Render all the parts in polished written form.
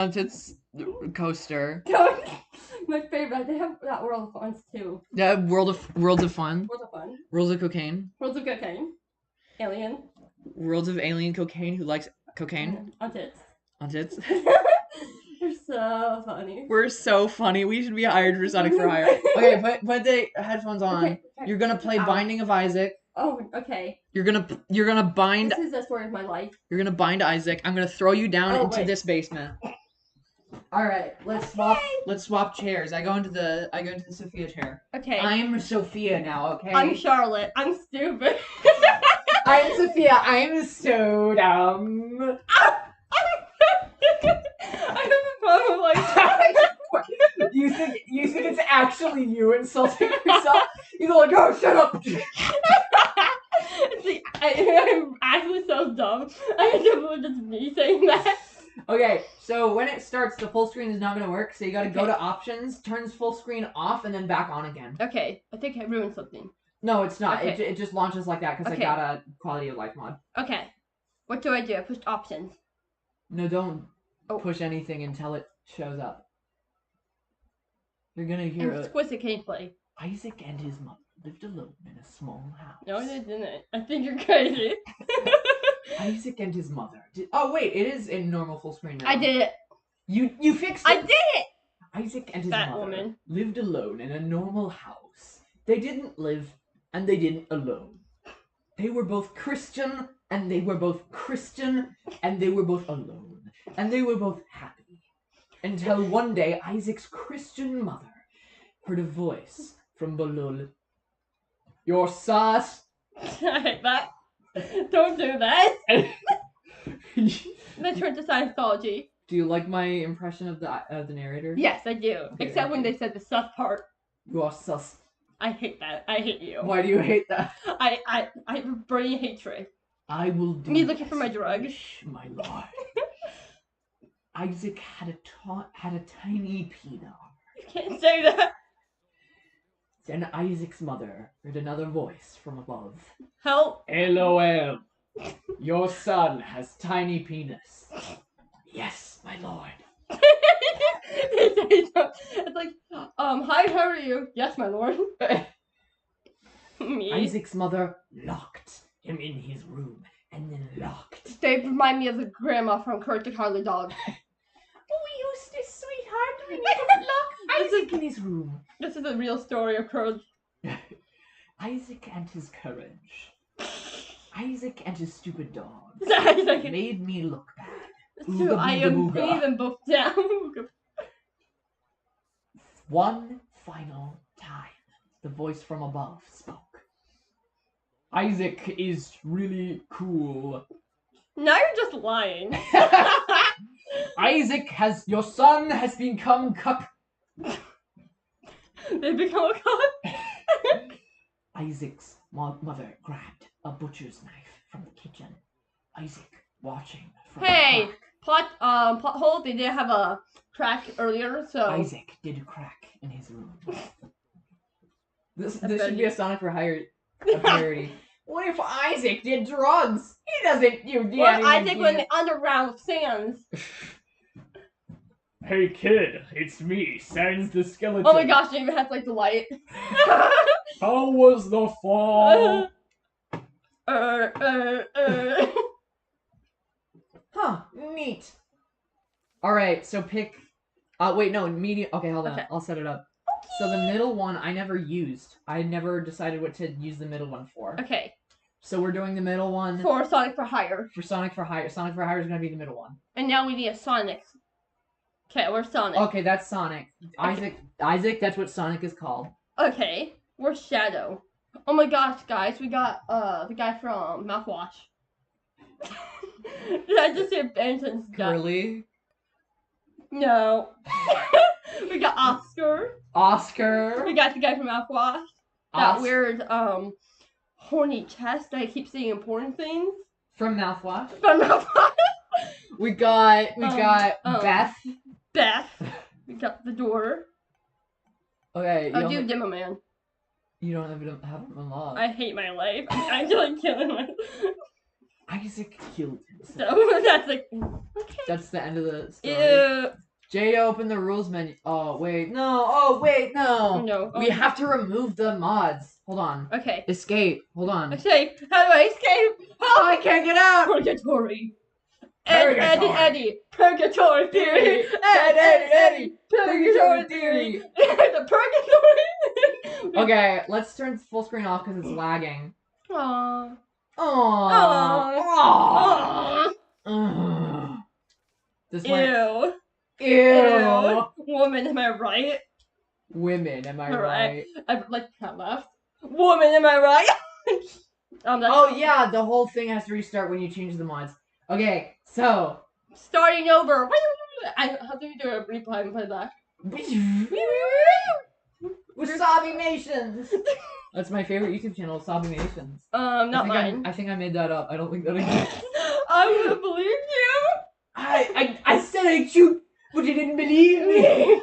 It's coaster. My favorite. They have that World of Funs too. Yeah, Worlds of Fun. World of Fun. Worlds of Cocaine. Worlds of Cocaine. Alien. Worlds of Alien Cocaine. Who likes cocaine? On tits. On tits. You're so funny. We're so funny. We should be hired for Sonic for Hire. Okay, put the headphones on. Okay. You're gonna play Binding of Isaac. Oh, okay. You're gonna bind. This is the story of my life. You're gonna bind Isaac. I'm gonna throw you down into this basement. All right, let's swap chairs. I go into the Sophia chair. Okay. I'm Sophia now. Okay. I'm Charlotte. I'm stupid. I'm Sophia. I'm so dumb. I have a problem like you think it's actually you insulting yourself? You're like, oh, shut up. See, I'm actually so dumb. I can't believe it's me saying that. Okay, so when it starts, the full screen is not going to work, so you got to go to options, turns full screen off, and then back on again. Okay, I think I ruined something. No, it's not. Okay. It just launches like that because I got a quality of life mod. Okay. What do I do? I pushed options. No, don't push anything until it shows up. You're going to hear exquisite gameplay. Isaac and his mother lived alone in a small house. No, they didn't. I think you're crazy. Isaac and his mother. Oh wait, it is in normal full screen now. I did it. You fixed it. I did it. Isaac and his Fat mother woman. lived alone in a normal house. They didn't live and they didn't alone. They were both Christian and they were both Christian and they were both alone and they were both happy. Until one day Isaac's Christian mother heard a voice from below. Your sauce. I hate that. Don't do that. Then turn to Scientology. Do you like my impression of the narrator? Yes, I do. Okay, Except when they said the sus part. You are sus. I hate that. I hate you. Why do you hate that? I have brain hatred. I will do. Me looking for my drugs. My lord. Isaac had a tiny peanut. You can't say that. Then Isaac's mother heard another voice from above. Help! LOL. Your son has tiny penis. Yes, my lord. It's like, hi, how are you? Yes, my lord. Me. Isaac's mother locked him in his room and then locked. They remind me of the grandma from Kurt the Cowardly Dog. Oh, Eustace, sweetheart, we need to lock Isaac in his room. This is a real story of courage. Isaac and his courage. Isaac and his stupid dog made me look bad. So I am putting them both down. One final time, the voice from above spoke. Isaac is really cool. Now you're just lying. Isaac your son has become cuck. They become a cuck? Isaac's mother grabbed a butcher's knife from the kitchen. Isaac watching from the crack. Pothole, they didn't have a crack earlier, so... Isaac did crack in his room. This should be a Sonic for Hire parody. What if Isaac did drugs? He doesn't do anything. What if Isaac went in the underground with Sans? Hey kid, it's me, Sans the Skeleton. Oh my gosh, they even have like the light. How was the fall? Huh, neat. Alright, so pick... wait, no, medium... Okay, hold on, I'll set it up. Okay. So the middle one I never used. I never decided what to use the middle one for. Okay. So we're doing the middle one... For Sonic for Hire. For Sonic for Hire. Sonic for Hire is going to be the middle one. And now we need a Sonic. Okay, where's Sonic? Okay, that's Sonic. Okay. Isaac, that's what Sonic is called. Okay, where's Shadow? Oh my gosh, guys, we got the guy from Mouthwash. Did I just say Benton's guy? Curly? No. We got Oscar. Oscar. We got the guy from Mouthwash. That weird, horny chest that keeps saying important things. From Mouthwash? From Mouthwash. We got Beth. Beth. We got the door. Okay. I'll do Demo Man. You don't have him unlocked. I hate my life. I'm actually killing myself. Isaac killed himself. So that's like okay. That's the end of the story. Ew. Jay opened the rules menu. Oh wait, no. Oh wait, no. No. We have to remove the mods. Hold on. Okay. Escape. Hold on. Escape. How do I escape? Oh, I can't get out. Purgatory. Purgatory. Eddie. Purgatory theory. Eddie. Purgatory theory. The purgatory. Okay, let's turn full screen off because it's lagging. Aww. Aww. Aww. This one. Ew. Ew. Woman, am I right? Women, am I right? I like that left. Woman, am I right? Oh yeah, the whole thing has to restart when you change the mods. Okay, so starting over. How do you do a replay and play back? Wasabi-mations. That's my favorite YouTube channel, Wasabi-mations. Not mine. I think I made that up. I don't think that exists. I would believe you. I said I shoot, but you didn't believe me.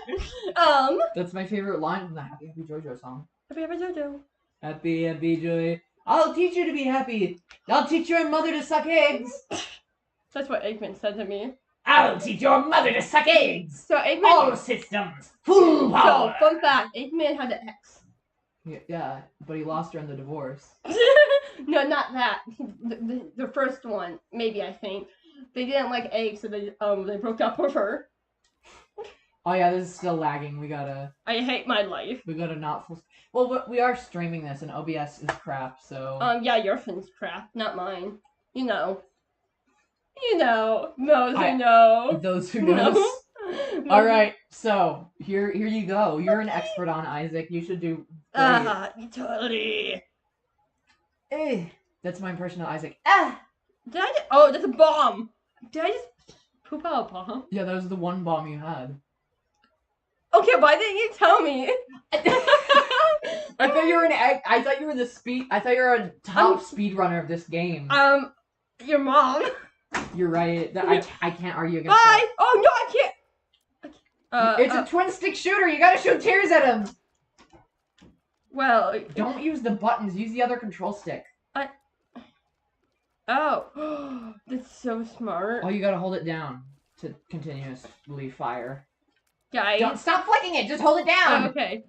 That's my favorite line from the Happy Happy JoJo song. Happy Happy JoJo. Happy Happy Joy. I'll teach you to be happy. I'll teach your mother to suck eggs. That's what Eggman said to me. I'll teach your mother to suck eggs. So Eggman. All systems full power. So fun fact: Eggman had an ex. Yeah, but he lost her in the divorce. No, not that. The first one, maybe I think. They didn't like eggs, so they broke up with her. Oh yeah, this is still lagging. We gotta. I hate my life. We gotta not full. Well, we are streaming this, and OBS is crap. So. Yeah, your phone's crap, not mine. You know. Those who know. Those who know. All right, so here you go. You're an expert on Isaac. You should do. Totally. That's my impression of Isaac. Did I? Oh, that's a bomb. Did I just poop out a bomb? Yeah, that was the one bomb you had. Okay, why didn't you tell me? I thought you were I thought you were the speed. I thought you were a top speedrunner of this game. Your mom. You're right. I can't argue against Bye. that. Oh no, I can't. It's a twin stick shooter. You gotta shoot tears at him. Well, don't use the buttons. Use the other control stick. Oh, that's so smart. Oh, you gotta hold it down to continuously fire. Guys, don't stop flicking it. Just hold it down. Oh, okay.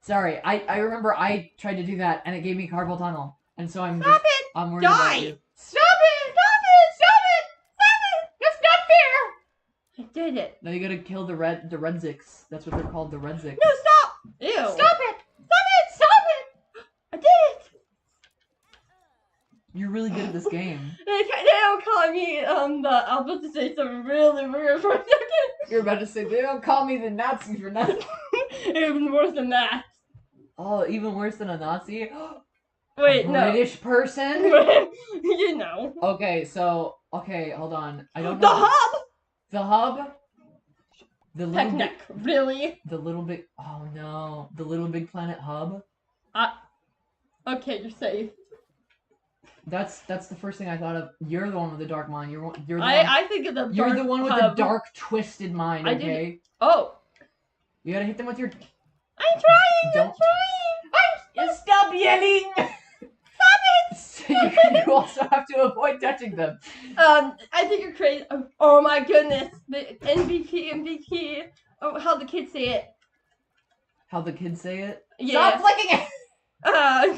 Sorry, I remember I tried to do that and it gave me carpal tunnel, and so I'm Stop it. I'm worried Die. about you. Stop it! Stop it! Stop it! Stop it! That's not fair! I did it. Now you gotta kill the redzicks. That's what they're called, the redzicks. No, stop! Ew. Stop it! Stop it! Stop it! I did it! You're really good at this game. They don't call me, I'm about to say something really weird for a second. You're about to say, they don't call me the Nazi for nothing. Even worse than that. Oh, even worse than a Nazi? Wait, no. British person? You know. Okay, so, hold on. I don't know. The hub? The hub? The little Picnic, really? The little big, oh no. The Little Big Planet hub? Okay, you're safe. That's the first thing I thought of. You're the one with the dark mind. You're the one. I think of the dark You're the one with hub. the dark, twisted mind, okay? Oh. You gotta hit them with your... I'm trying! I'm trying! Stop yelling! Stop it! You also have to avoid touching them. I think you're crazy. Oh my goodness. The MVP. Oh, how the kids say it. How the kids say it? Yeah. Stop flicking it!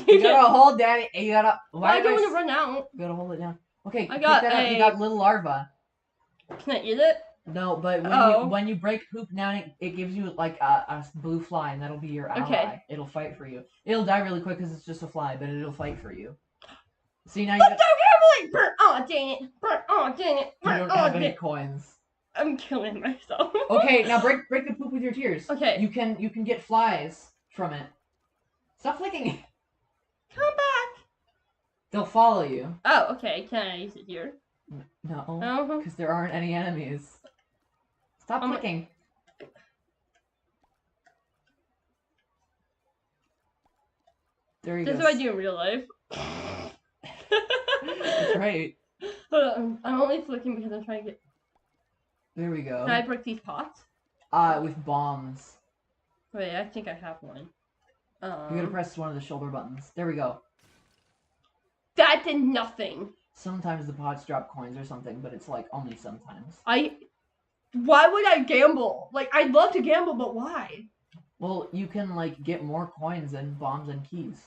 You gotta hold down. You gotta. I don't want to run out. You gotta hold it down. Okay, I got you got little larva. Can I eat it? No, but when you break poop down, it gives you like a blue fly, and that'll be your ally. Okay. It'll fight for you. It'll die really quick because it's just a fly, but it'll fight for you. See now you. Oh dang it! Oh dang it! You don't have any coins. I'm killing myself. Okay, now break the poop with your tears. Okay. You can get flies from it. Stop flicking it. Come back. They'll follow you. Oh, okay. Can I use it here? No, because there aren't any enemies. Stop flicking. There you go. That's what I do in real life. That's right. Hold on. I'm only flicking because I'm trying to get... There we go. Can I break these pots? With bombs. Wait, I think I have one. You gotta press one of the shoulder buttons. There we go. That did nothing. Sometimes the pots drop coins or something, but it's like only sometimes. Why would I gamble? Like, I'd love to gamble, but why? Well, you can like get more coins and bombs and keys.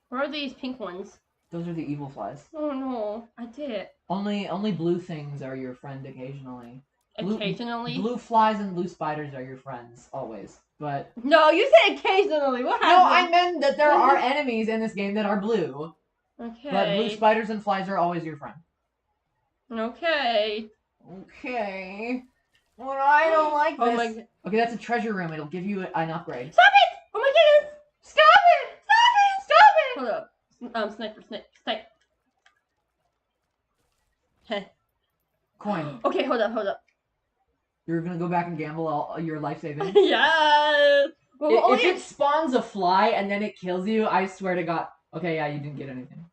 Where are these pink ones? Those are the evil flies. Oh no, I did it. Only blue things are your friend occasionally. Occasionally? Blue flies and blue spiders are your friends, always. But... No, you said occasionally. What happened? No, I meant that there are enemies in this game that are blue. Okay. But blue spiders and flies are always your friend. Okay. Okay. Well, I don't like this. Oh my god. Okay, that's a treasure room. It'll give you an upgrade. Stop it! Oh my goodness! Stop it! Stop it! Stop it! Hold up. Sniper. Heh. Coin. Okay, hold up. You're gonna go back and gamble all your life savings? Yes! Well, If it spawns a fly and then it kills you, I swear to God. Okay, yeah, you didn't get anything.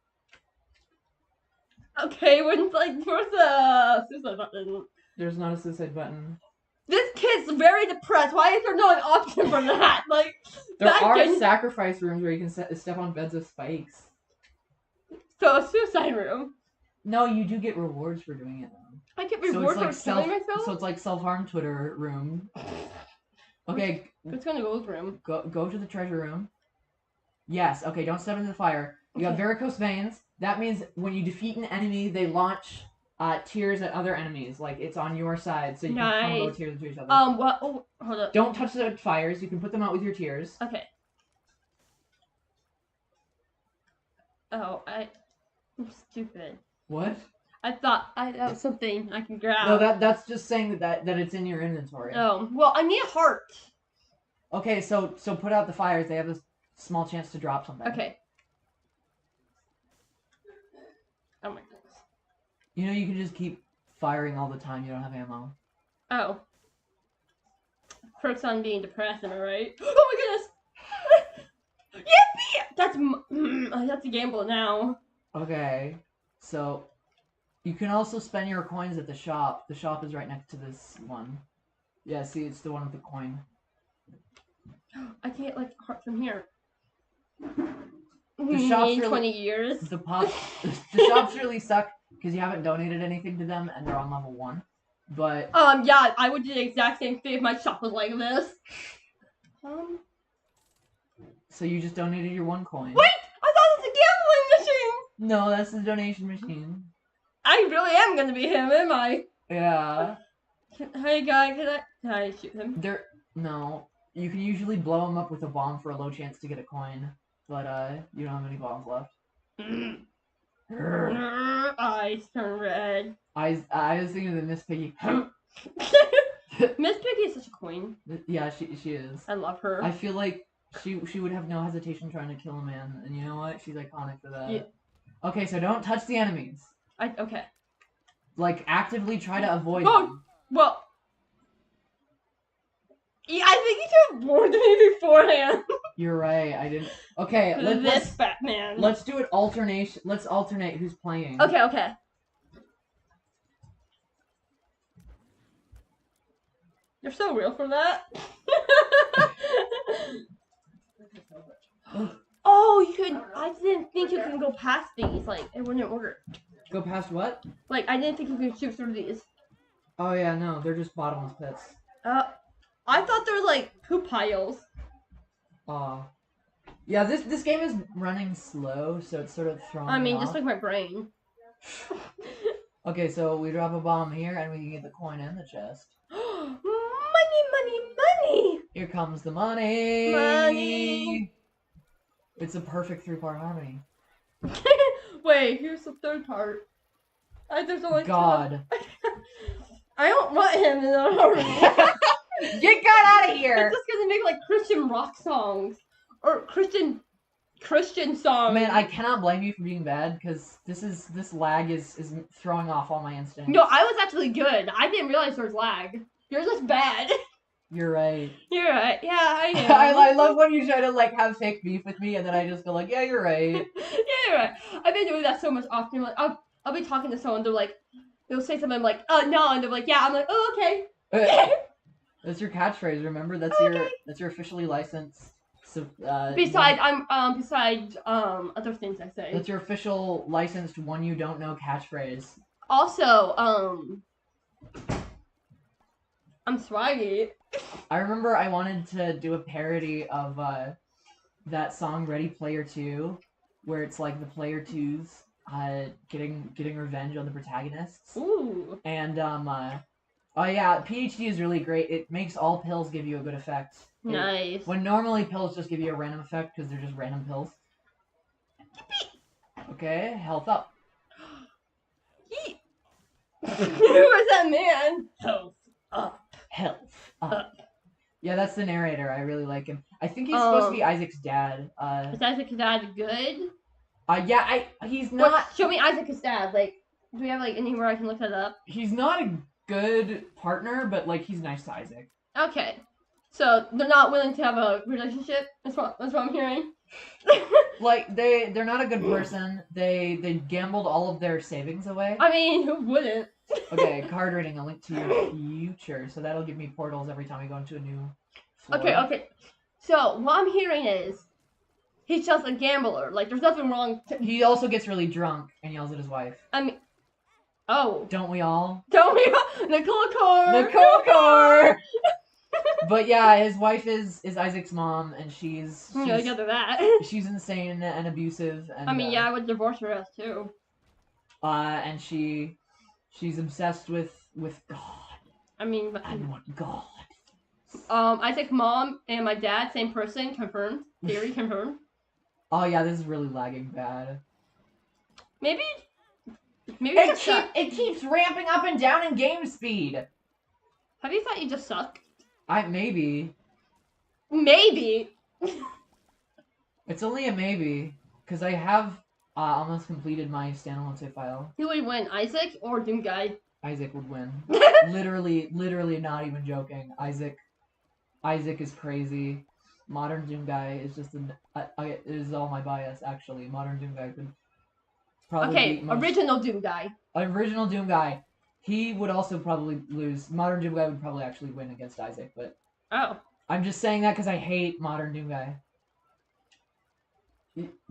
Okay, where's the suicide button? There's not a suicide button. This kid's very depressed. Why is there no an option for that? Like, there are sacrifice rooms where you can step on beds of spikes. So a suicide room. No, you do get rewards for doing it though. I get rewards for killing myself. So it's like self-harm Twitter room. Okay. It's gonna go room. Go to the treasure room. Yes. Okay. Don't step into the fire. You got varicose veins. That means when you defeat an enemy, they launch tears at other enemies. Like it's on your side, so you can combo tears to each other. What? Oh, hold up. Don't touch the fires. You can put them out with your tears. Okay. Oh, I'm stupid. What? I thought that was something I can grab. No, that's just saying that it's in your inventory. Oh, well, I need a heart. Okay, so put out the fires. They have a small chance to drop something. Okay. Oh my goodness. You know, you can just keep firing all the time. You don't have ammo. Oh. Perks on being depressed, am I right? Oh my goodness! Yippee! That's a gamble now. Okay, so you can also spend your coins at the shop. The shop is right next to this one. Yeah, see, it's the one with the coin. I can get like heart from here. The shop's really, 20 years. The shops really suck because you haven't donated anything to them and they're on level 1. But yeah, I would do the exact same thing if my shop was like this. So you just donated your 1 coin. Wait! I thought it was a gambling machine! No, that's the donation machine. I really am gonna be him, am I? Yeah. Hey guy, can I shoot him? No. You can usually blow him up with a bomb for a low chance to get a coin. But you don't have any bombs left. Eyes turn red. I was thinking of the Miss Piggy. Miss Piggy is such a queen. Yeah, she is. I love her. I feel like she would have no hesitation trying to kill a man, and you know what? She's iconic for that. Yeah. Okay, so don't touch the enemies. Okay. Like actively try to avoid them. Well. Yeah, I think you should have warned me beforehand. You're right. I didn't. Okay, let's Batman. Let's do it alternation. Let's alternate who's playing. Okay. You're so real for that. Oh, you could. I didn't think you can go past these. Like it wouldn't work. Go past what? Like I didn't think you could shoot through these. Oh yeah, no, they're just bottomless pits. I thought they were like poop piles. Yeah, this game is running slow, so it's sort of throwing me off. Just like my brain. Okay, so we drop a bomb here, and we can get the coin in the chest. Money! Here comes the money! Money! It's a perfect 3-part harmony. Wait, here's the 3rd part. There's only God. I don't want him in the harmony. Get God out of here! It's just gonna make like Christian rock songs or Christian songs. Man, I cannot blame you for being bad because this lag is throwing off all my instincts. No, I was actually good. I didn't realize there was lag. Yours was bad. You're right. You're right. Yeah, I know. I love when you try to like have fake beef with me and then I just go like, yeah, you're right. Yeah, you're right. I've been doing that so much often. Like I'll be talking to someone. They'll say something. I'm like, no, and they're like, yeah. I'm like, oh, okay. That's your catchphrase. Remember, that's your officially licensed So, Besides other things I say. That's your official licensed one you don't know catchphrase. Also, I'm swaggy. I remember I wanted to do a parody of that song Ready Player 2, where it's like the player 2s getting revenge on the protagonists. Ooh. And oh yeah, PhD is really great. It makes all pills give you a good effect. Nice. When normally pills just give you a random effect because they're just random pills. Okay, health up. Who is that man? Health up. Health up. Yeah, that's the narrator. I really like him. I think he's supposed to be Isaac's dad. Is Isaac's dad good? Yeah, he's not. What? Show me Isaac's dad. Like, do we have like anywhere I can look that up? He's not a good partner, but like he's nice to Isaac. Okay, so they're not willing to have a relationship. That's what I'm hearing. Like they're not a good person. They gambled all of their savings away. I mean, who wouldn't? Okay, card reading, a link to your future. So that'll give me portals every time we go into a new floor. Okay. So what I'm hearing is he's just a gambler. Like, there's nothing wrong. He also gets really drunk and yells at his wife. I mean, oh. Don't we all? Don't we all? Nicole Core! But yeah, his wife is Isaac's mom, and she's I get to that. she's insane and abusive. And I mean, yeah, I would divorce her ass too. And she's obsessed with God. I mean, and what God. Isaac's mom and my dad, same person, confirmed. Theory confirmed. Oh yeah, this is really lagging bad. Maybe it keeps ramping up and down in game speed. Have you thought you just suck? Maybe. Maybe. It's only a maybe, because I have almost completed my standalone save file. Who would win, Isaac or Doom Guy? Isaac would win. literally, not even joking. Isaac is crazy. Modern Doom Guy is just it is all my bias, actually. Modern Doom Guy could probably beat most... Original Doom Guy. Original Doom Guy. He would also probably lose. Modern Doom Guy would probably actually win against Isaac, but... Oh. I'm just saying that because I hate Modern Doom Guy.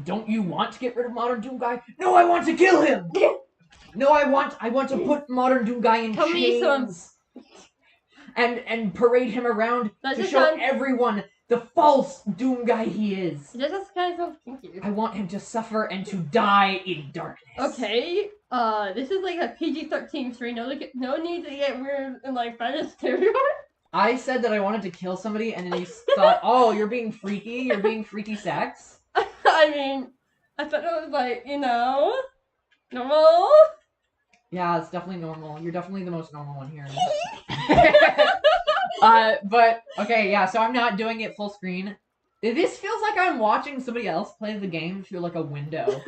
Don't you want to get rid of Modern Doom Guy? No, I want to kill him! No, I want to put Modern Doom Guy in chains! And parade him around to show everyone the false Doom Guy he is. This is kind of kinky. I want him to suffer and to die in darkness. Okay. This is like a PG-13 stream. No need to get weird and like fetish territory. I said that I wanted to kill somebody, and then you thought, oh, you're being freaky? You're being freaky sex? I mean, I thought it was like, normal. Yeah, it's definitely normal. You're definitely the most normal one here. But, okay, yeah, so I'm not doing it full screen. This feels like I'm watching somebody else play the game through, like, a window.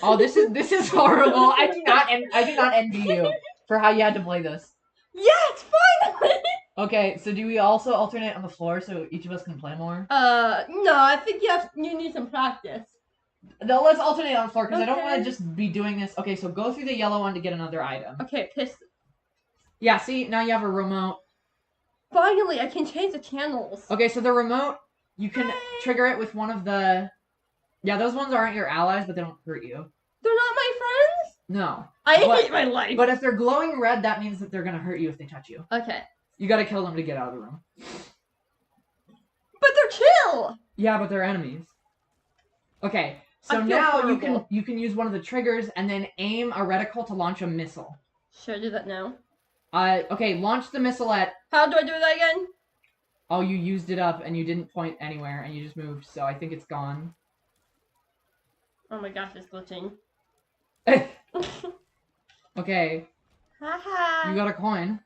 Oh, this is horrible. I do not envy you for how you had to play this. Yes, finally! Okay, so do we also alternate on the floor so each of us can play more? No, I think you need some practice. No, let's alternate on the floor, because I don't want to just be doing this. Okay, so go through the yellow one to get another item. Okay, piss. Yeah, see, now you have a remote. Finally, I can change the channels. Okay, so the remote, you can trigger it with one of the... Yeah, those ones aren't your allies, but they don't hurt you. They're not my friends? No. I hate my life. But if they're glowing red, that means that they're going to hurt you if they touch you. Okay. You gotta kill them to get out of the room. But they're chill! Yeah, but they're enemies. Okay, so now you can use one of the triggers and then aim a reticle to launch a missile. Should I do that now? Okay, launch the missile at... How do I do that again? Oh, you used it up and you didn't point anywhere and you just moved, so I think it's gone. Oh my gosh, it's glitching. Okay. Haha. You got a coin.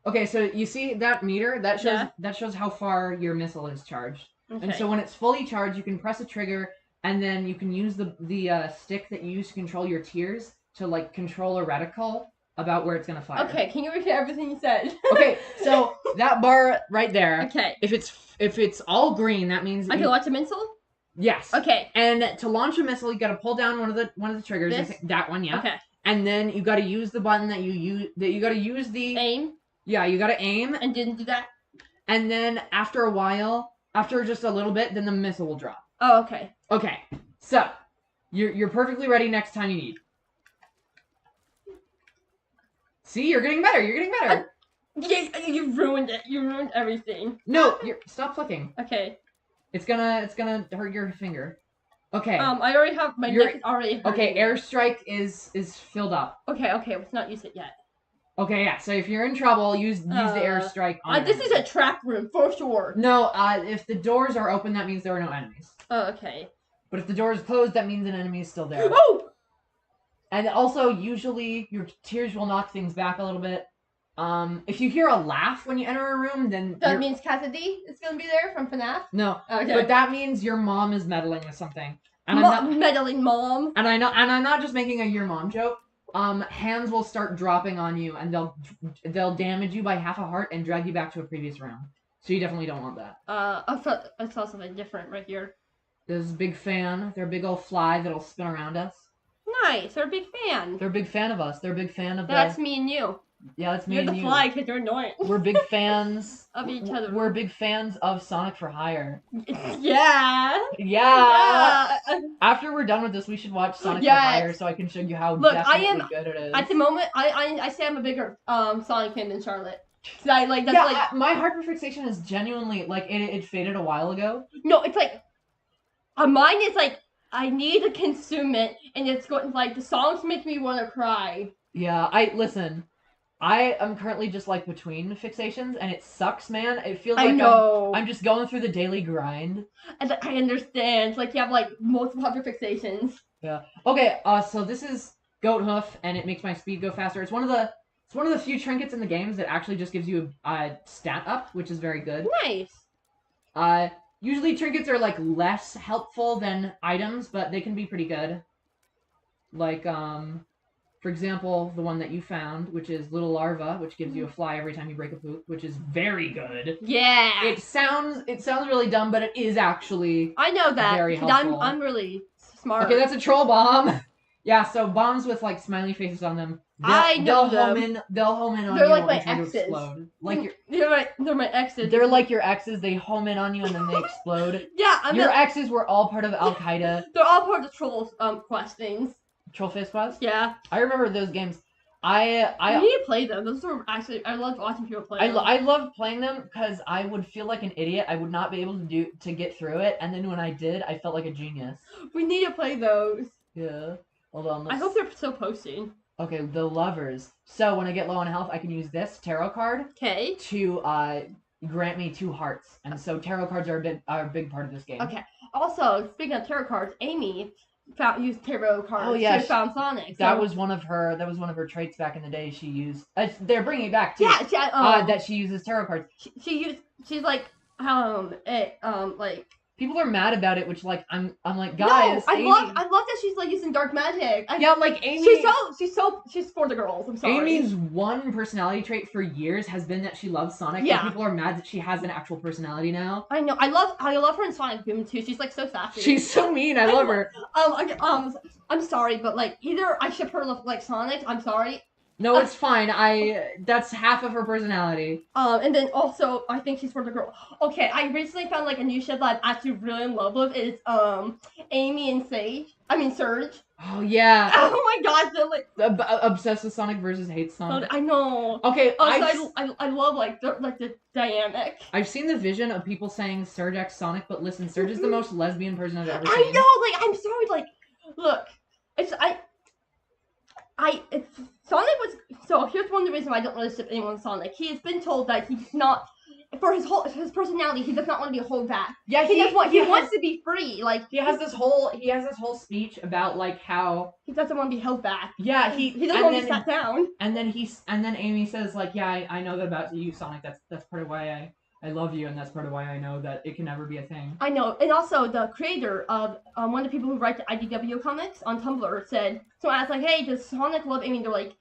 Okay, so you see that meter? That shows how far your missile is charged. Okay. And so when it's fully charged, you can press a trigger, and then you can use the stick that you use to control your tears to like control a reticle about where it's gonna fire. Okay, can you repeat everything you said? Okay, so that bar right there. Okay. If it's all green, that means I can launch a missile? Yes. Okay. And to launch a missile, you gotta pull down one of the triggers. This? I think that one, yeah. Okay. And then you gotta use the button that you gotta use the aim. Yeah, you gotta aim. And didn't do that. And then after a while, After just a little bit, then the missile will drop. Oh, okay. Okay, so you're perfectly ready next time you need. See, you're getting better. You're getting better. Yeah, you ruined it. You ruined everything. No, stop flicking. Okay. It's gonna hurt your finger. Okay. I already have my neck is already hurting. Okay, airstrike is filled up. Okay, let's not use it yet. Okay, yeah. So if you're in trouble, use the airstrike. This is a trap room for sure. No, if the doors are open, that means there are no enemies. Oh, okay. But if the door is closed, that means an enemy is still there. Oh! And also, usually, your tears will knock things back a little bit. If you hear a laugh when you enter a room, then that means Cassidy is gonna be there from FNAF? No. Okay. But that means your mom is meddling with something. And I'm not meddling mom. And I'm not just making a your mom joke. Hands will start dropping on you, and they'll damage you by half a heart and drag you back to a previous round. So you definitely don't want that. I saw something different right here. There's a big fan. They're a big old fly that'll spin around us. Nice. They're a big fan. They're a big fan of us. They're a big fan of That's me and you. Yeah, that's me and you. You're the fly because you're annoying. We're big fans of each other. We're big fans of Sonic for Hire. Yeah. After we're done with this, we should watch Sonic for Hire so I can show you how good it is. At the moment, I say I'm a bigger Sonic fan than Charlotte. My hyper fixation is genuinely like it faded a while ago. No, it's like mine is like I need to consume it, and it's going like the songs make me want to cry. Yeah, I am currently just like between fixations, and it sucks, man. It feels like I'm just going through the daily grind. And I understand. Like you have like multiple hyper fixations. Yeah. Okay. So this is Goat Hoof, and it makes my speed go faster. It's one of the few trinkets in the games that actually just gives you a stat up, which is very good. Nice. Usually trinkets are like less helpful than items, but they can be pretty good. Like for example, the one that you found, which is Little Larva, which gives you a fly every time you break a poop, which is very good. Yeah. It sounds really dumb, but it is actually I know that. Very helpful. I'm really smart. Okay, that's a troll bomb. Yeah, so bombs with like smiley faces on them. They'll home in on you like my and try exes. to explode. Like they're my exes. They're like your exes. They home in on you and then they explode. Yeah, your exes were all part of Al Qaeda. They're all part of the troll quest things. Troll Face Quest? Yeah. I remember those games. I need to play them. Those are actually I loved watching people play them. I loved playing them because I would feel like an idiot. I would not be able to get through it, and then when I did, I felt like a genius. We need to play those. Yeah. Hold on. I hope they're still posting. Okay, the lovers. So when I get low on health, I can use this tarot card. Okay. To grant me 2 hearts, and so tarot cards are a big part of this game. Okay. Also, speaking of tarot cards, Amy used tarot cards. Oh yeah, she found Sonic. That was one of her traits back in the day. She used. They're bringing it back too. Yeah. That she uses tarot cards. She's like like. People are mad about it, which like I'm like No, guys. I love that she's like using dark magic. Like Amy. She's for the girls. I'm sorry. Amy's one personality trait for years has been that she loves Sonic. Yeah. And people are mad that she has an actual personality now. I know. I love her in Sonic Boom too. She's like so sassy. She's so mean. I love her. I'm sorry, but like either I ship her like Sonic. I'm sorry. No, it's fine. That's half of her personality. And then also I think she's for the girl. Okay, I recently found like a new ship that I'm actually really in love with. It's Amy and Serge. Oh yeah. Oh my gosh, they're like obsessed with Sonic versus hates Sonic. I know. Okay, I love like the dynamic. I've seen the vision of people saying Serge X Sonic, but listen, Serge is the most lesbian person I've ever seen. I know. Like I'm sorry. Like look, Sonic was so. Here's one of the reasons why I don't really ship anyone with Sonic. He has been told that he's not, for his personality, he does not want to be held back. Yeah, he wants to be free. Like he has this whole speech about like how he doesn't want to be held back. Yeah, he doesn't want to be sat down. And then Amy says like, yeah, I know that about you, Sonic. That's part of why I love you, and that's part of why I know that it can never be a thing. I know, and also the creator of one of the people who write the IDW comics on Tumblr said, so I was like, hey, does Sonic love Amy? And they're like,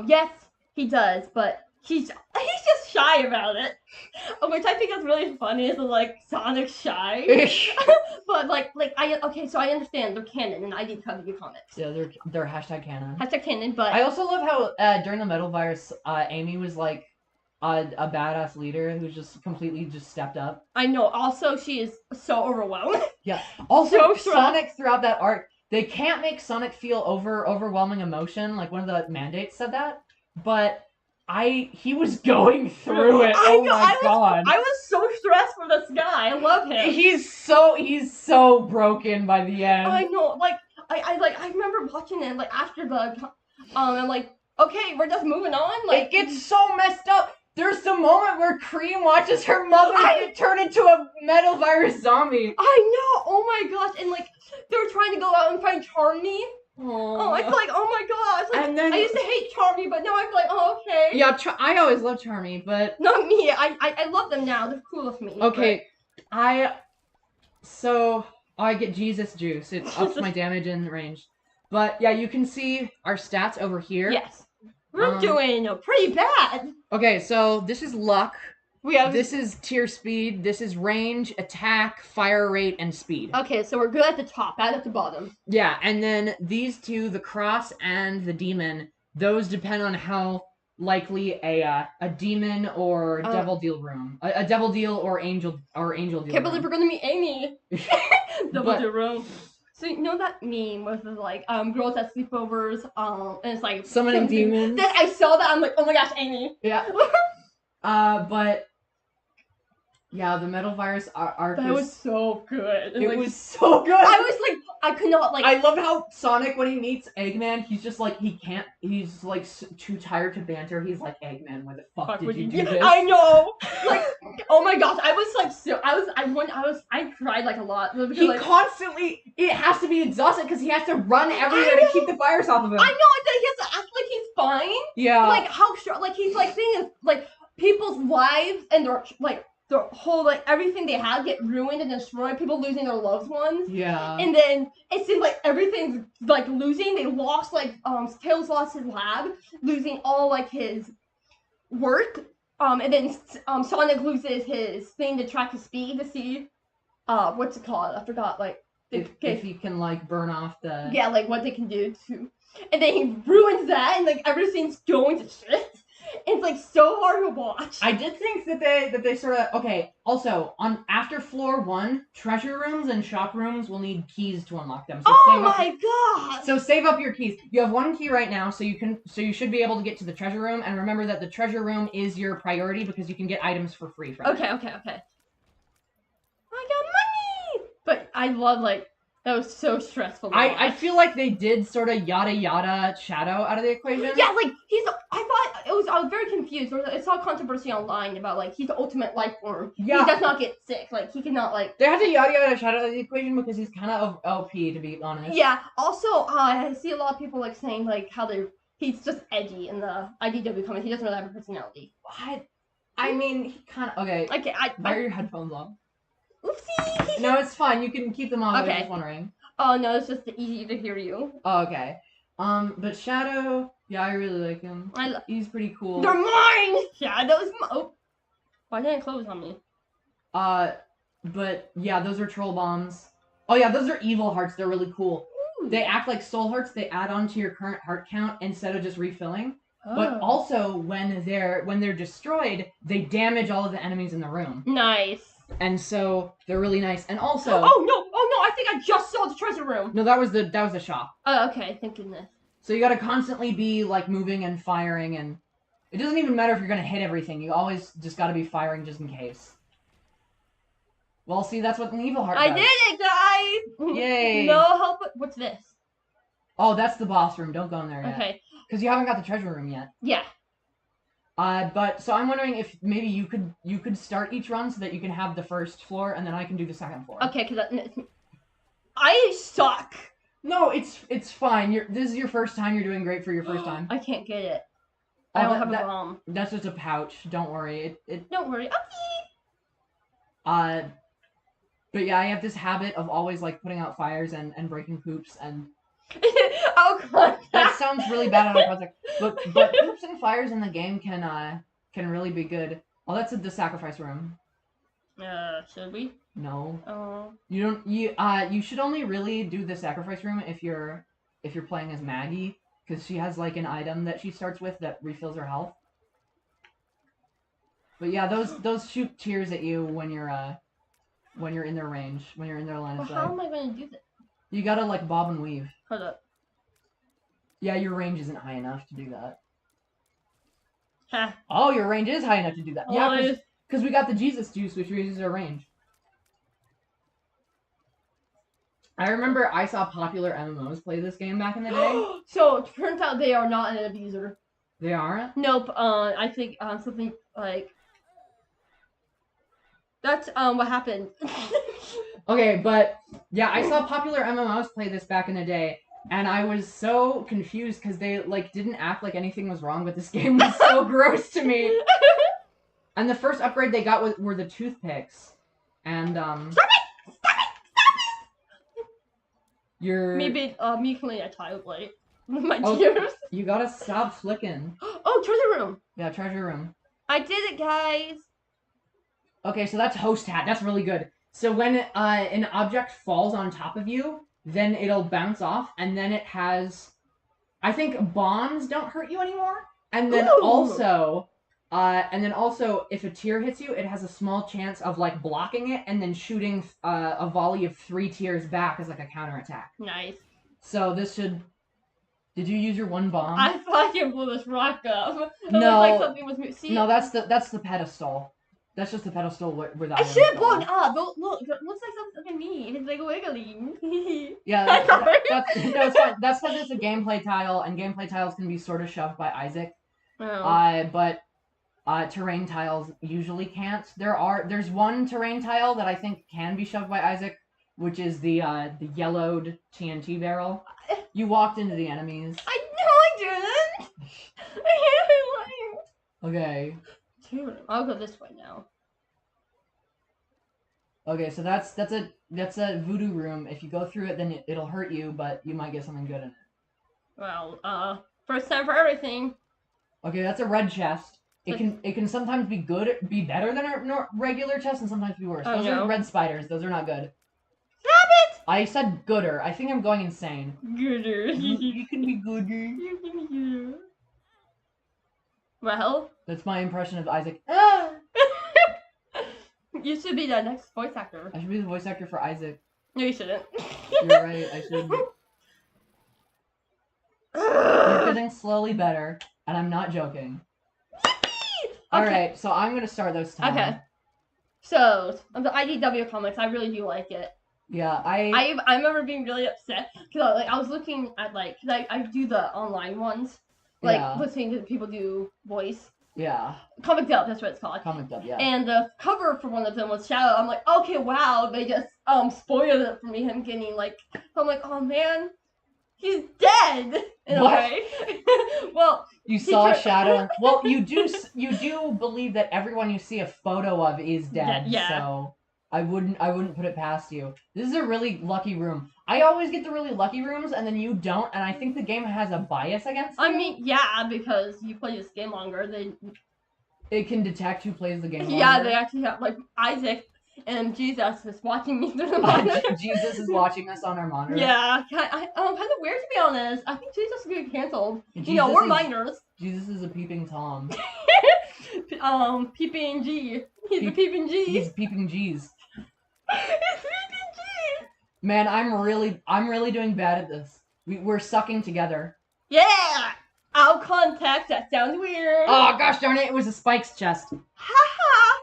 yes, he does, but he's just shy about it. Which I think is really funny, is like Sonic's shy. But so I understand they're canon in IDW comics. Yeah, they're hashtag canon. Hashtag canon, but I also love how during the Metal Virus, Amy was like a badass leader who's just completely just stepped up. I know. Also, she is so overwhelmed. Yeah. Also, So Sonic throughout that arc, they can't make Sonic feel overwhelming emotion. Like one of the mandates said that, but he was going through it. I Oh know, my god. I was so stressed for this guy. I love him. He's so broken by the end. I know. Like I remember watching it like after the I'm like, okay, we're just moving on. Like it gets so messed up. There's the moment where Cream watches her mother get turned into a metal virus zombie. I know. Oh my gosh! And like they're trying to go out and find Charmy. Oh, I feel like, oh my gosh! Like, and then I used to hate Charmy, but now I feel like, oh, okay. Yeah, I always loved Charmy, but not me. I love them now. They're cool with me. Okay, so I get Jesus juice. It ups my damage and range. But yeah, you can see our stats over here. Yes, we're doing pretty bad. Okay, so this is luck. This is tier speed. This is range, attack, fire rate, and speed. Okay, so we're good at the top, bad at the bottom. Yeah, and then these two, the cross and the demon, those depend on how likely a demon or devil deal room, a devil deal or angel deal. Can't believe we're gonna meet Amy. Devil deal room. So you know that meme with the like girls at sleepovers and it's like summoning demons. Then I saw that, I'm like, oh my gosh, Amy. Yeah. But yeah, the metal virus arc was so good. It was so good. I was like, I could not like. I love how Sonic, when he meets Eggman, he's just like he's like too tired to banter. He's like, Eggman, why the fuck did you do this? I know. Like, oh my gosh, I was like, I cried like a lot. He constantly, it has to be exhausted because he has to run everywhere to keep the virus off of him. I know, and then he has to act like he's fine. Yeah. Like how strong, like he's like seeing like people's lives and their like. The whole, like, everything they had get ruined and destroyed, people losing their loved ones. Yeah. And then it seems like everything's, like, losing. They lost, like, Tails lost his lab, losing all, like, his work. And then Sonic loses his thing to track his speed to see, what's it called? I forgot, like, if he can, like, burn off the... Yeah, like, what they can do to... And then he ruins that, and, like, everything's going to shit. It's like so hard to watch. I did think that they sort of okay. Also, after floor 1, treasure rooms and shop rooms will need keys to unlock them. So god! So save up your keys. You have 1 key right now, so you should be able to get to the treasure room. And remember that the treasure room is your priority because you can get items for free from it. Okay. I got money, but I love like. That was so stressful. I feel like they did sort of yada Shadow out of the equation. Yeah, like I was very confused. I saw controversy online about like he's the ultimate life form. Yeah. He does not get sick. Like he cannot like. They have to yada Shadow out of the equation because he's kind of OP to be honest. Yeah. Also, I see a lot of people like saying like how he's just edgy in the IDW comics. He doesn't really have a personality. What? I mean, he kind of okay. Okay. Why are your headphones on? Oopsie! No, it's fine. You can keep them on. Okay. I was just wondering. Oh, no, it's just easy to hear you. Oh, okay. But Shadow, yeah, I really like him. He's pretty cool. They're mine! Shadow's oh. Why didn't it close on me? But, yeah, those are troll bombs. Oh, yeah, those are evil hearts. They're really cool. Ooh. They act like soul hearts. They add on to your current heart count instead of just refilling. Oh. But also, when they're destroyed, they damage all of the enemies in the room. Nice. And so they're really nice. And also, oh no! I think I just saw the treasure room. No, that was the shop. Oh, okay. Thank goodness. So you gotta constantly be like moving and firing, and it doesn't even matter if you're gonna hit everything. You always just gotta be firing just in case. Well, see, that's what an evil heart does. I did it, guys! Yay! No help. What's this? Oh, that's the boss room. Don't go in there yet. Okay. Because you haven't got the treasure room yet. Yeah. But so I'm wondering if maybe you could start each run so that you can have the first floor and then I can do the second floor. Okay, because I suck. No, it's fine. This is your first time. You're doing great for your first time. I can't get it. I don't have a bomb. That's just a pouch. Don't worry. Don't worry. Okay. But yeah, I have this habit of always like putting out fires and breaking poops and. Oh god. That sounds really bad on a project. But poops and fires in the game can really be good. Oh, that's the sacrifice room. Should we? No. Oh. You should only really do the sacrifice room if you're playing as Maggie, because she has like an item that she starts with that refills her health. But yeah, those shoot tears at you when you're in their range, when you're in their line of Well, sight. how am I gonna do this? You gotta like bob and weave. Hold up. Yeah, your range isn't high enough to do that. Ha. Oh, your range is high enough to do that. Yeah, Well, because we got the Jesus juice, which raises our range. I remember I saw popular MMOs play this game back in the day. So it turns out they are not an abuser. They aren't? Nope. I think something like that's what happened. Okay, but yeah, I saw popular MMOs play this back in the day, and I was so confused because they like didn't act like anything was wrong, but this game was so gross to me. And the first upgrade they got were the toothpicks, and Stop it! you're Maybe me cleaning a child like my Oh. tears. You gotta stop flicking. Oh, treasure room! Yeah, treasure room. I did it, guys. Okay, so that's host hat. That's really good. So when an object falls on top of you, then it'll bounce off, and then it has, I think bombs don't hurt you anymore. And then Ooh. also, if a tear hits you, it has a small chance of like blocking it and then shooting a volley of 3 tears back as like a counterattack. Nice. So this should. Did you use your one bomb? I fucking blew this rock up. It No. looked like something was See? No, that's the pedestal. That's just the pedestal where that. I should have blown. blown up. Look, it looks like something me. It's like wiggling. Yeah, I'm sorry. that's no, it's fine. That's because it's a gameplay tile, and gameplay tiles can be sort of shoved by Isaac. Oh. But terrain tiles usually can't. There's one terrain tile that I think can be shoved by Isaac, which is the yellowed TNT barrel. You walked into the enemies. I didn't. Okay. I'll go this way now. Okay, so that's a voodoo room. If you go through it, then it'll hurt you, but you might get something good in it. Well, first time for everything. Okay, that's a red chest. It can sometimes be better than a regular chest, and sometimes be worse. Oh, Those no. are red spiders. Those are not good. Stop it! I said gooder. I think I'm going insane. Gooder. You can be gooder. You can be gooder. Well. That's my impression of Isaac. Ah! You should be the next voice actor. I should be the voice actor for Isaac. No, you shouldn't. You're right. I should. You're getting slowly better, and I'm not joking. All right, so I'm gonna start this time. Okay. So the IDW comics, I really do like it. Yeah, I remember being really upset because I was looking at because I do the online ones, listening to people do voice. Yeah. Comic Dub, that's what it's called. Comic Dub, yeah. And the cover for one of them was Shadow. I'm like, okay, wow, they just spoiled it for me. Him getting I'm like, oh man, he's dead in a way. Well, you saw Shadow. Well, you do believe that everyone you see a photo of is dead. Yeah. So I wouldn't put it past you. This is a really lucky room. I always get the really lucky rooms, and then you don't, and I think the game has a bias against you. I mean, yeah, because you play this game longer. It can detect who plays the game longer. Yeah, they actually have Isaac and Jesus is watching me through the monitor. Jesus is watching us on our monitor. Yeah, kind of weird to be honest. I think Jesus is getting canceled. Jesus we're minors. Jesus is a peeping Tom. Peeping G. He's a peeping G. He's peeping G's. He's peeping G. Man, I'm really doing bad at this. We're sucking together. Yeah! Out context, that sounds weird. Oh gosh darn it, it was a Spike's chest. Haha!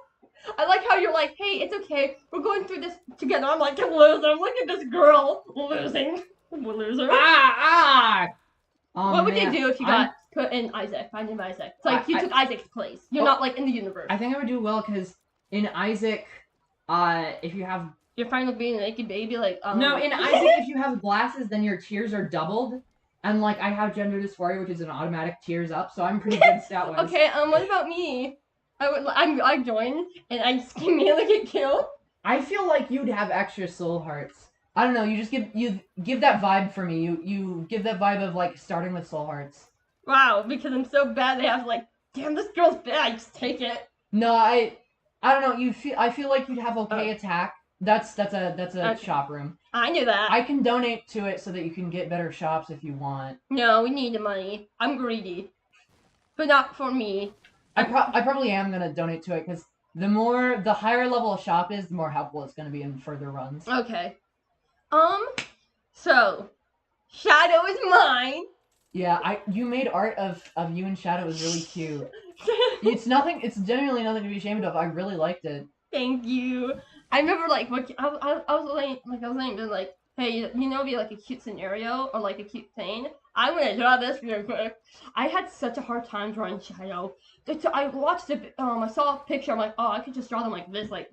I like how you're like, hey, it's okay. We're going through this together. I'm like, loser. Look at this girl losing. Loser. Oh, what would you do if you got put in Isaac? Find him Isaac. It's like you took Isaac's place. You're not in the universe. I think I would do well because in Isaac, if you have you're fine with being a naked baby, No, in Isaac, if you have glasses, then your tears are doubled. And I have gender dysphoria, which is an automatic tears up, so I'm pretty good stat-wise. Okay, what about me? I join and I just immediately get killed. I feel like you'd have extra soul hearts. I don't know. You just give that vibe for me. You give that vibe of starting with soul hearts. Wow, because I'm so bad. They have damn, this girl's bad. Just take it. No, I don't know. I feel like you'd have okay attack. That's a shop room. I knew that. I can donate to it so that you can get better shops if you want. No, we need the money. I'm greedy, but not for me. I probably am gonna donate to it because the higher level a shop is, the more helpful it's gonna be in further runs. Okay. So Shadow is mine. Yeah, you made art of you and Shadow. It was really cute. It's genuinely nothing to be ashamed of. I really liked it. Thank you. I remember like what I was saying, like, hey, it'd be like a cute scenario or like a cute thing. I'm gonna draw this real quick. I had such a hard time drawing Shadow. I watched it. I saw a picture. I'm like, oh, I could just draw them like this. Like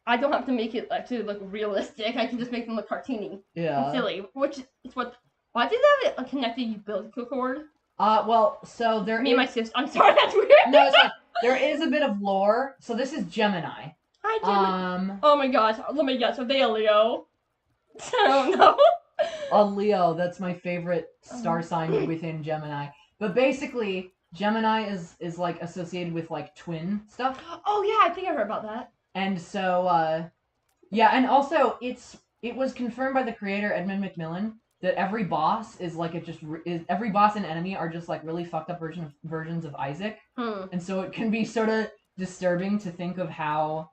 I don't have to make it actually look realistic. I can just make them look cartoony and silly. Which is what. Why did they have a connected umbilical cord? Well, so there. Me and my sister. I'm sorry, that's weird. No, it's like there is a bit of lore. So this is Gemini. Hi, Gemini. Oh my gosh, let me guess. Are they a Leo? I don't know. A Leo. That's my favorite star sign within Gemini. But basically, Gemini is like associated with like twin stuff. Oh yeah, I think I heard about that. And so, yeah, and also it was confirmed by the creator Edmund McMillan that every boss is like every boss and enemy are just like really fucked up versions of Isaac. And so it can be sort of disturbing to think of how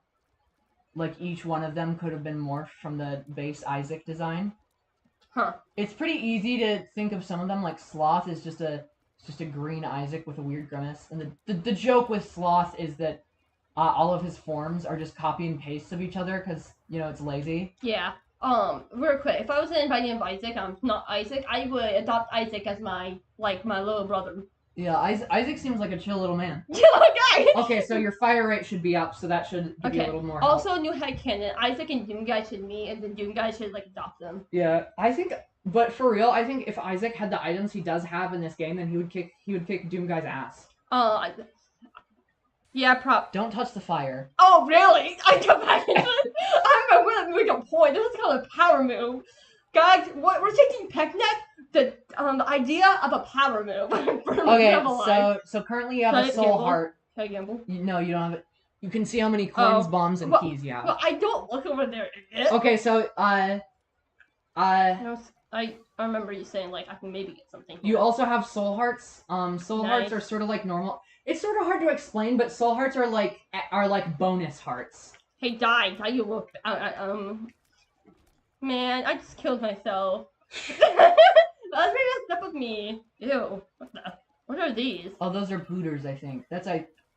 like each one of them could have been morphed from the base Isaac design. It's pretty easy to think of some of them like Sloth is just a green Isaac with a weird grimace. And the joke with Sloth is that all of his forms are just copy and pastes of each other because it's lazy. Yeah. Real quick, if I was invited by Isaac, I'm not Isaac, I would adopt Isaac as my little brother. Yeah, Isaac seems like a chill little man. Chill little guy! Okay, so your fire rate should be up, so that should give you a little more help. Also, new headcanon, Isaac and Doom Guy should meet, and then Doom Guy should, like, adopt them. Yeah, but for real, I think if Isaac had the items he does have in this game, then he would kick Doom Guy's ass. Yeah, Don't touch the fire. Oh, really? I come back into it? I'm gonna make a point. This is called a power move. Guys, we're taking picnic the idea of a power move. Okay, so currently you have a soul heart. Can I gamble? No, you don't have it. You can see how many coins, bombs, and keys you have. Well, I don't look over there. Okay, so I remember you saying like I can maybe get something. You also have soul hearts. Soul hearts are sort of like normal. It's sort of hard to explain, but soul hearts are like bonus hearts. Hey, die! You look. Man, I just killed myself. Let's make a step with me. Ew. What are these? Oh, those are pooters, I think.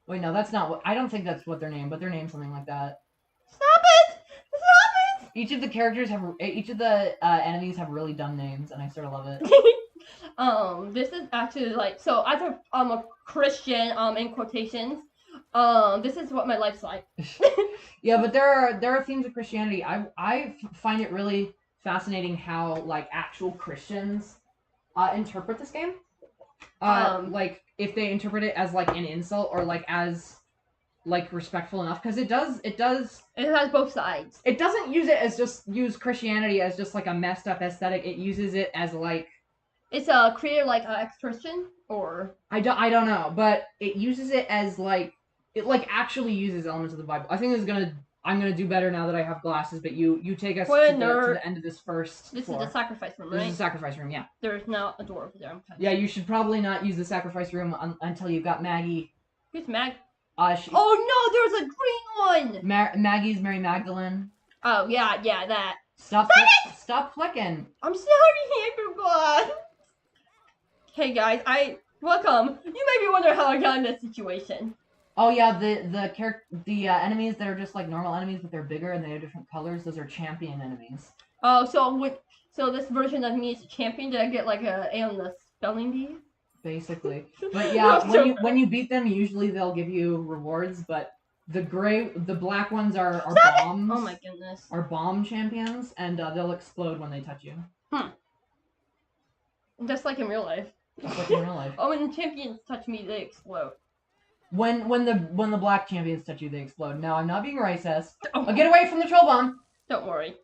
Wait, no, that's not what. I don't think that's what they're named, but they're named something like that. Stop it! Stop it! Each of the enemies have really dumb names, and I sort of love it. This is actually like so. As a Christian, in quotations, this is what my life's like. Yeah, but there are themes of Christianity. I find it really fascinating how like actual Christians interpret this game. Like if they interpret it as like an insult or like as like respectful enough, because it has both sides. It doesn't use Christianity as just like a messed up aesthetic. It uses it as like it's a creator like ex-Christian or I don't know, but it uses it as like it like actually uses elements of the Bible. I think I'm gonna do better now that I have glasses. But you take us to the end of this first. This floor. is the sacrifice room, right? This is the sacrifice room, yeah. There's now a door over there. Yeah, you should probably not use the sacrifice room until you've got Maggie. Who's Mag? Oh no, there's a green one. Maggie's Mary Magdalene. Oh yeah, that. Stop flicking. I'm sorry, everyone. Hey guys, welcome. You may be wondering how I got in this situation. Oh yeah, the enemies that are just like normal enemies, but they're bigger and they have different colors. Those are champion enemies. Oh, so this version of me is a champion. Did I get like a A on the spelling bee? Basically, but yeah, when you beat them, usually they'll give you rewards. But the black ones are bombs. Oh my goodness. Are bomb champions, and they'll explode when they touch you. Just like in real life. Just like in real life. Oh, when the champions touch me, they explode. When the black champions touch you, they explode. Now, I'm not being racist. Oh, get away from the troll bomb! Don't worry.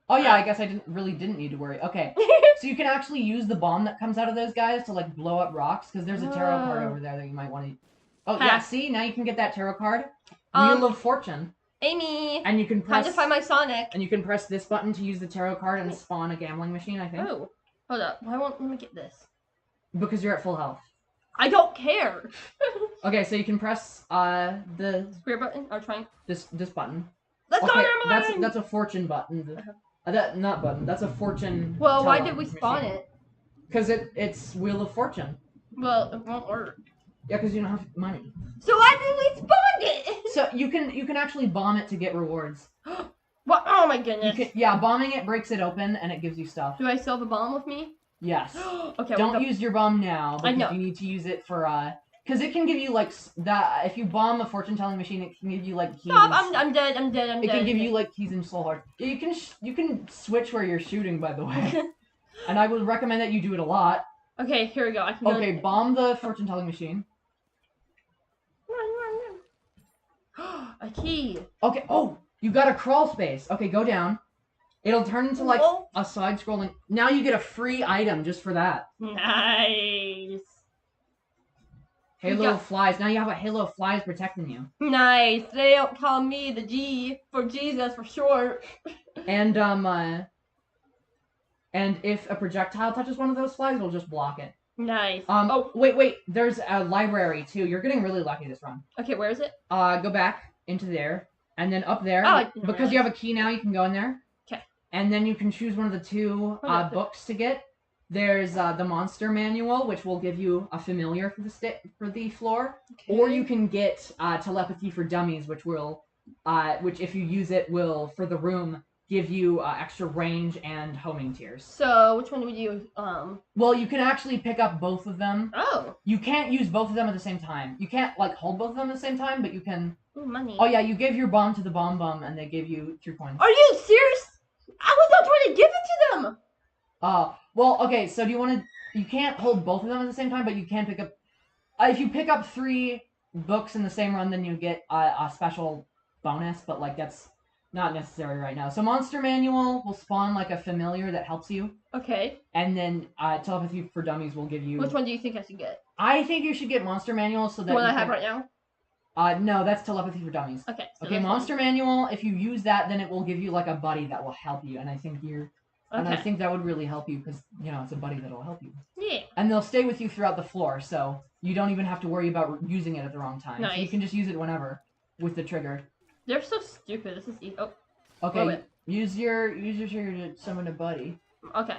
Oh yeah, I guess I didn't need to worry. Okay, so you can actually use the bomb that comes out of those guys to like blow up rocks, because there's a tarot card over there that you might want to... Oh yeah, see? Now you can get that tarot card. Wheel of Fortune. Amy! And you can press... Time to find my Sonic. And you can press this button to use the tarot card and spawn a gambling machine, I think. Oh, hold up. Why won't let me get this? Because you're at full health. I don't care. Okay, so you can press the Square button or triangle. this button. Let's go, Okay, Norman! that's a fortune button. That not button. That's a fortune. Well, why did we spawn it? Because it's Wheel of Fortune. Well, it won't work. Yeah, because you don't have money. So why did we spawn it? So you can actually bomb it to get rewards. What? Oh my goodness. Yeah, bombing it breaks it open and it gives you stuff. Do I still have a bomb with me? Yes. Okay. Don't use your bomb now because I know. you need to use it for because it can give you like that. If you bomb a fortune telling machine, it can give you like keys. Stop! I'm dead. It can give you like keys and soul hearts. You can switch where you're shooting, by the way. And I would recommend that you do it a lot. Okay, here we go. I can. Okay, bomb the fortune telling machine. A key. Okay. Oh, you got a crawl space. Okay, go down. It'll turn into like a side scrolling. Now you get a free item just for that. Nice. Halo of Flies. Now you have a Halo of Flies protecting you. Nice. They don't call me the G for Jesus for short. And if a projectile touches one of those flies, it'll just block it. Nice. Oh, wait. There's a library too. You're getting really lucky this run. Okay, where is it? Go back into there, and then up there. Oh, because you have a key now, you can go in there. Okay. And then you can choose one of the two books to get. There's the monster manual, which will give you a familiar for the floor, or you can get telepathy for dummies, which if you use it will for the room give you extra range and homing tiers. So which one would you Well, you can actually pick up both of them. Oh. You can't use both of them at the same time. You can't like hold both of them at the same time, but you can. Ooh, money. Oh yeah, you gave your bomb to the bomb bum, and they gave you 3 coins. Are you serious? I was not trying to give it to them. Well, okay, so do you want to... You can't hold both of them at the same time, but you can pick up... if you pick up 3 books in the same run, then you get a special bonus, but, like, that's not necessary right now. So Monster Manual will spawn, like, a familiar that helps you. Okay. And then Telepathy for Dummies will give you... Which one do you think I should get? I think you should get Monster Manual so that... The one I have right now? No, that's Telepathy for Dummies. Okay. So okay, Monster Manual, if you use that, then it will give you, like, a buddy that will help you, and I think you're... Okay. And I think that would really help you because, you know, it's a buddy that'll help you. Yeah. And they'll stay with you throughout the floor, so you don't even have to worry about using it at the wrong time. Nice. So you can just use it whenever with the trigger. They're so stupid. This is easy. Oh. Okay. Use your trigger to summon a buddy. Okay.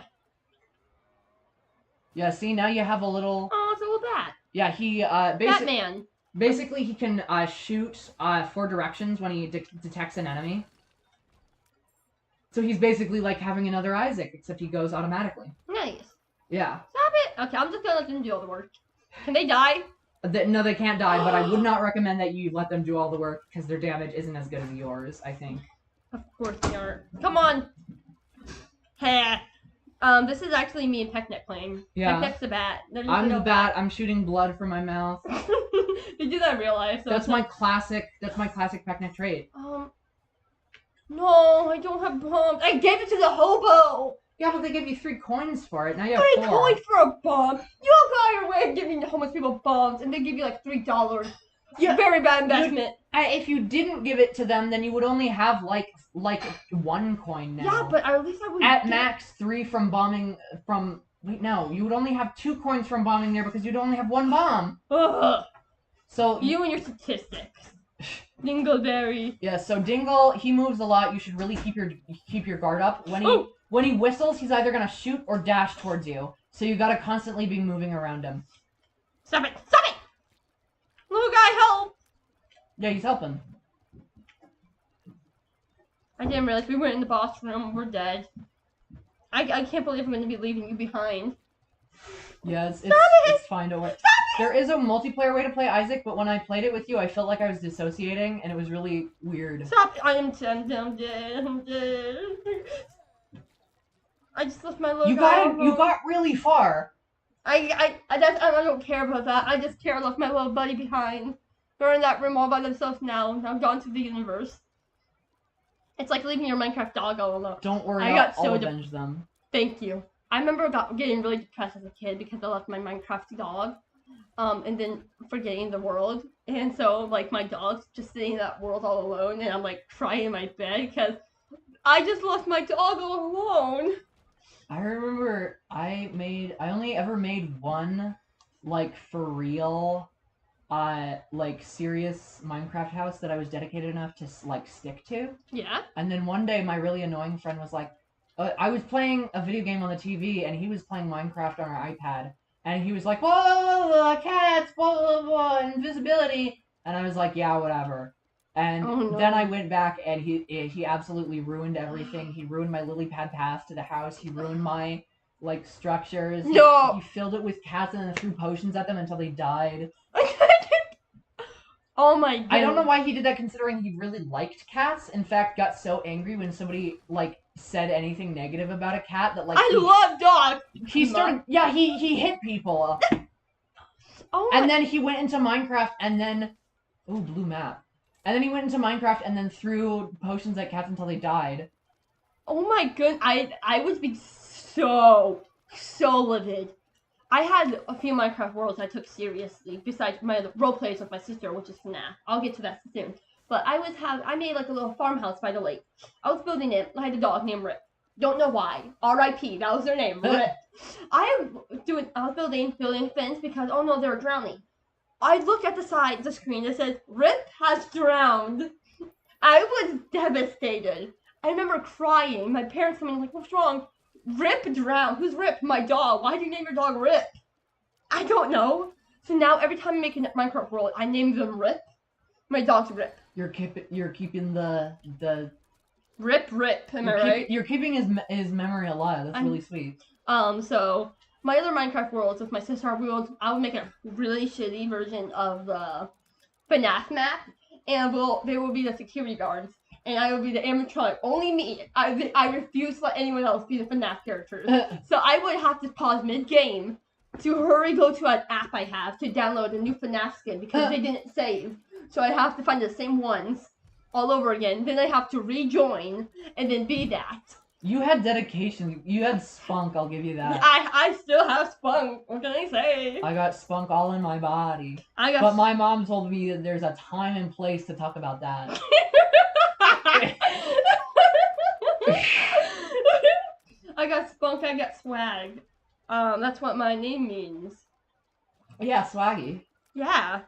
Yeah. See, now you have a little. Oh, it's a little bat. Yeah. He Batman. Basically, he can shoot 4 directions when he detects an enemy. So he's basically like having another Isaac, except he goes automatically. Nice. Yeah. Stop it. Okay, I'm just gonna let them do all the work. Can they die? No, they can't die, but I would not recommend that you let them do all the work because their damage isn't as good as yours, I think. Of course they aren't. Come on. Hey. This is actually me and Peckneck playing. Yeah. Peckneck's the bat. I'm the bat. I'm shooting blood from my mouth. They do that in real life. So that's my classic Peckneck trait. No, I don't have bombs. I gave it to the hobo. Yeah, but they gave you 3 coins for it. Now you have 4. 3 coins for a bomb. You got your way of giving the homeless people bombs, and they give you like $3. Yeah, very bad investment. If you didn't give it to them, then you would only have like 1 coin now. Yeah, but at least I would. At max 3 from bombing from. Wait, no, you would only have 2 coins from bombing there because you'd only have 1 bomb. Ugh. So you and your statistics. Dingleberry. Yeah, so Dingle, he moves a lot. You should really keep your guard up. When he whistles, he's either gonna shoot or dash towards you. So you gotta constantly be moving around him. Stop it! Stop it! Little guy, help! Yeah, he's helping. I didn't realize we went in the boss room. We're dead. I can't believe I'm gonna be leaving you behind. Yeah, it's fine to work. There is a multiplayer way to play Isaac, but when I played it with you, I felt like I was dissociating, and it was really weird. Stop! I'm dead. I'm dead. I just left my little guy alone. You got really far. I don't care about that. I just care I left my little buddy behind. They're in that room all by themselves now, and I've gone to the universe. It's like leaving your Minecraft dog all alone. Don't worry, I'll avenge them. Thank you. I remember getting really depressed as a kid because I left my Minecraft dog. And then forgetting the world. And so, like, my dog's just sitting in that world all alone, and I'm, like, crying in my bed because I just left my dog all alone. I remember I only ever made one like for real, like serious Minecraft house that I was dedicated enough to like stick to. Yeah. And then one day, my really annoying friend was like, I was playing a video game on the TV, and he was playing Minecraft on our iPad, and he was like, whoa, cats, blah, blah, blah, invisibility. And I was like, yeah, whatever. And then I went back, and he absolutely ruined everything. He ruined my lily pad path to the house. He ruined my, like, structures. No! He filled it with cats and then threw potions at them until they died. Oh my god. I don't know why he did that, considering he really liked cats. In fact, got so angry when somebody, like, said anything negative about a cat that, like, I love dogs! He started, yeah, he hit people. Oh and then he went into Minecraft, and then, ooh, blue map. And then he went into Minecraft and then threw potions at cats until they died. Oh my goodness, I was being so livid. I had a few Minecraft worlds I took seriously, besides my role plays with my sister, which is FNAF. I'll get to that soon. But I made like a little farmhouse by the lake. I was building it. I had a dog named Rip. Don't know why. R.I.P. That was their name, Rip. I was building fence because, oh no, they were drowning. I look at the side of the screen that says, Rip has drowned. I was devastated. I remember crying. My parents coming like, what's wrong? Rip drowned. Who's Rip? My dog. Why do you name your dog Rip? I don't know. So now every time I make a Minecraft world, I name them Rip. My dog's Rip. You're keeping the Rip. Am I right? You're keeping his memory alive. That's really sweet. So my other Minecraft worlds with my sister, I would make a really shitty version of the FNAF map, and they will be the security guards, and I will be the animatronic. Only me. I refuse to let anyone else be the FNAF characters. So I would have to pause mid-game to go to an app I have to download a new FNAF skin because they didn't save. So I have to find the same ones all over again. Then I have to rejoin and then be that. You had dedication. You had spunk, I'll give you that. I still have spunk. What can I say? I got spunk all in my body. But my mom told me that there's a time and place to talk about that. I got spunk, I got swag. That's what my name means. Yeah, swaggy. Yeah.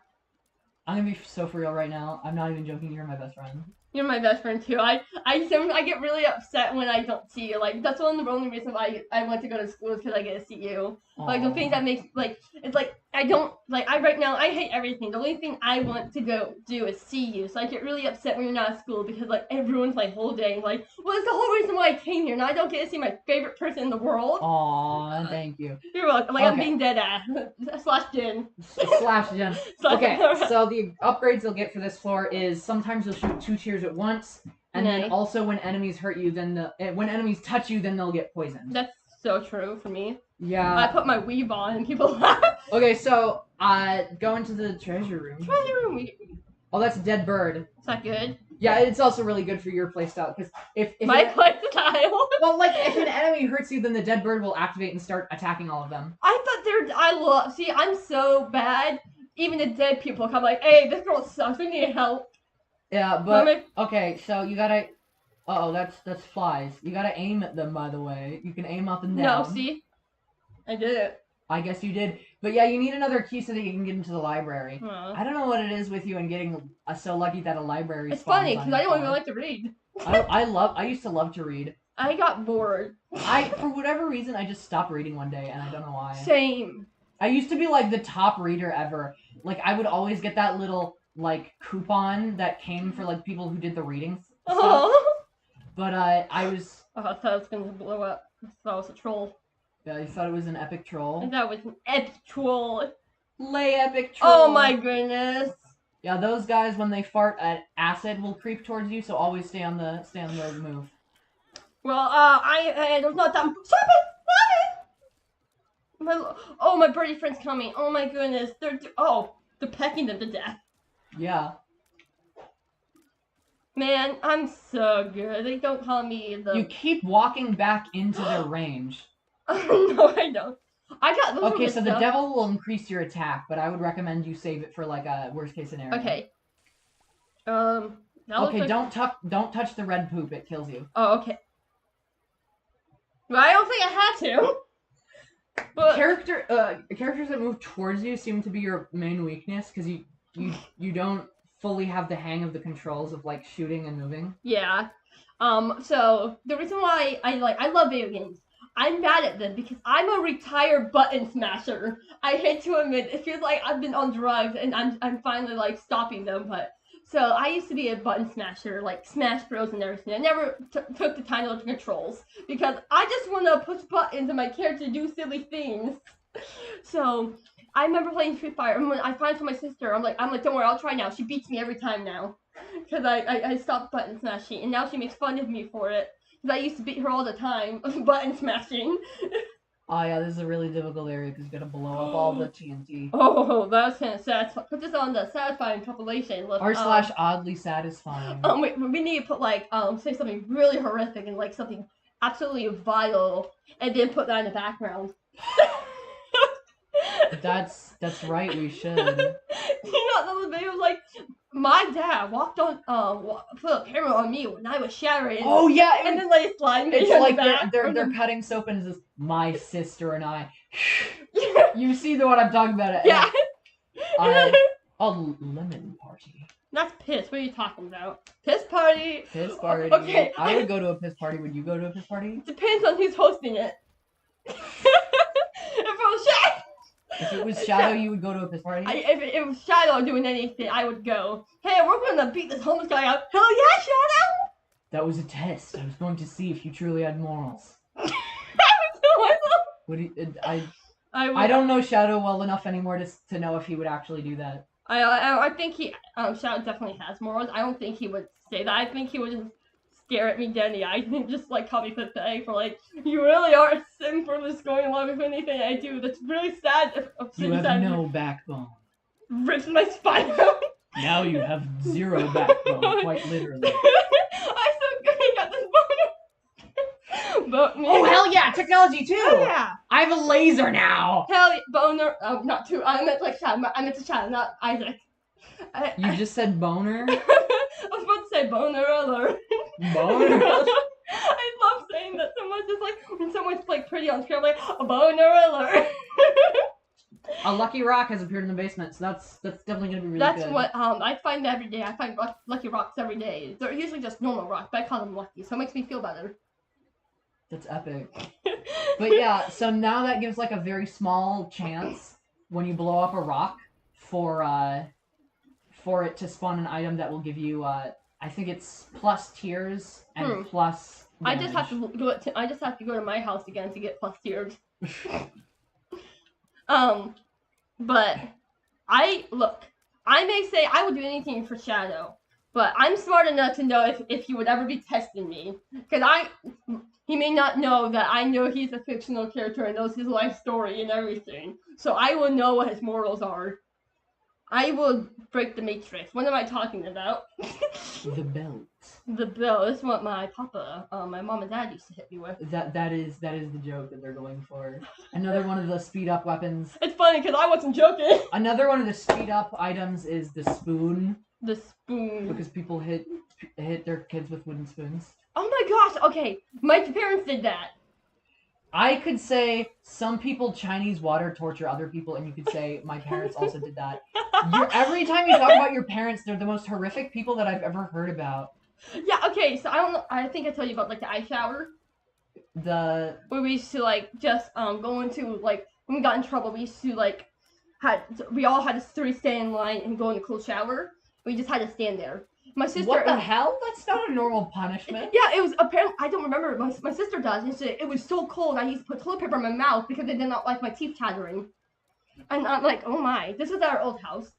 I'm gonna be so for real right now. I'm not even joking. You're my best friend. You're my best friend too. I get really upset when I don't see you. Like, that's one of the only reasons why I went to go to school is because I get to see you. Aww. Like, the thing that makes, like, it's like, I don't, like, right now, I hate everything. The only thing I want to go do is see you. So I get really upset when you're not at school because, like, it ruins my whole day. Like, well, it's the whole reason why I came here. Now I don't get to see my favorite person in the world. Aw, thank you. You're welcome. Like, okay. I'm being dead ass. / Jen. / Jen. Okay, so the upgrades you'll get for this floor is sometimes you'll shoot 2 tiers at once. And then also when enemies hurt you, then when enemies touch you, then they'll get poisoned. That's so true for me. Yeah. I put my weave on and people laugh. Okay, so go into the treasure room. Treasure room. Oh, that's a dead bird. Is that good? Yeah, it's also really good for your playstyle because if my playstyle. Well, like if an enemy hurts you, then the dead bird will activate and start attacking all of them. See, I'm so bad. Even the dead people come like, hey, this girl sucks. We need help. Yeah, but okay, so you gotta. Uh-oh, that's flies. You gotta aim at them, by the way. You can aim up and down. No, see, I did it. I guess you did, but yeah, you need another key so that you can get into the library. I don't know what it is with you and getting so lucky that a library. It's funny because I don't even like to read. I used to love to read. I got bored. For whatever reason, I just stopped reading one day, and I don't know why. Same. I used to be like the top reader ever. Like I would always get that little like coupon that came for like people who did the readings stuff. But I was. Oh, I thought it was gonna blow up. I thought it was a troll. Yeah, you thought it was an epic troll. And that was an epic troll. Lay epic troll. Oh my goodness. Yeah, those guys when they fart, acid will creep towards you. So always stay on the move. Well, there's not that. Stop it! My birdie friend's coming. Oh my goodness. They're pecking them to death. Yeah. Man, I'm so good. They don't call me the. You keep walking back into their range. No, I don't. I got. Okay, so the devil will increase your attack, but I would recommend you save it for like a worst case scenario. Okay. Okay, don't touch the red poop. It kills you. Oh, okay. Well, I don't think I had to. But characters that move towards you seem to be your main weakness because you don't fully have the hang of the controls of like shooting and moving. yeah. So the reason why I love video games. I'm bad at them because I'm a retired button smasher. I hate to admit, it feels like I've been on drugs and I'm finally like stopping them. But so I used to be a button smasher, like Smash Bros and everything. I never took the time to learn controls because I just want to push buttons and my character do silly things. So I remember playing Street Fighter, and when I finally told my sister, I'm like, don't worry, I'll try now. She beats me every time now, because I stopped button smashing, and now she makes fun of me for it. Because I used to beat her all the time, button smashing. Oh yeah, this is a really difficult area because you gotta blow up all the TNT. Oh, that's kind of sad. Put this on the satisfying compilation. Look, r/oddly satisfying. We need to put like say something really horrific and like something absolutely vile, and then put that in the background. That's right. We should. You know, the video was like, my dad walked on, put a camera on me when I was showering. Oh yeah, and then like slide me. It's like they're cutting soap and it's just my sister and I. You see what I'm talking about? Yeah. A lemon party. That's piss. What are you talking about? Piss party. Piss party. Okay. I would go to a piss party. Would you go to a piss party? Depends on who's hosting it. If it was Shadow, you would go to a piss party? If it was Shadow doing anything, I would go. Hey, we're gonna beat this homeless guy up. Hell yeah, Shadow! That was a test. I was going to see if you truly had morals. I don't know Shadow well enough anymore to know if he would actually do that. I think Shadow definitely has morals. I don't think he would say that. I think he would just stare at me dead in the eyes and just like call me pathetic for like, you really are a sin for this going along with anything I do. That's really sad. You have no backbone. Rips my spine out. Now you have zero backbone, quite literally. I'm so good at this boner. Oh hell yeah, technology too. Oh, yeah. I have a laser now. Hell yeah, boner. Not two. I meant like Shadow. I meant to Shadow, not Isaac. You just said boner? I was about to say boner alert. Boner alert? I love saying that so much. It's like when someone's like pretty on screen, I'm like, boner alert. A lucky rock has appeared in the basement, so that's definitely gonna be really good. That's what I find every day. I find lucky rocks every day. They're usually just normal rocks, but I call them lucky, so it makes me feel better. That's epic. But yeah, so now that gives like a very small chance when you blow up a rock for it to spawn an item that will give you I think it's plus tiers and plus damage. I just have to go to my house again to get plus tiers. But I may say I would do anything for Shadow, but I'm smart enough to know if he would ever be testing me, because he may not know that I know he's a fictional character and knows his life story and everything, so I will know what his morals are. I will break the Matrix. What am I talking about? The belt. The belt. That's what my my mom and dad used to hit me with. That is the joke that they're going for. Another one of the speed up weapons. It's funny because I wasn't joking. Another one of the speed up items is the spoon. The spoon. Because people hit their kids with wooden spoons. Oh my gosh! Okay, my parents did that. I could say some people Chinese water torture other people, and you could say my parents also did that. Every time you talk about your parents, they're the most horrific people that I've ever heard about. Yeah, okay, so I don't know, I think I told you about like the ice shower. Where we used to like just go into like, when we got in trouble, we used to like, we all had to stay in line and go in the cool shower. We just had to stand there. My sister. What the hell? That's not a normal punishment. Yeah, it was apparently. I don't remember. My sister does. And it was so cold. I used to put toilet paper in my mouth because I did not like my teeth chattering. And I'm like, oh my, this is our old house.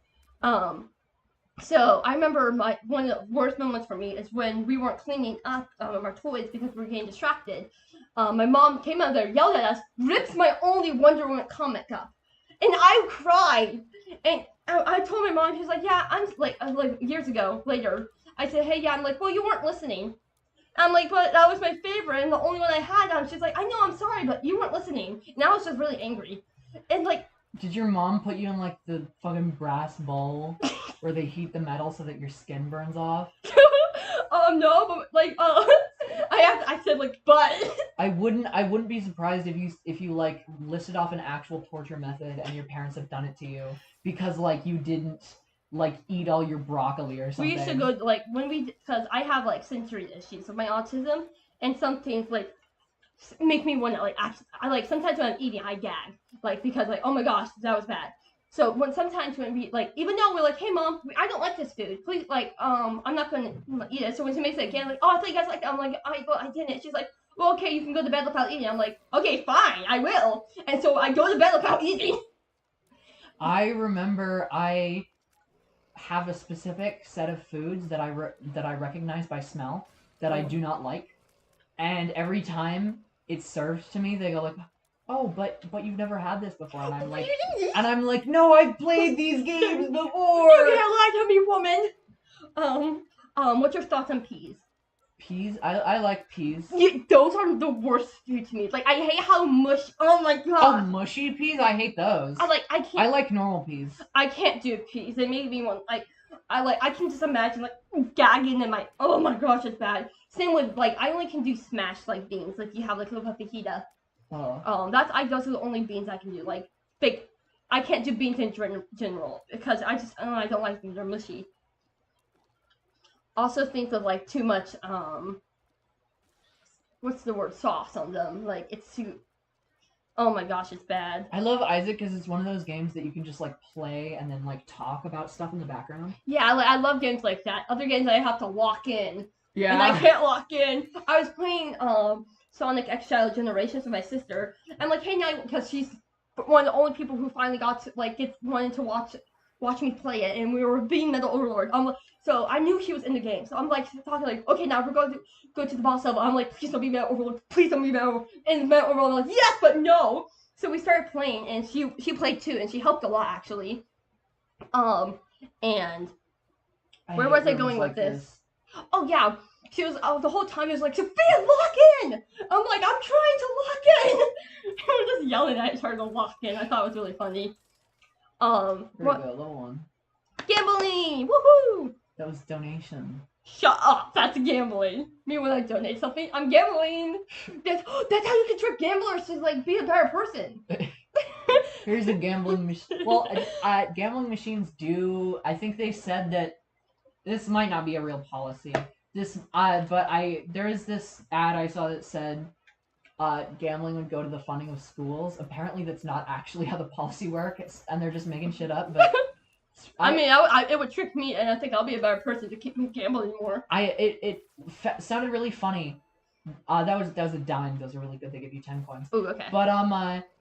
So I remember one of the worst moments for me is when we weren't cleaning up our toys because we were getting distracted. My mom came out there, yelled at us, rips my only Wonder Woman comic up, and I cried. And I told my mom, she's like, yeah, I'm like years ago, later, I said, hey, yeah, I'm like, well, you weren't listening. I'm like, but that was my favorite and the only one I had. And she's like, I know, I'm sorry, but you weren't listening. And I was just really angry. And like, did your mom put you in like the fucking brass bowl where they heat the metal so that your skin burns off? No, but like, I said like, but I wouldn't be surprised if you like listed off an actual torture method and your parents have done it to you because like you didn't like eat all your broccoli or something. We used to go like because I have like sensory issues with my autism, and some things like make me want to like I like sometimes when I'm eating I gag like because like oh my gosh that was bad. So sometimes when we like even though we're like hey mom I don't like this food please like I'm not gonna eat it. So when she makes it again like oh I thought you guys like I'm like I didn't. She's like well okay you can go to bed without eating. I'm like okay fine I will. And so I go to bed without eating. I remember I have a specific set of foods that I recognize by smell that I do not like, and every time it's served to me, they go like, "Oh, but you've never had this before," and I'm like, "No, I've played these games before." You can't lie to me, woman. What's your thoughts on peas? Peas, I like peas. Yeah, those are the worst food to me. Like I hate how mushy. Oh my god. Oh, mushy peas, I hate those. I can't. I like normal peas. I can't do peas. They make me want I can just imagine like gagging in my. Oh my gosh, it's bad. Same with like I only can do smashed like beans. Like you have like little fajita. Oh. Those are the only beans I can do. Like big. I can't do beans in general because I don't like them. They're mushy. Also think of like too much what's the word sauce on them. Like it's too. Oh my gosh, it's bad. I love Isaac because it's one of those games that you can just like play and then like talk about stuff in the background. Yeah, I love games like that. Other games I have to lock in. Yeah. And I can't lock in. I was playing Sonic X Shadow Generations with my sister. I'm like, hey now, because she's one of the only people who finally got to like wanted to watch me play it, and we were being Metal Overlord. So I knew she was in the game. So I'm like talking like, okay, now we're going to go to the boss level. I'm like, please don't be Metal Overlord. Please don't be Metal Overlord. And Metal Overlord, I'm like, yes, but no. So we started playing, and she played too, and she helped a lot actually. And where was I going with this? Oh yeah, she was the whole time. She was like, Sophia, lock in. I'm like, I'm trying to lock in. We're just yelling at her to lock in. I thought it was really funny. There we go, little one. Gambling, woohoo! That was donation. Shut up, that's gambling. Me when I donate something, I'm gambling. That's how you can trick gamblers to like be a better person. Here's a gambling machine. Well, gambling machines do. I think they said that this might not be a real policy. There is this ad I saw that said gambling would go to the funding of schools. Apparently, that's not actually how the policy works, and they're just making shit up. But I mean, it would trick me, and I think I'll be a better person to keep me gambling more. It sounded really funny. That was a dime. Those are really good. They give you 10 coins. Ooh, okay. But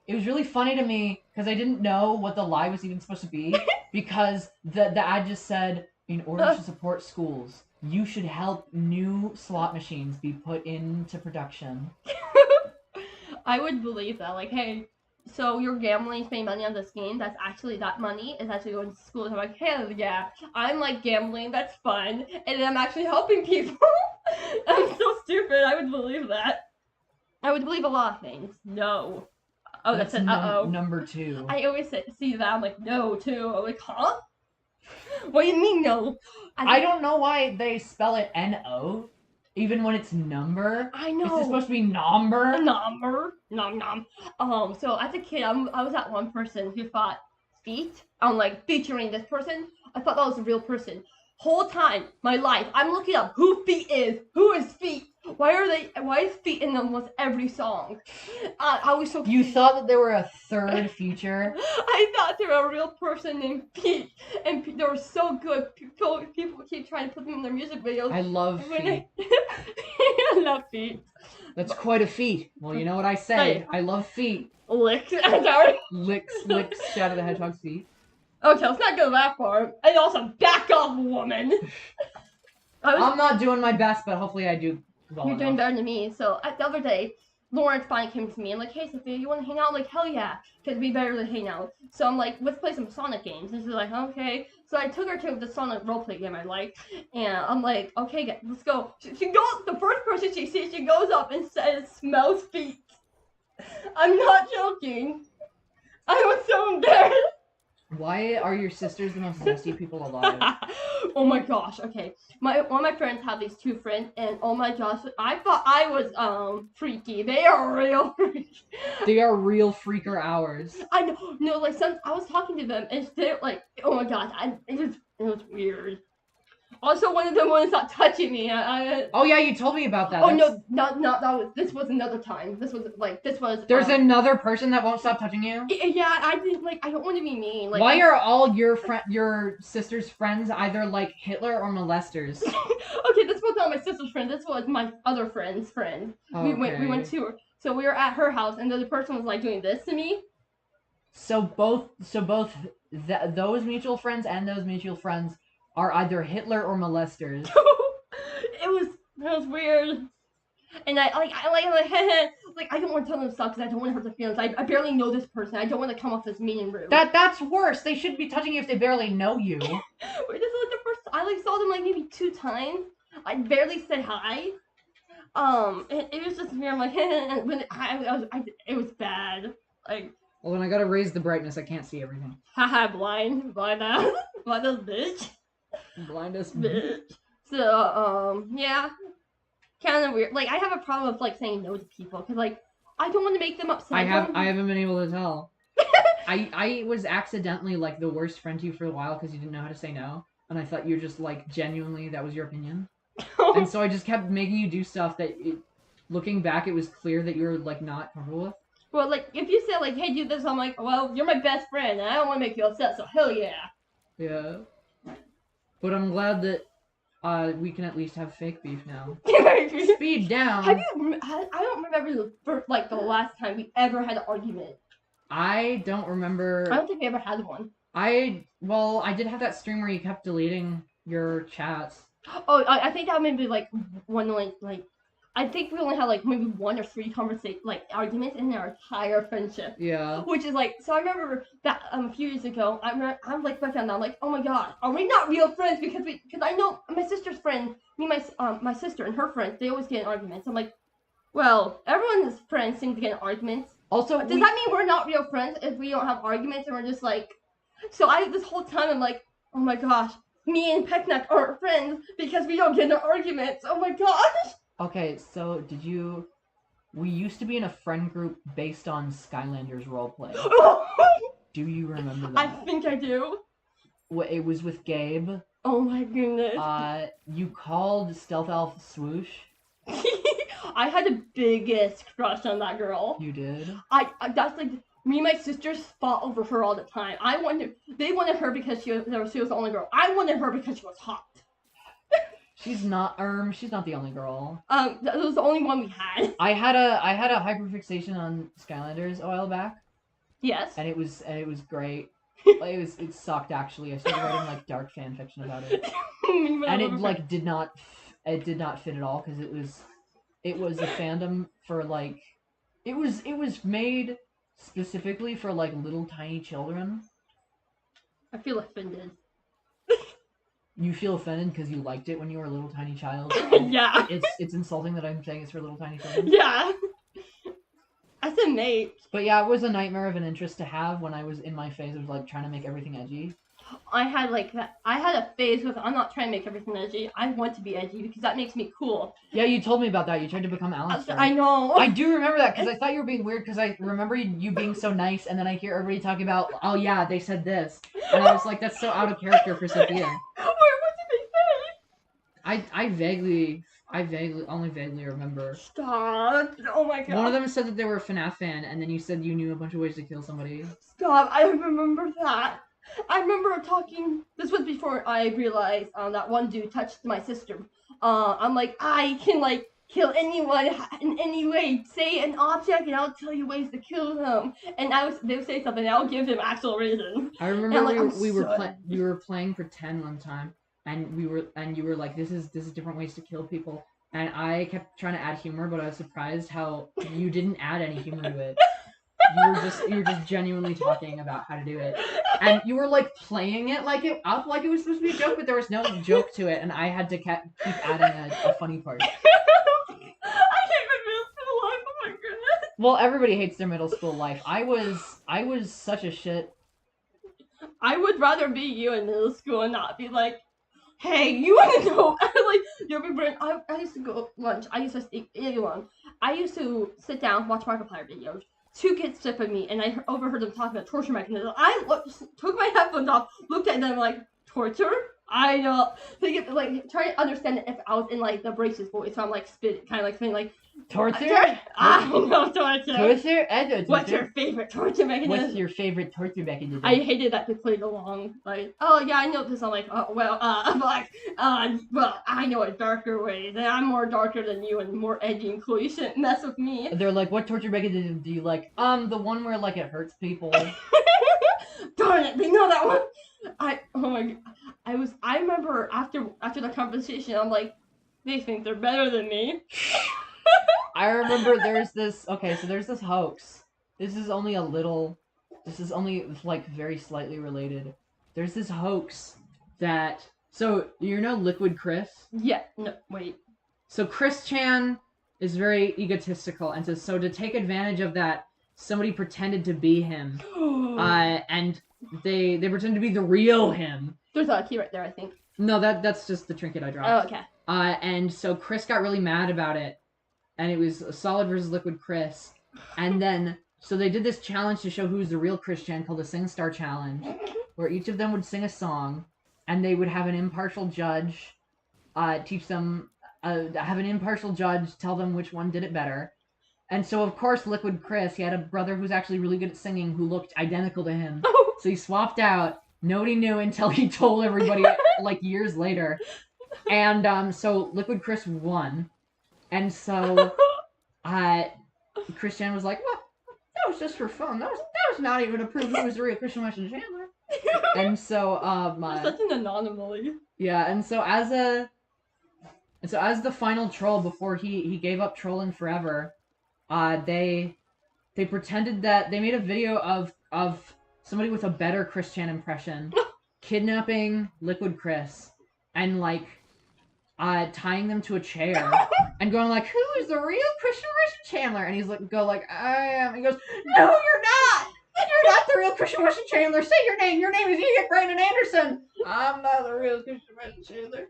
it was really funny to me because I didn't know what the lie was even supposed to be because the ad just said, in order to support schools, you should help new slot machines be put into production. I would believe that. Like, hey, so you're gambling, spending money on this game. That money is actually going to schools. I'm like, hell yeah, I'm like gambling. That's fun, and I'm actually helping people. I'm so stupid. I would believe that. I would believe a lot of things. No. Oh, that's an number 2. I always see that. I'm like, no, too. I'm like, huh? What do you mean, no? I don't know why they spell it N-O, even when it's number. I know. It's supposed to be nomber. Nomber. Nom. So as a kid, I was that one person who thought feet. I'm like, featuring this person. I thought that was a real person. Whole time, my life, I'm looking up who feet is. Who is feet? Why is feet in almost every song? I was so confused. You thought that they were a third feature? I thought they were a real person named Pete, and they were so good. People keep trying to put them in their music videos. I love feet. I love feet. That's quite a feat. Well, you know what I say. Hey. I love feet. Licks. Sorry. Licks, Shadow the Hedgehog's feet. Okay, let's not go that far. And also, back off, woman. I'm not doing my best, but hopefully I do. You're doing better than me. So the other day, Lawrence finally came to me and like, hey Sophia, you want to hang out? I'm like, hell yeah, because we better than hang out. So I'm like, let's play some Sonic games. And she's like, okay. So I took her to the Sonic roleplay game I like, and I'm like, okay, let's go. She goes. The first person she sees, she goes up and says, "Smells feet." I'm not joking. I was so embarrassed. Why are your sisters the most zesty people alive? Oh my gosh, okay. One of my friends have these two friends, and oh my gosh, I thought I was freaky. They are real freaky. They are real freaker hours. I know, no, like I was talking to them, and they're like, oh my gosh, it was weird. Also, one of them wouldn't stop touching me. Oh yeah, you told me about that. Oh no, not that was. This was another time. This was. There's another person that won't stop touching you. Yeah, I didn't like. I don't want to be mean. Like, why are all your sister's friends either like Hitler or molesters? Okay, this was not my sister's friend. This was my other friend's friend. Okay. We went to her. So we were at her house, and the other person was like doing this to me. So both those mutual friends and those mutual friends are either Hitler or molesters. It was weird, and I don't want to tell them stuff because I don't want to hurt their feelings. I barely know this person. I don't want to come off as mean and rude. That's worse. They shouldn't be touching you if they barely know you. This is like the first. I saw them like maybe 2 times. I barely said hi. It was just weird. I'm like, when it was bad. Like, well, then I gotta raise the brightness. I can't see everything. Haha, blind ass bitch. Blind as bitch. So, yeah, kind of weird. Like, I have a problem with like saying no to people because like I don't want to make them upset. I haven't been able to tell. I was accidentally like the worst friend to you for a while because you didn't know how to say no, and I thought you were just like genuinely that was your opinion. And so I just kept making you do stuff that, looking back, it was clear that you were like not comfortable with. Well, like if you said like, "Hey, do this," I'm like, "Well, you're my best friend, and I don't want to make you upset, so hell yeah." Yeah. But I'm glad that we can at least have fake beef now. Speed down. I don't remember the last time we ever had an argument. I don't remember. I don't think we ever had one. I did have that stream where you kept deleting your chats. Oh, I think that maybe like one like I think we only had like maybe 1 or 3 arguments in our entire friendship. Yeah. Which is like, so I remember that a few years ago, I'm like back down, I'm like, oh my god, are we not real friends? Because I know my sister's friend, my sister and her friends, they always get in arguments. I'm like, well, everyone's friends seem to get in arguments. Also, does that mean we're not real friends if we don't have arguments and we're just like? So this whole time I'm like, oh my gosh, me and Peckneck aren't friends because we don't get into arguments. Oh my gosh. Okay, so we used to be in a friend group based on Skylanders roleplay. Do you remember that? I think I do. It was with Gabe. Oh my goodness. You called Stealth Elf Swoosh. I had the biggest crush on that girl. You did? That's like, me and my sisters fought over her all the time. They wanted her because she was the only girl. I wanted her because she was hot. She's not the only girl. That was the only one we had. I had a hyperfixation on Skylanders a while back. Yes. And it was great. It sucked actually. I started writing like dark fan fiction about it. And it like did not fit at all because it was a fandom for like it was made specifically for like little tiny children. I feel offended. You feel offended because you liked it when you were a little tiny child? Yeah. It's insulting that I'm saying it's for little tiny children. Yeah. I said mate. But yeah, it was a nightmare of an interest to have when I was in my phase of like trying to make everything edgy. I had a phase with I'm not trying to make everything edgy. I want to be edgy because that makes me cool. Yeah, you told me about that. You tried to become Alistair. I know. I do remember that because I thought you were being weird because I remember you being so nice, and then I hear everybody talking about, oh yeah, they said this, and I was like, that's so out of character for Sophia. What did they say? I only vaguely remember. Stop! Oh my god. One of them said that they were a FNAF fan, and then you said you knew a bunch of ways to kill somebody. Stop! I remember that. I remember talking. This was before I realized that one dude touched my sister. I'm like, I can like kill anyone in any way. Say an object, and I'll tell you ways to kill them. And they would say something, and I'll give them actual reasons. I remember we were playing pretend one time, and you were like, this is different ways to kill people, and I kept trying to add humor, but I was surprised how you didn't add any humor to it. You were just genuinely talking about how to do it, and you were like playing it like it was supposed to be a joke, but there was no joke to it, and I had to keep adding a funny part. I hate my middle school life. Oh my goodness. Well, everybody hates their middle school life. I was such a shit. would rather be you in middle school and not be like, hey, you want to know? Like, you'll be bring. I used to go lunch. I used to eat lunch. I used to sit down, watch Markiplier videos. 2 kids stood with me, and I overheard them talking about torture mechanisms. I took my headphones off, looked at them like, torture? I know. Like, trying to understand if I was in like the braces voice, so I'm like kind of like saying like, Torture? I know torture. Torture? I know torture. What's your favorite torture mechanism? What's your favorite torture mechanism? I hated that they played along. Like, oh yeah, I know this. I'm like, oh well, well, I know a darker way. I'm more darker than you and more edgy and cool. You shouldn't mess with me. They're like, what torture mechanism do you like? The one where like it hurts people. Darn it, they know that one. Oh my god. I remember after the conversation, I'm like, they think they're better than me. I remember there's this hoax. This is only like very slightly related. There's this hoax that, so you know Liquid Chris? Yeah, no, wait. So Chris Chan is very egotistical, and so to take advantage of that, somebody pretended to be him. And they pretended to be the real him. There's a key right there, I think. No, that's just the trinket I dropped. Oh, okay. And so Chris got really mad about it. And it was Solid versus Liquid Chris. And then, so they did this challenge to show who's the real Chris Chan called the Sing Star Challenge, where each of them would sing a song, and they would have an impartial judge teach them, have an impartial judge tell them which one did it better. And so, of course, Liquid Chris, he had a brother who's actually really good at singing who looked identical to him. So he swapped out. Nobody knew until he told everybody, like, years later. And so Liquid Chris won. And so, Christian was like, well, that was just for fun. That was not even to prove who was the real Christian Weston Chandler. And so, such an anomaly. Yeah, and so as the final troll before he gave up trolling forever, they pretended that they made a video of somebody with a better Chris Chan impression kidnapping Liquid Chris and like tying them to a chair and going like, who is the real Christian Chandler? And he's like, I am. He goes, no, you're not. You're not the real Christian Weston Chandler. Say your name. Your name is Ian Brandon Anderson. I'm not the real Christian Weston Chandler.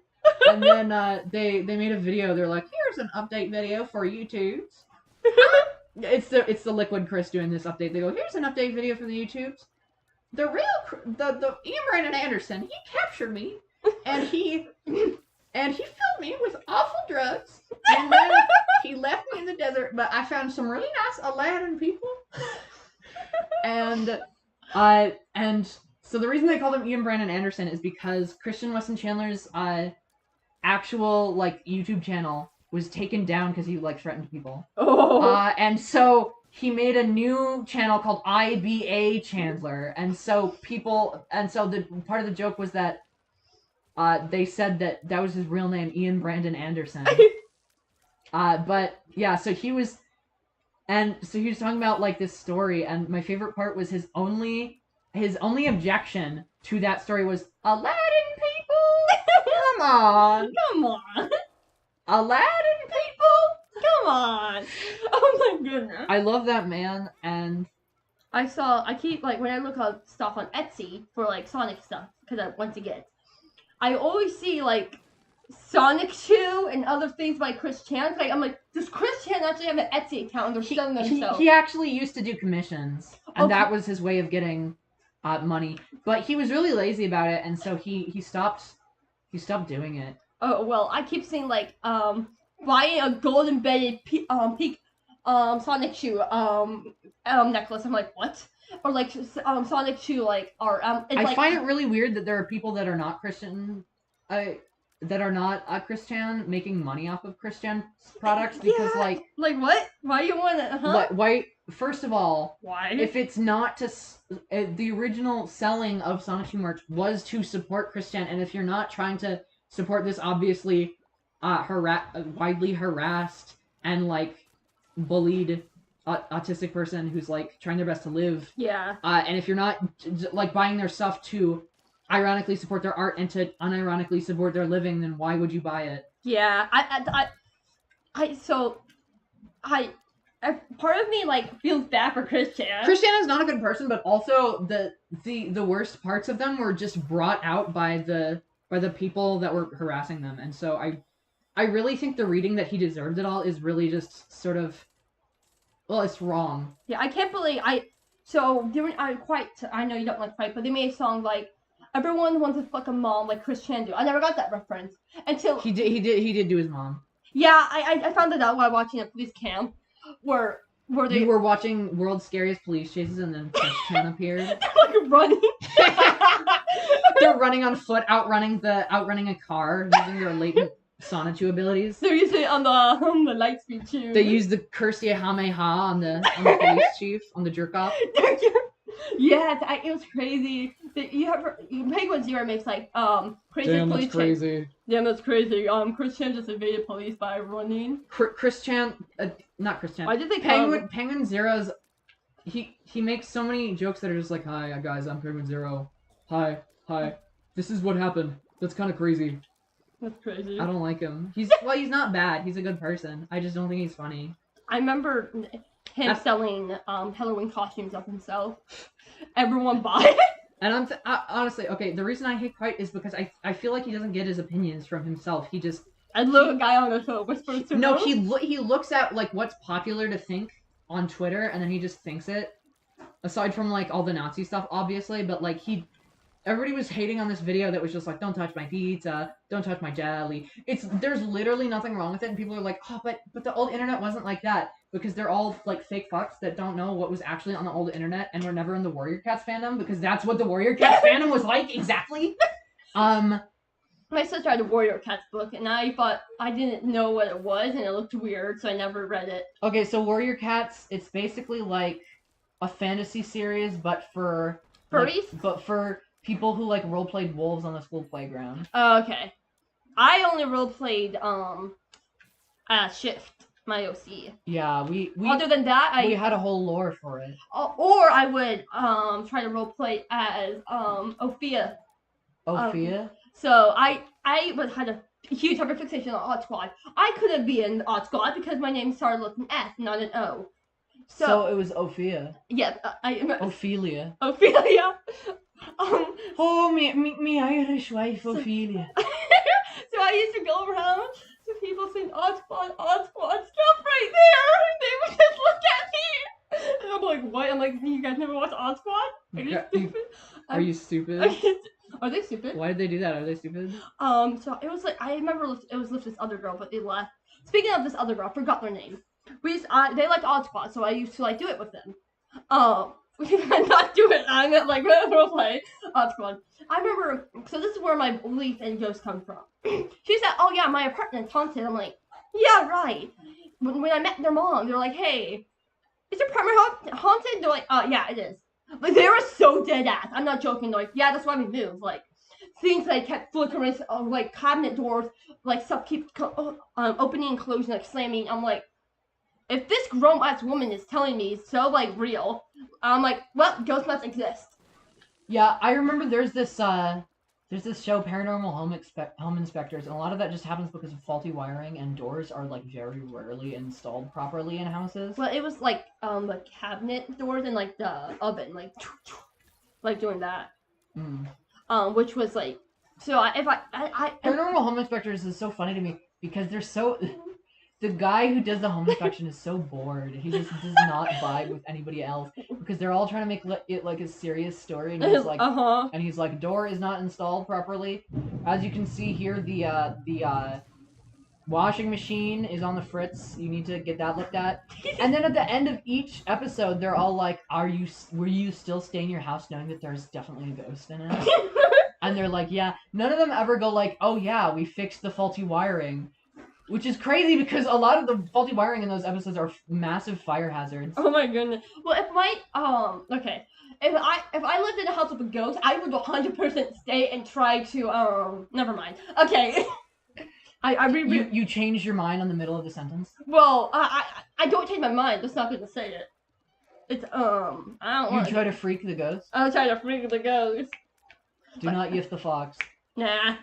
And then they made a video. They're like, here's an update video for YouTubes. It's the Liquid Chris doing this update. They go, here's an update video for the YouTubes. The Ian Brandon Anderson, he captured me, and he filled me with awful drugs, and then he left me in the desert. But I found some really nice Aladdin people, and so the reason they called him Ian Brandon Anderson is because Christian Weston Chandler's actual like YouTube channel was taken down because he like threatened people. And so he made a new channel called IBA Chandler, and so the part of the joke was that they said that was his real name, Ian Brandon Anderson. But yeah, so he was talking about like this story, and my favorite part was his only objection to that story was Aladdin people. Come on. Aladdin people. Come on. Oh my goodness. I love that man, and I keep like when I look up stuff on Etsy for like Sonic stuff because once again, I always see like Sonic Shoe and other things by Chris Chan. Like I'm like, does Chris Chan actually have an Etsy account? They're selling themselves. He actually used to do commissions, and that was his way of getting money. But he was really lazy about it, and so he stopped doing it. Oh well, I keep seeing like buying a gold embedded peak Sonic Shoe necklace. I'm like, what? Or like Sonic Shoe like are I find it really weird that there are people that are not Christian, that are not Christian making money off of Christian products because like what? Why you want it? Huh? Why? First of all, why? If it's not to the original selling of Sonic Shoe merch was to support Christian, and if you're not trying to support this obviously widely harassed and like bullied autistic person who's like trying their best to live. Yeah. And if you're not like buying their stuff to ironically support their art and to unironically support their living, then why would you buy it? Yeah. part of me like feels bad for Christian. Christian is not a good person, but also the worst parts of them were just brought out by the people that were harassing them, and so I really think the reading that he deserved it all is really just sort of, well, it's wrong. Yeah, I can't believe So I know you don't like Fight, but they made a song like everyone wants to fuck a mom like Christian do. I never got that reference until he did do his mom. Yeah, I found it out while watching a police cam, where they were watching World's Scariest Police Chases, and then Christian appeared. like running. They're running on foot, outrunning a car using their latent Sonichu abilities. They're using it on the light speed too. They use the Kursiahameha on the police chief, on the jerk off. Yeah, it was crazy. Penguin Zero makes like crazy Damn, police that's crazy. Damn, that's crazy. Christian just evaded police by running. Not Christian. Why did they Penguin Zero's? He makes so many jokes that are just like, "Hi guys, I'm Penguin Zero. Hi. This is what happened. That's kind of crazy." That's crazy. I don't like him. He's not bad. He's a good person. I just don't think he's funny. I remember him selling Halloween costumes of himself. Everyone bought it. And honestly, okay, the reason I hate Kite is because I feel like he doesn't get his opinions from himself. He just... I love a guy on the show whispers to him. No, he looks at, like, what's popular to think on Twitter, and then he just thinks it. Aside from, like, all the Nazi stuff, obviously, but, like, everybody was hating on this video that was just like, don't touch my pizza, don't touch my jelly. There's literally nothing wrong with it, and people are like, oh, but the old internet wasn't like that, because they're all like fake fucks that don't know what was actually on the old internet and were never in the Warrior Cats fandom, because that's what the Warrior Cats fandom was like, exactly. My sister had a Warrior Cats book, and I thought I didn't know what it was, and it looked weird, so I never read it. Okay, so Warrior Cats, it's basically like a fantasy series, but for furries, but for people who like role-played wolves on the school playground. Oh, okay. I only role-played Shift, my OC. Yeah, we other than that, we had a whole lore for it. Or I would try to role-play as Ophia. Ophia? So I had a huge hyperfixation on Odd Squad. I could have been Odd Squad because my name started with an S, not an O. So it was Ophia. Yeah, Ophelia. Ophelia. Oh, me Irish wife, Ophelia. So I used to go around to people saying, Odd Squad, stop right there! And they would just look at me! And I'm like, what? I'm like, you guys never watched Odd Squad? Are you stupid? Are you stupid? Are they stupid? Why did they do that? Are they stupid? So it was like, I remember it was with this other girl, but they left. Speaking of this other girl, I forgot their name. They liked Odd Squad, so I used to like do it with them. We did not do it. I meant like role play Odd Squad. I remember. So this is where my belief in ghosts come from. She said, "Oh yeah, my apartment's haunted." I'm like, "Yeah, right." When I met their mom, they're like, "Hey, is your apartment haunted?" They're like, yeah, it is." Like they were so dead ass. I'm not joking. They're like, "Yeah, that's why we moved." Like things like kept flickering, like cabinet doors, like stuff keeps opening and closing, like slamming. I'm like, if this grown-ass woman is telling me it's so, like, real, I'm like, well, ghosts must exist. Yeah, I remember there's this show, Paranormal Home Inspectors, and a lot of that just happens because of faulty wiring, and doors are, like, very rarely installed properly in houses. Well, it was, like, the cabinet doors and, like, the oven, like doing that. Which was, like, so Paranormal Home Inspectors is so funny to me, because they're so... The guy who does the home inspection is so bored. He just does not vibe with anybody else because they're all trying to make it like a serious story, and he's like, and he's like, door is not installed properly. As you can see here, the washing machine is on the fritz. You need to get that looked at. And then at the end of each episode, they're all like, were you still staying in your house knowing that there's definitely a ghost in it? And they're like, yeah. None of them ever go like, oh yeah, we fixed the faulty wiring. Which is crazy because a lot of the faulty wiring in those episodes are massive fire hazards. Oh my goodness. Well, if I lived in a house with a ghost, I would 100% stay and try to never mind. Okay. You changed your mind on the middle of the sentence? Well, I don't change my mind. That's not gonna say it. It's I don't want. You try to freak the ghost? I'll try to freak the ghost. Do not yiff the fox. Nah.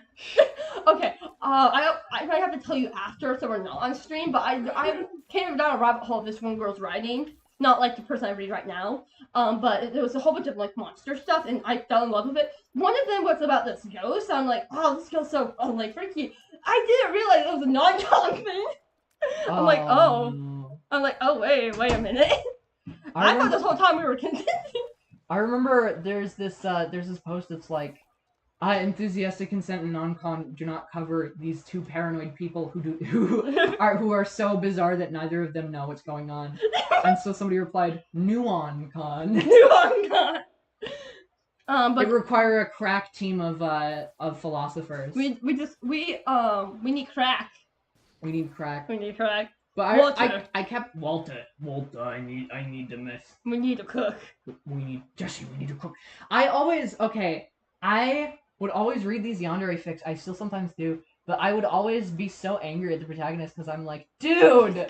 Okay. I might have to tell you after, so we're not on stream. But I came down a rabbit hole of this one girl's writing. Not like the person I read right now. But there was a whole bunch of like monster stuff, and I fell in love with it. One of them was about this ghost. I'm like, oh, this girl's so like freaky. I didn't realize it was a non-con thing. I'm like, oh, wait a minute. I thought this whole time we were continuing. I remember there's this post that's like, enthusiastic consent and non-con do not cover these two paranoid people who are so bizarre that neither of them know what's going on. And so somebody replied, nuon-con. Nuon-con. But it require a crack team of philosophers. We need crack. We need crack. We need crack. But I kept Walter, I need to miss. We need to cook. We need to cook. I would always read these yandere fics. I still sometimes do, but I would always be so angry at the protagonist because I'm like, dude,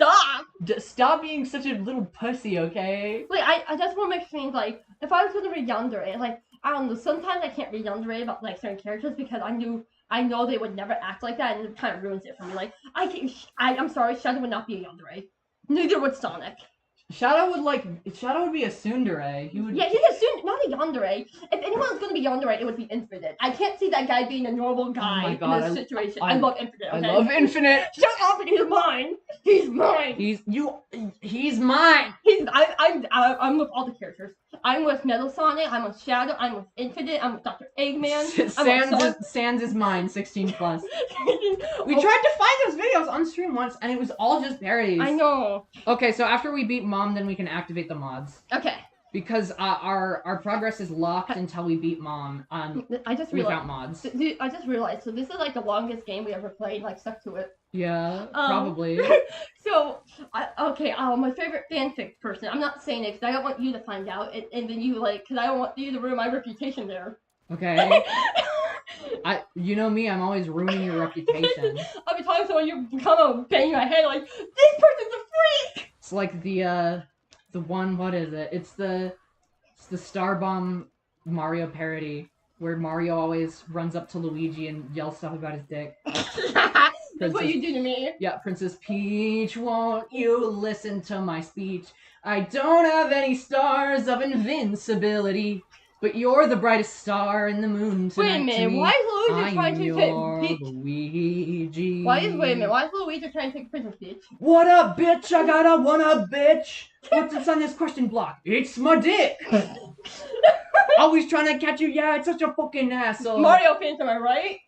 stop being such a little pussy, okay? Wait, I just want to make things like, if I was going to read yandere, like, I don't know, sometimes I can't read yandere about like certain characters because I know they would never act like that, and it kind of ruins it for me. Like, I'm sorry, Shadow would not be a yandere. Neither would Sonic. Shadow would be a tsundere. Yeah, he's a tsundere, not a yandere. If anyone's gonna be yandere, it would be Infinite. I can't see that guy being a normal guy in this situation. I love Infinite. Okay? I love Infinite. Shut up! He's mine. He's mine. He's mine. I'm with all the characters. I'm with Metal Sonic. I'm with Shadow. I'm with Infinite. I'm with Dr. Eggman. Sans is mine. 16 plus. We tried to find those videos on stream once, and it was all just parodies. I know. Okay, so after we beat Mom, then we can activate the mods. Okay. Because our progress is locked until we beat Mom without mods. I just realized, so this is like the longest game we ever played, like stuck to it. Yeah, probably. So, my favorite fanfic person, I'm not saying it because I don't want you to find out, and then you because I don't want you to ruin my reputation there. Okay. You know me, I'm always ruining your reputation. I'll be talking to someone, you come and bang my head like, this person's a freak! It's like the one, what is it? It's the Star Bomb Mario parody, where Mario always runs up to Luigi and yells stuff about his dick. That's what you do to me. Yeah, Princess Peach, won't you listen to my speech? I don't have any stars of invincibility, but you're the brightest star in the moon tonight. Wait a minute, why is Luigi trying to take Luigi. Why is Luigi trying to take Princess Peach? What up, bitch? I got a one-up, bitch. What's on this question block? It's my dick. Always trying to catch you. Yeah, it's such a fucking asshole. Mario fans, am I right?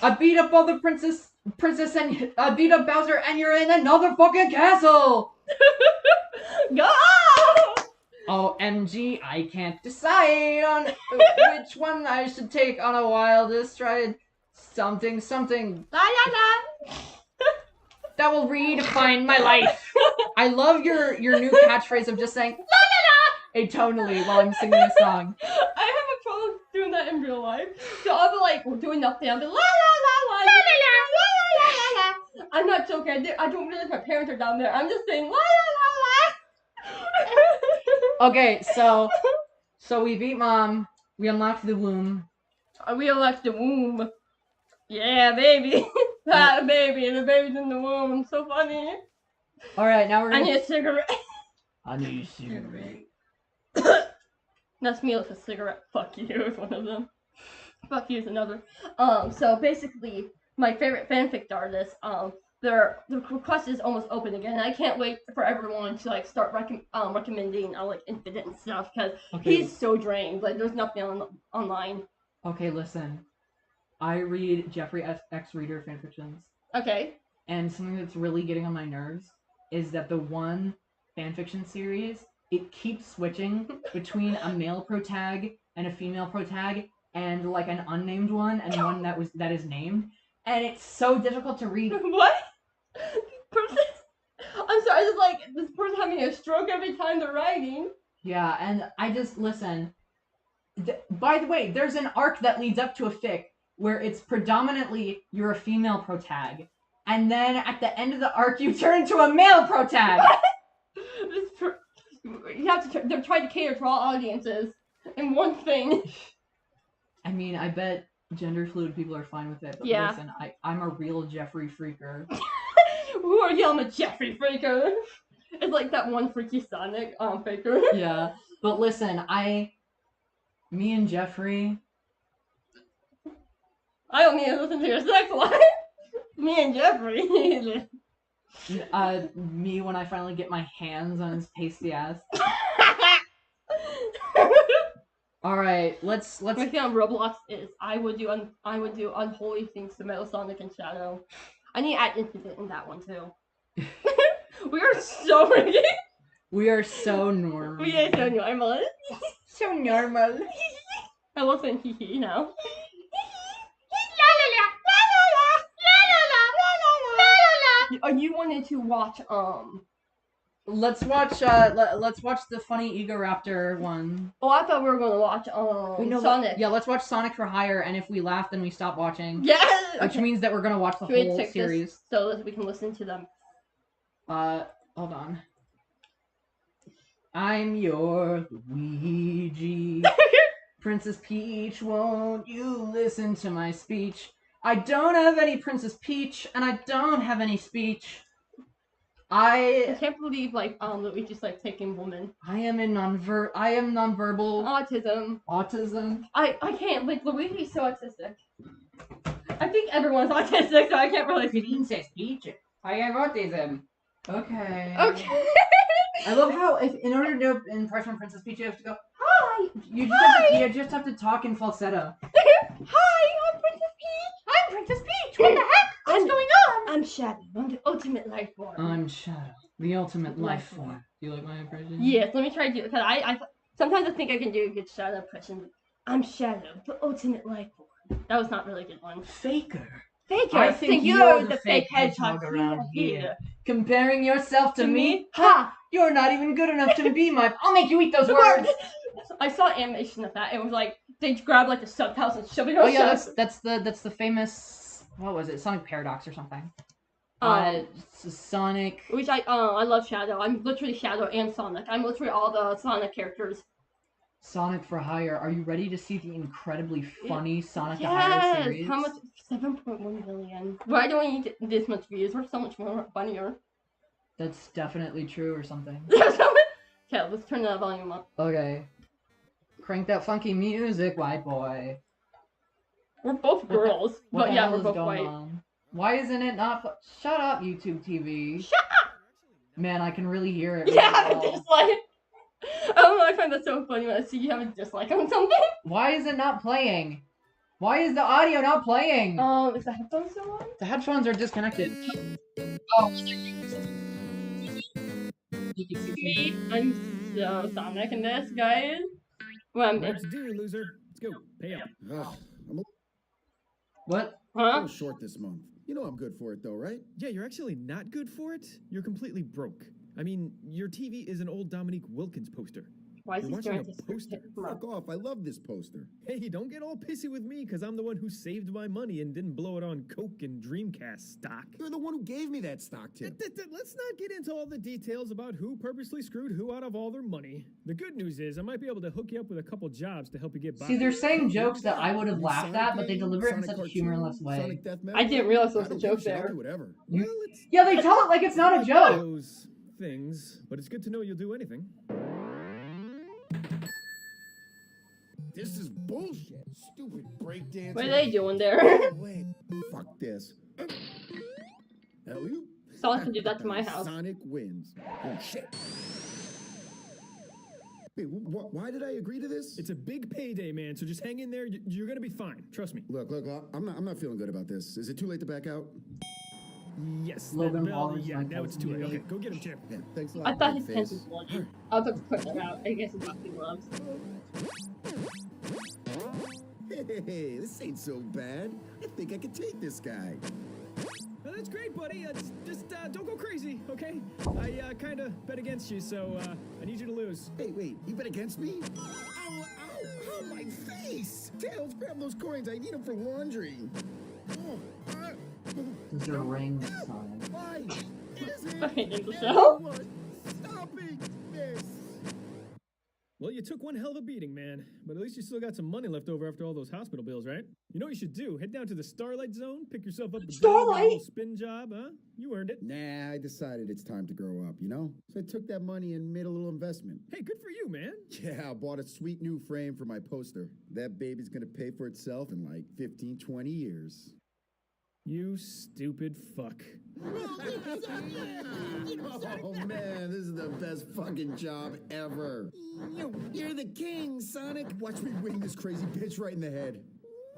I beat up all the princess, and I beat up Bowser, and you're in another fucking castle. Go! OMG, I can't decide on which one I should take on a wildest ride. Something. La la la. That will redefine my life. I love your new catchphrase of just saying la la la atonally while I'm singing a song. I have a problem doing that in real life. So I'll be like doing nothing. I'll be la la la la la la la la la la. I'm not joking. I don't realize my parents are down there. I'm just saying la la la la. Okay, so we beat Mom. We unlocked the womb. We unlocked the womb. Yeah, baby. That baby, and the baby's in the womb. So funny. Alright, now we're gonna... I need a cigarette. I need a cigarette. That's me with a cigarette. Fuck you is one of them. Fuck you is another. So basically, my favorite fanfic artists, the request is almost open again. I can't wait for everyone to start recommending Infinite and stuff because he's so drained. There's nothing online. Okay, listen. I read Jeffrey X Reader fanfictions. Okay. And something that's really getting on my nerves is that the one fanfiction series, it keeps switching between a male protag and a female protag and an unnamed one and one that is named. And it's so difficult to read. What? I'm sorry, it's this person having a stroke every time they're writing. Yeah, and I just, listen. By the way, there's an arc that leads up to a fic where it's predominantly you're a female protag. And then at the end of the arc, you turn into a male protag. You have to, they're trying to cater to all audiences in one thing. I mean, I bet Gender fluid people are fine with it, but Yeah. listen, I'm a real Jeffrey freaker. Who are you? I'm a Jeffrey Faker. It's like that one freaky Sonic Faker. Yeah, but listen, me and Jeffrey. I don't need to listen to your sex life. Me and Jeffrey. Me when I finally get my hands on his pasty ass. All right, let's. My thing on Roblox is I would do unholy things to Metal Sonic and Shadow. I need to add Infinite in that one too. We are so rigged. We are so normal. We are so normal. So normal. I love saying hee hee now. You wanted to watch Let's watch the funny Ego Raptor one. Oh, I thought we were gonna watch Sonic. Yeah, let's watch Sonic for Hire, and if we laugh, then we stop watching. Yeah. Which means that we're gonna watch the Should we whole check series. this so that we can listen to them. Hold on. I'm your Luigi. Princess Peach, won't you listen to my speech? I don't have any Princess Peach, and I don't have any speech. I can't believe Luigi's like taking woman. I am nonverbal. Autism. I can't, like, Luigi's so autistic. I think everyone's autistic, so I can't really speak. Princess Peach. I have autism. Okay. Okay. I love how in order to do an impression of Princess Peach, you have to go, hi! You just have to talk in falsetto. Hi, I'm Princess Peach! I'm Princess Peach! What the heck? What's going on? I'm Shadow. I'm the ultimate life form. I'm Shadow, the ultimate life form. Do you like my impression? Yes, let me try to do it, because I sometimes I think I can do a good Shadow impression. I'm Shadow, the ultimate life form. That was not really a good one. Faker. I think you're the fake hedgehog around here. Comparing yourself to me? Ha! You're not even good enough to be my... I'll make you eat those words! I saw animation of that. It was like, they grab like the subtitles and shove it on. Oh yeah, that's the famous... What was it? Sonic Paradox or something. Sonic... Which I love Shadow. I'm literally Shadow and Sonic. I'm literally all the Sonic characters. Sonic for Hire. Are you ready to see the incredibly funny Sonic for Hire series? How much? 7.1 billion. Why do we need this much views? We're so much more funnier. That's definitely true or something. Okay, let's turn the volume up. Okay. Crank that funky music, white boy. We're both girls, but yeah, we're both white. On? Why isn't it not? Shut up, YouTube TV. Shut up! Man, I can really hear it. Yeah, I'm just like... I don't know, I find that so funny when I see you have a dislike on something. Why is it not playing? Why is the audio not playing? Is the headphones still on? The headphones are disconnected. Oh. I'm so Sonic in this, guys. Well, Let's do it, loser. Let's go. Pay up. I'm What? a little short this month. You know I'm good for it, though, right? Yeah, you're actually not good for it. You're completely broke. I mean, your TV is an old Dominique Wilkins poster. Why is You're he watching staring a at this poster. Fuck off. I love this poster. Hey, don't get all pissy with me, because I'm the one who saved my money and didn't blow it on Coke and Dreamcast stock. You're the one who gave me that stock tip. Let's not get into all the details about who purposely screwed who out of all their money. The good news is I might be able to hook you up with a couple jobs to help you get by. See, they're saying jokes that I would have laughed at, but they deliver it in such a humorless way. I didn't realize there was a joke there. Whatever. Well, it's Yeah, they tell it like it's not a joke. those things, but it's good to know you'll do anything. This is bullshit. Stupid breakdance. What are they doing there? Wait. Fuck this. Hell you. Sonic can do that to my house. Sonic wins. Oh shit. Wait, why did I agree to this? It's a big payday, man, so just hang in there. You're gonna be fine. Trust me. Look, I'm not feeling good about this. Is it too late to back out? Yes. Logan that Paul bell, is yeah, my now it's too late. cousin. Okay, go get him, champ. Yeah, thanks a lot. I thought big his pants face. was bloody. I was about to put that out. I guess it's what he loves. Hey, this ain't so bad. I think I can take this guy. Well, that's great, buddy. Just don't go crazy, okay? I kind of bet against you, so I need you to lose. Hey, wait, you bet against me? Ow, ow, my face! Tails, grab those coins. I need them for laundry. This is a ring sign. Why? Is it? I hate the show. Stopping this. Well, you took one hell of a beating, man. But at least you still got some money left over after all those hospital bills, right? You know what you should do? Head down to the Starlight Zone, pick yourself up a Starlight? little spin job, huh? You earned it. Nah, I decided it's time to grow up, you know? So I took that money and made a little investment. Hey, good for you, man. Yeah, I bought a sweet new frame for my poster. That baby's gonna pay for itself in like 15, 20 years. You stupid fuck. Oh man, this is the best fucking job ever. You're the king, Sonic. Watch me wing this crazy bitch right in the head.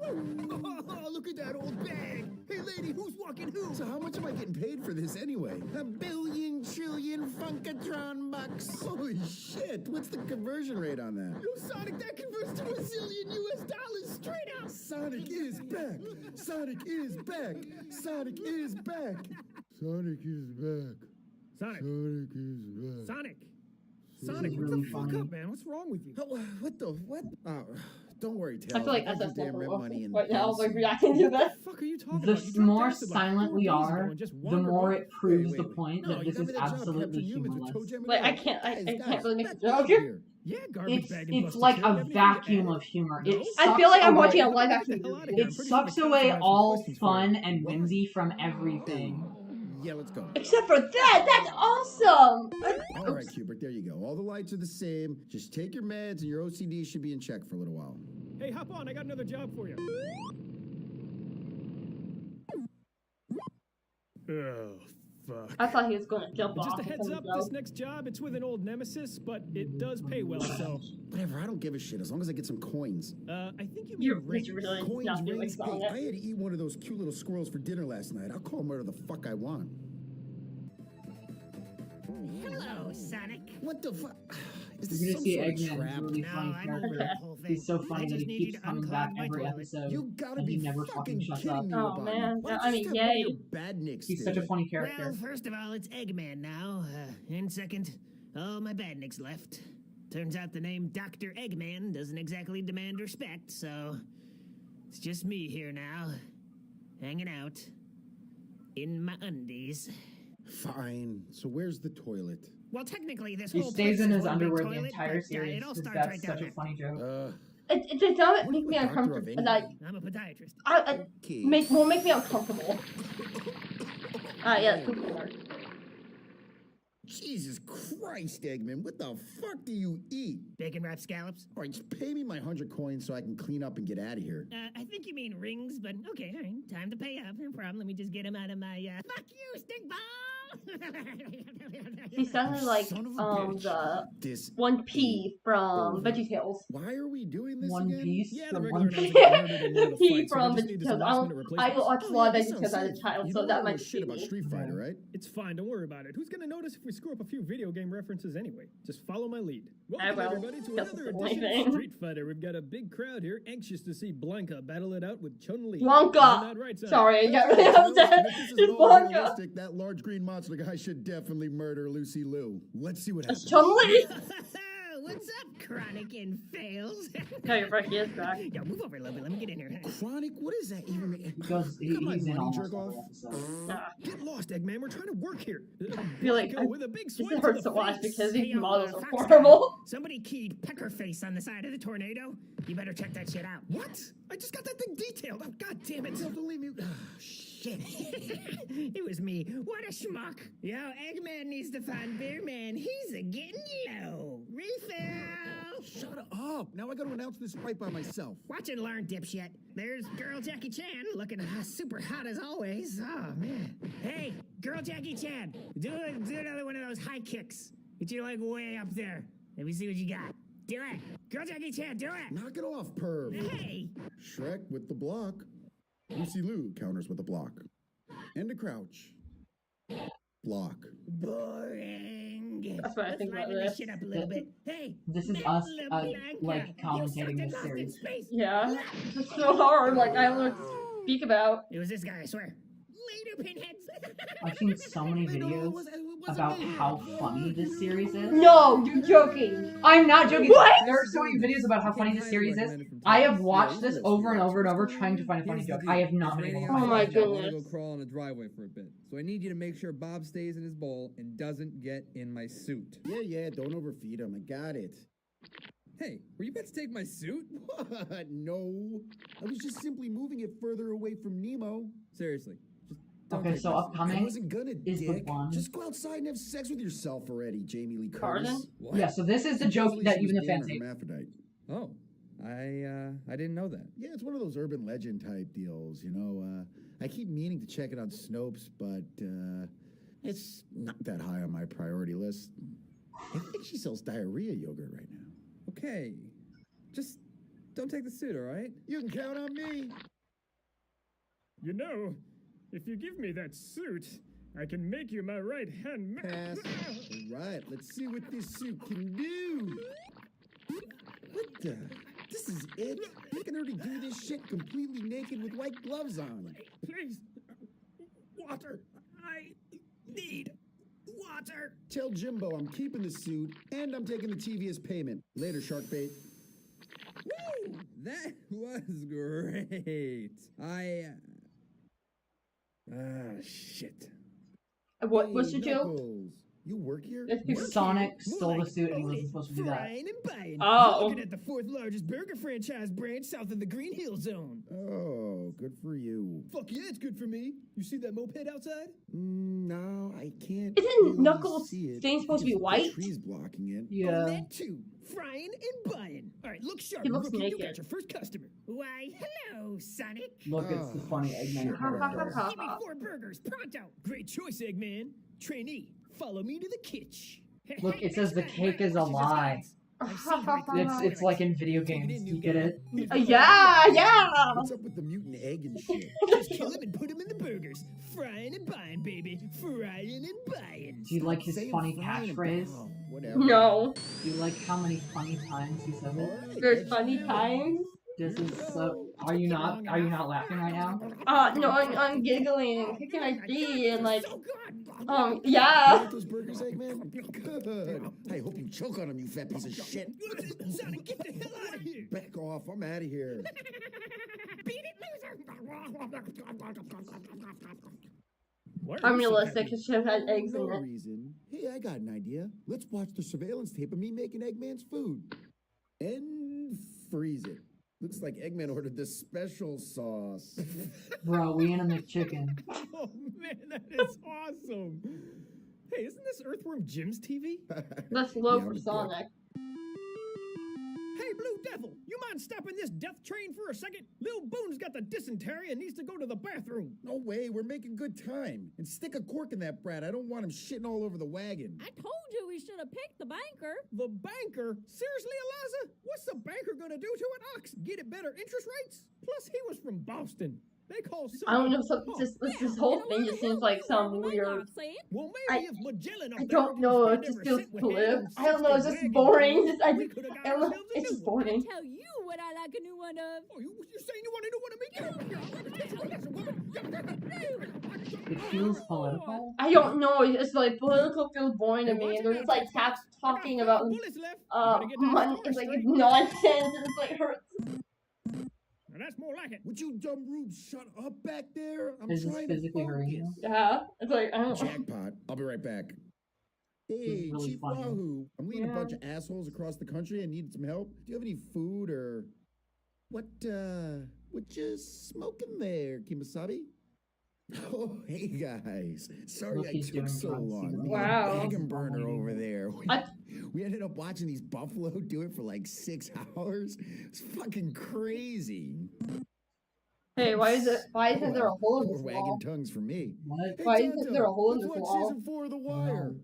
Oh, look at that old bag. Hey, lady, who's walking who? So how much am I getting paid for this anyway? $1 billion trillion Funkatron bucks. Holy shit, what's the conversion rate on that? Yo, Sonic, that converts to $1 zillion US straight out. Sonic is back. Sonic is back. Sonic is back. Sonic is back. Sonic. Sonic is back. Sonic. Sonic, what really the fuck funny. up, man? What's wrong with you? What the what? Don't worry, Tails. I feel like got that's your a damn rent money in right now, advance. like reacting to What that. the fuck are you talking The about? You dropped more acid like silent 4 we days ago are, and just the wandered more around. it proves Wait, the wait. point No, that you this got is me that job absolutely capturing humans with humorless. toe jam in Like, the I eye. can't Guys, really make back a joke up here. Yeah, garbage bag and It's busted like too. a Never even get vacuum added. of humor. No? It I sucks feel like I'm away- watching a Get live the action hell outta movie. here. I'm It pretty sure sucks the cops away will ask me all questions for it. fun and What? whimsy from everything. Yeah, let's go. Except for that, that's awesome! All right, Hubert, there you go. All the lights are the same. Just take your meds and your OCD should be in check for a little while. Hey, hop on. I got another job for you. Oh, fuck. I thought he was gonna jump Just off. a heads up, this next job, it's with an old nemesis, but it does pay well, so... Whatever, I don't give a shit as long as I get some coins. I think you You're mean rings. really Coins, not doing rings. Hey, something. I had to eat one of those cute little squirrels for dinner last night. I'll call them whatever the fuck I want. Hello, Sonic. What the fuck? Is You're this gonna some see sort of Eggman, trap? who's a really No, funny I know character. the whole thing. He's so funny I that just he need you keeps to coming back unclog my every toilet. episode. You gotta and be he never fucking fucking shuts kidding up. me Oh, about man. it. Why don't I you mean, just have one of yay. your badniks He's do such a it? funny character. Well, first of all, it's Eggman now. And second, all my badniks left. Turns out the name Dr. Eggman doesn't exactly demand respect, so it's just me here now, hanging out in my undies. Fine. So where's the toilet? Well, technically, this He whole stays place in is his one big underwear the toilet, entire but, series it all because starts that's right down such a there. funny joke. It does not What make are me you a doctor of uncomfortable. Like, England? I'm a podiatrist. Okay. make me uncomfortable. Yeah, poop alert. Jesus Christ, Eggman, what the fuck do you eat? Bacon wrapped scallops. All right, just pay me my 100 coins so I can clean up and get out of here. I think you mean rings, but okay, all right. Time to pay up. No problem. Let me just get them out of my, fuck you, stink ball! He sounded like Son of a bitch. the This 1P from over. VeggieTales. Why are we doing this One again? Piece Yeah, the from regular One guys Piece. got murdered in one of the He fights, so from they just needed some VeggieTales. last-minute I replacements. watched a Oh, lot of yeah, that sounds VeggieTales as a safe. child, You so know that all might this shit about be. Street Fighter, right? It's fine, don't worry about it. Who's gonna notice if we screw up a few video game references anyway? Just follow my lead. I Welcome will. everybody to That's another the only edition thing. of Street Fighter. We've got a big crowd here, anxious to see Blanca battle it out with Chun-Li. Blanca! Isn't that right, son? Sorry, I got really Tails, upset. and if this is It's at all Blanca. realistic, that large green monster guy should definitely murder Lucy Liu. Let's see what It's happens. Chun-Li! What's up, Chronic and Fails? No, you're right, he is back. Yo, move over a little bit. Let me get in here. Chronic? What is that even mean? Because Come on, he's in money almost jerk every off. episode. Get lost, Eggman. We're trying to work here. feel like Blanca with a big This swing to hurts the to watch face. because Hey, these yo, models are Fox guy, horrible. Somebody keyed Peckerface on the side of the tornado. You better check that shit out. What? I just got that thing detailed. Oh, God damn it. Don't leave me. Shit. It was me. What a schmuck. Yo, Eggman needs to find Beer Man. He's a getting low. Refill. Shut up. Now I gotta announce this right by myself. Watch and learn, dipshit. There's Girl Jackie Chan, looking super hot as always. Oh, man. Hey, Girl Jackie Chan, do another one of those high kicks. Get you, like, way up there. Let me see what you got. Do it. Girl Jackie Chan, do it. Knock it off, perv. Hey. Shrek with the block. Lucy Liu counters with a block. And a crouch. Block. Boring. That's what I Let's think about liven this this. shit up a little bit. Hey. This is Miss us, LeBlanca, like, you commentating sucked this at Lost in series. Space. Yeah. It's so hard, like, I don't know what to speak about. It was this guy, I swear. Later, pinheads. I've seen so many videos about how funny this series is. No, you're joking. I'm not joking. What? There are so many videos about how funny this series is. I have watched this over and over and over trying to find a funny joke. I have not been able to Oh find my a funny joke. I want to goodness. go crawl in the driveway for a bit. So I need you to make sure Bob stays in his bowl and doesn't get in my suit. Yeah, don't overfeed him. I got it. Hey, were you about to take my suit? What? No. I was just simply moving it further away from Nemo. Seriously, just don't Okay, take so my suit. I upcoming wasn't gonna, is the dick. one. Just go outside and have sex with yourself already, Jamie Lee Curtis. Pardon? What? Yeah, so this is the joke Supposedly that she even the was born fans a hate. hermaphrodite. Oh, I didn't know that. Yeah, it's one of those urban legend type deals, you know. I keep meaning to check it on Snopes, but it's not that high on my priority list. I think she sells diarrhea yogurt right now. Okay, just don't take the suit, all right? You can count on me. You know, if you give me that suit, I can make you my right-hand man. Pass. All right, let's see what this suit can do. What the? This is it? I can already do this shit completely naked with white gloves on. Please, water. I need water. Tell Jimbo I'm keeping the suit and I'm taking the TV as payment. Later, Sharkbait. Woo! That was great. Shit. What's Hey, your joke? Knuckles, you work here? It's because Sonic stole the suit and he wasn't Owning, supposed to do that. frying and buying. Oh. Working at the 4th largest burger franchise branch south of the Green Hill Zone. Oh, good for you. Fuck yeah, it's good for me. You see that moped outside? No, I can't. Isn't really Knuckles' see it thing supposed to be because the white? trees blocking it. Oh, Yeah. that too. Frying and buying. All right, look sharp. He looks Rookie, naked. You got your first customer. Why, hello, Sonic. Look, it's the funny Eggman. shit. Ha ha ha character. ha Give me ha. 4 burgers, pronto. Great choice, Eggman. Trainee, follow me to the kitchen. Look, it says the cake is a lie. It's like in video games. You get it? Yeah. What's up with the mutant egg and shit? Just kill him and put him in the burgers. Frying and buying, baby. Frying and buying. Do you like his Say funny fine and- catchphrase? Oh, whatever. No. Do you like how many funny times he says it? Alright, There's that's funny you. times. This is so. Are you not laughing right now? No, I'm giggling and kicking my feet and like, So good. You yeah. like those burgers, Eggman? Good. I hope you choke on them, you fat piece of shit. Sonic, get the hell out of here. Back off. I'm out of here. Beat it, loser. I'm realistic. It should have had eggs No in it. reason. Hey, I got an idea. Let's watch the surveillance tape of me making Eggman's food. And freeze it. Looks like Eggman ordered the special sauce. Bro, we in a McChicken. Oh man, that is awesome. Hey, isn't this Earthworm Jim's TV? That's low Yeah, for I'm a Sonic. Hey, Blue Devil, you mind stopping this death train for a second? Lil Boone's got the dysentery and needs to go to the bathroom. No way, we're making good time. And stick a cork in that brat. I don't want him shitting all over the wagon. I told you we should have picked the banker. The banker? Seriously, Eliza? What's the banker gonna do to an ox? Get it better interest rates? Plus, he was from Boston. They call I don't know. Sonic- So this whole thing just seems like some weird. Well, I- maybe if Magellan up I there don't know. It didn't just spend feels every cent we blue. had on I don't know. It's 60 just wagons, boring. Just we coulda got I don't know. ourselves a It's new just one. boring. Tell you what I like a new one of. Oh, you saying you want a new one of me? It feels political. I don't know. It's like political feels boring to me, and they're just like talking about it's like nonsense, and it's like hurts. Now that's more like it. Would you dumb rubes shut up back there? I'm Is this trying to physically hurting you? focus. Yeah, it's like I don't know. Jackpot. I'll be right back. Hey, really Chief funny. Wahoo. I'm leading Yeah. a bunch of assholes across the country and needed some help. Do you have any food or what you smoking there, Kimasabi? Oh, hey guys. Sorry Look, I he's took doing so drugs. long. He's Me Wow. and Wagon Burner over there. I- We ended up watching these buffalo do it for like 6 hours. It's fucking crazy. Hey, why isn't there a hole in More this wagging wall? tongues for me. What? Hey, Why isn't Tonto, there a hole in let's this watch wall? season 4 of The Wire.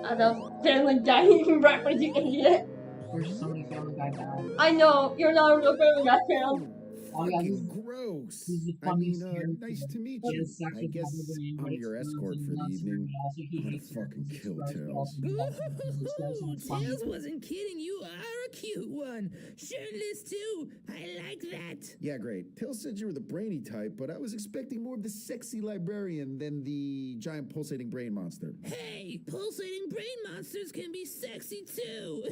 I know. Family Guy eating breakfast, you idiot. There's so many Family Guy guys. I know you're not a real Family Guy fan. Oh, yeah, Fucking gross. he's the I mean, funniest character. nice to meet He you. has sex I with guess Wolverine, but I'm it's your gross escort and for the nuts for him, evening. and also he I'm gonna hates fucking circumcision, kill but Tails. also he loves circumcision, and it's funny. Tails wasn't kidding. You are a cute one. Shirtless too. I like that. Yeah, great. Tails said you were the brainy type, but I was expecting more of the sexy librarian than the giant pulsating brain monster. Hey, pulsating brain monsters can be sexy too.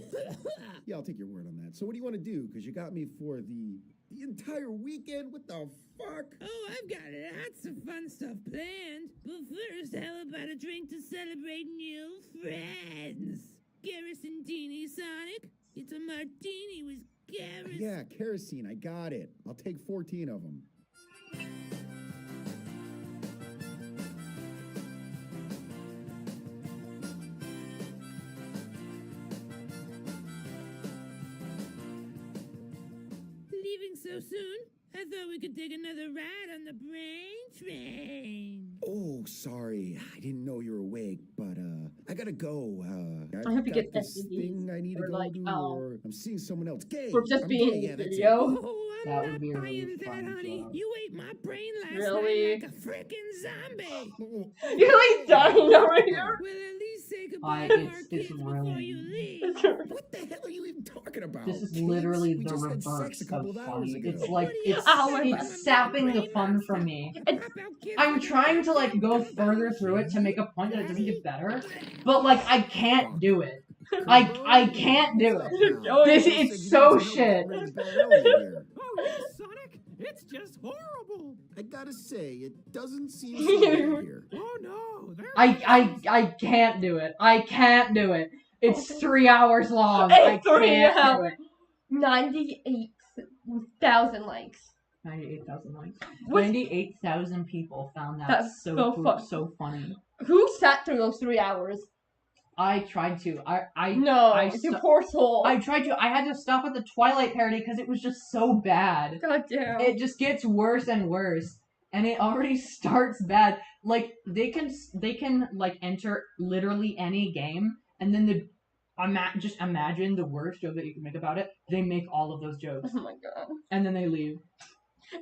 Yeah, I'll take your word on that. So what do you want to do? Because you got me for the entire weekend? What the fuck? Oh, I've got lots of fun stuff planned. But first, how about a drink to celebrate new friends? Garrison Teeny Sonic, it's a martini. yeah, kerosene. I got it. I'll take 14 of them. Leaving so soon? I thought we could take another ride on the brain train. Oh, sorry. I didn't know you were awake, but I gotta go. I hope you get this STDs thing I need to or, go like, do, or I'm seeing someone else. Gay. For just I'm being gay, in yeah, the that's it. video. Oh, I'm That would not be a really buying that, fun honey. job. You ate my brain last Really? night like a freaking zombie. You're like dying over here. Well, at least say goodbye to our it's kids before really- you leave. What the hell are you even talking about? This is Kids? literally We the just had reverse sex a couple of of hours funny. ago. It's like, What do you it's, Oh my God. it's sapping the fun from me. Crap out kids I'm with trying to, like, go goddamn further through it to make a point that it doesn't get better, but, like, I can't do it. Come I on, can't do what's it. up now? This- Looks it's like you so need some help shit. with the red belly here. Oh, yes, Sonic. It's just horrible. I gotta say, it doesn't seem so bad here. Oh, no. I can't do it. I can't do it. It's 3 hours long. It's I 3 can't do hours. it. 98,000 likes. 98,000 likes. What's- 98,000 people found that That's so so cool, fun. so funny. Who sat through those 3 hours? I tried to. No, I you stu- poor soul. I tried to. I had to stop at the Twilight parody because it was just so bad. God damn. It just gets worse and worse, and it already starts bad. Like they can like enter literally any game, and then just imagine the worst joke that you can make about it. They make all of those jokes, Oh my god. and then they leave.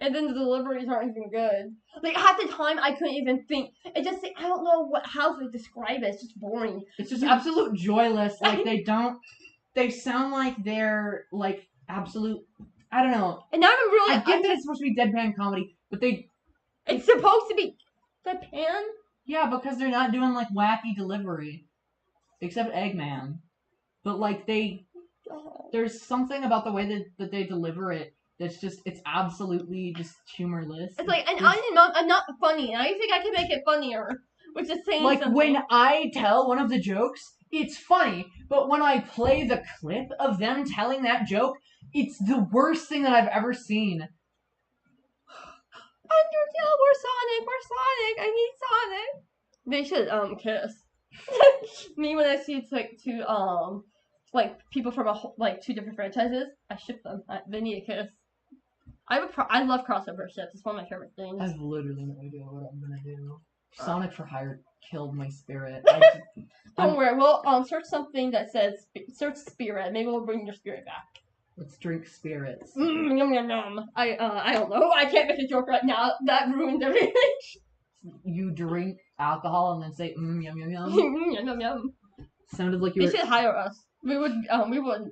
And then the deliveries aren't even good. Like half the time I couldn't even think. It just I don't know how to describe it. It's just boring. It's just absolute joyless. Like they sound like they're like absolute. I don't know. And now I'm really. I get that it's supposed to be deadpan comedy, but It's supposed to be Japan. yeah, because they're not doing like wacky delivery, except Eggman. But like there's something about the way that they deliver it that's just it's absolutely just humorless. It's like, and There's- I'm not funny. And I think I can make it funnier, which is saying like something. when I tell one of the jokes, it's funny, but when I play the clip of them telling that joke, it's the worst thing that I've ever seen. Undertale, we're Sonic. I need Sonic. They should kiss. Me when I see it's like two like people from like two different franchises, I ship them. They need a kiss. I love crossover ships. It's one of my favorite things. I have literally no idea what I'm gonna do. Sonic for Hire killed my spirit. Don't worry, we'll search something that says search spirit. Maybe we'll bring your spirit back. Let's drink spirits. Yum yum yum. I don't know. I can't make a joke right now. That ruined everything. You drink alcohol and then say yum yum yum. Yum yum yum. Sounded like you They were. should hire us. We would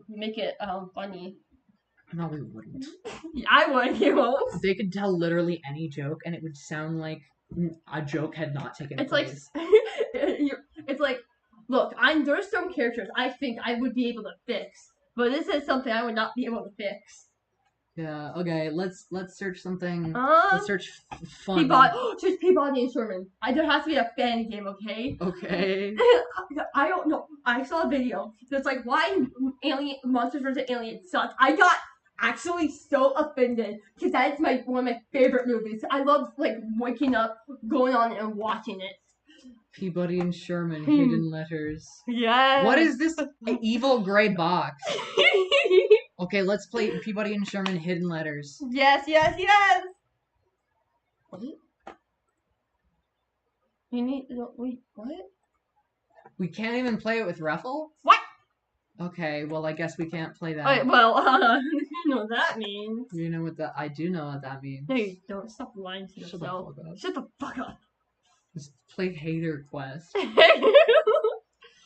make it funny. No, we wouldn't. I would. You won't. They could tell literally any joke, and it would sound like a joke had not taken It's like place. it's like, look, there's some characters I think I would be able to fix, but this is something I would not be able to fix. Yeah. Okay. Let's search something. Um, Let's search fun. Search Peabody and Sherman. There has to be a fan game, okay? Okay. I don't know. I saw a video that's like why Monsters vs. Aliens sucks. I got actually so offended because that is one of my favorite movies. I love like waking up, going on and watching it. Peabody and Sherman, hidden letters. Yes. What is this evil gray box? Okay, let's play Peabody and Sherman, hidden letters. Yes. What? You need wait. What? We can't even play it with Ruffle? What? Okay, well I guess we can't play that. Wait, well, you know what that means. You know what I do know what that means. No, you don't. Stop lying to Shut the yourself. fuck up. Shut the fuck up. Just play Hater Quest.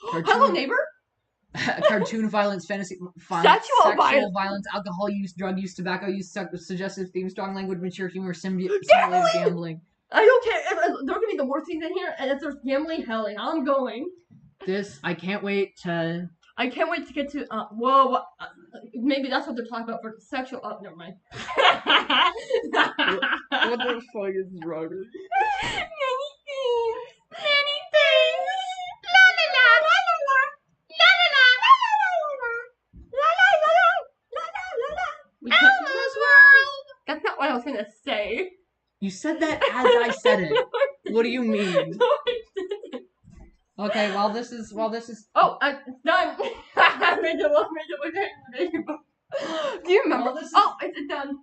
Hello, neighbor. Cartoon violence, fantasy Sexual violence, alcohol use, drug use, tobacco use, suggestive themes, strong language, mature humor, simulated gambling. I don't care. If there are gonna be the worst things in here, and if there's gambling, hell, I'm going. I can't wait to. I can't wait to get to. Whoa. Maybe that's what they're talking about for sexual. Oh, never mind. What the fuck is wrong with you? Many things. Many things. La la la la la la la la la la la la la la la la la la. I was gonna say. You said that as I said it. What do you mean? No, I didn't. Okay, well this is Oh, it's done. I made it. Do you remember? Well, this is- Oh, it's done.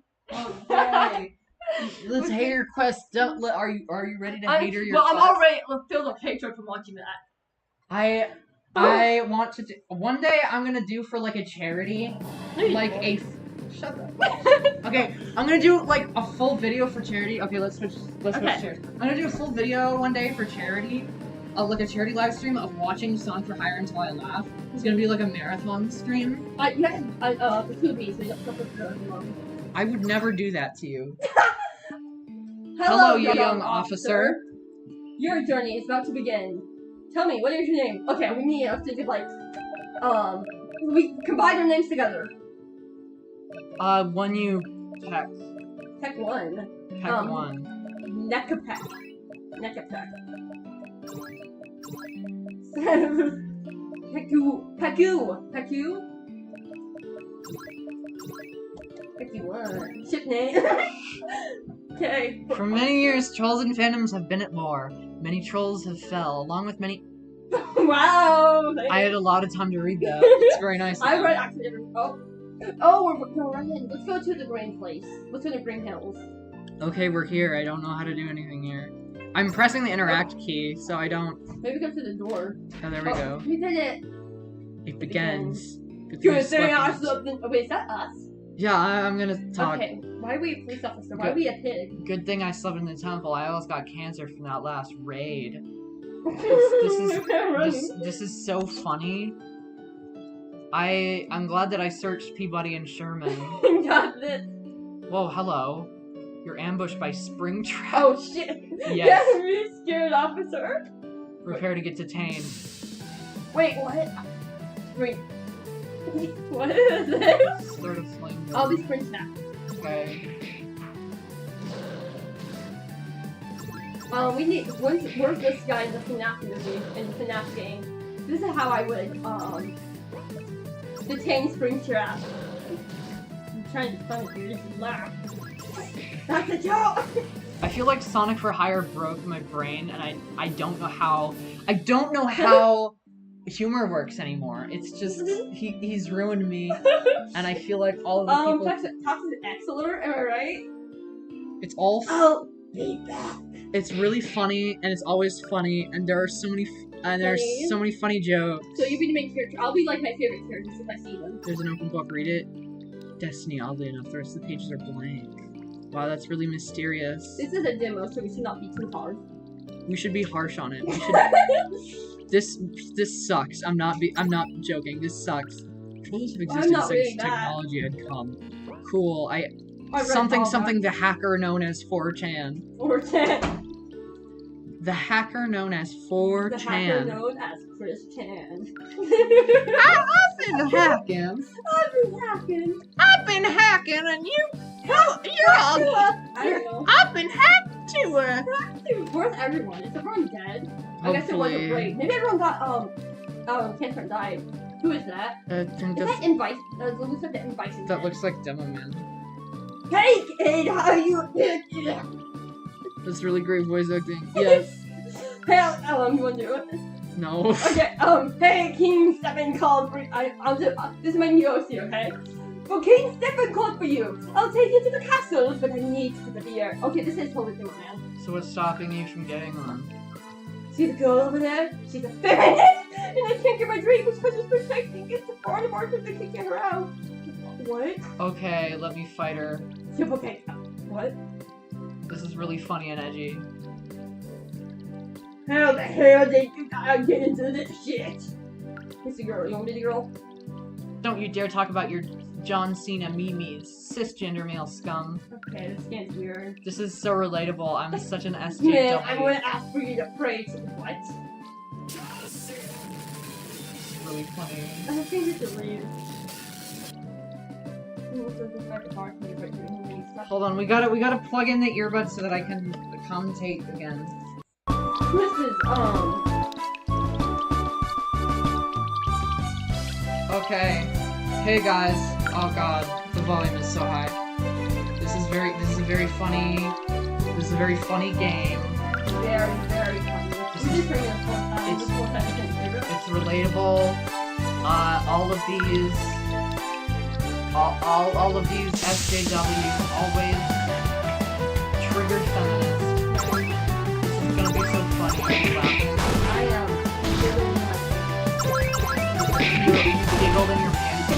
Okay. Let's hater quest. Are you ready to hater your Well, I'm quest? already filled with hatred from watching that. I want to do, one day I'm gonna do for like a charity, like a shut up. Okay, I'm gonna do like a full video for charity. Okay, let's switch Okay. chairs. I'm gonna do a full video one day for charity, like a charity live stream of watching Song for Hire until I laugh. It's gonna be like a marathon stream. Yes, the Scooby, so you don't suffer for everyone. I would never do that to you. Hello, you young officer. Your journey is about to begin. Tell me, what is your name? Okay, we need to think of like, we combine our names together. When you peck Tech 1. one. Nekapek. Peku 1. Ship name. Okay. For many years, trolls and phantoms have been at war. Many trolls have fell, along with many. Wow. I had a lot of time to read that. It's very nice. I read actually every. Oh, we're going in. Let's go to the Green place. Let's go to Green Hills. Okay, we're here. I don't know how to do anything here. I'm pressing the interact key, so I don't. Maybe go to the door. Oh, there we go. We did it. It begins. Good thing I something. Wait, is that us? Yeah, I'm gonna talk. Okay. Why are we a police officer? Why are we a pig? Good thing I slept in the temple. I almost got cancer from that last raid. This is so funny. I'm glad that I searched Peabody and Sherman. Got this. Whoa, hello. You're ambushed by Springtrap. Oh shit. Yes. Yeah, I'm really scared, officer. Prepare to get detained. Wait, what? Wait. What is this? Sort of flames. All these Spring Snaps. Okay. We need. Where's this guy in the FNAF movie? In the FNAF game? This is how I would detain Springtrap. I'm trying to find you. Just laugh. That's a joke. I feel like Sonic for Hire broke my brain, and I don't know how. I don't know how humor works anymore. It's just he's ruined me, and I feel like all of the people. Toxic Excellent, am I right? It's all. I'll be back. It's really funny, and it's always funny, and there are so many, there's so many funny jokes. So you be the main character. I'll be like my favorite characters if I see them. There's an open book. Read it. Destiny. Oddly enough, the rest of the pages are blank. Wow, that's really mysterious. This is a demo, so we should not be too hard. We should be harsh on it. We should. This sucks. I'm not joking. This sucks. Trolls have existed not since really technology had come. Cool. I read Something all that. the hacker known as 4chan. 4chan. The hacker known as 4chan. The hacker known as Chris Chan. I've been hacking. I've been hacking, and you're all. I don't know. I've been hacked too. Where's everyone? Is everyone dead? I guess it wasn't Hopefully. great. Maybe everyone got cancer and died. Who is that? I think Is that Invite? Looks like the Invite. that looks like Demo Man. Hey kid, how you? That's really great voice acting. Yes. Hey, you wanna do it? No. Okay, hey, King Stephen called for this is my new OC, okay? Well, King Stephen called for you. I'll take you to the castle, but I need to the beer. Okay, this is totally different, man. So what's stopping you from getting on? See the girl over there? She's a feminist, and I can't get my drink because she's protecting it. The foreign market, they can't get her out. What? Okay, let me fight her. Yep, okay. What? This is really funny and edgy. How the hell did you get into this shit? Who's the girl? You want me the girl? Don't you dare talk about your John Cena memes, cisgender male scum. Okay, this game's weird. This is so relatable. I'm such an SJ Yeah, dummy. I'm gonna ask for you to pray to what? It's really funny. I think you should leave. Hold on, we gotta plug in the earbuds so that I can commentate again. This is, Okay. Hey guys. Oh god, the volume is so high. This is a very funny. This is a very funny game. Very, very funny. It's relatable. All of these SJWs always triggered feminists. This is gonna be so funny. I am. You giggled in your pants.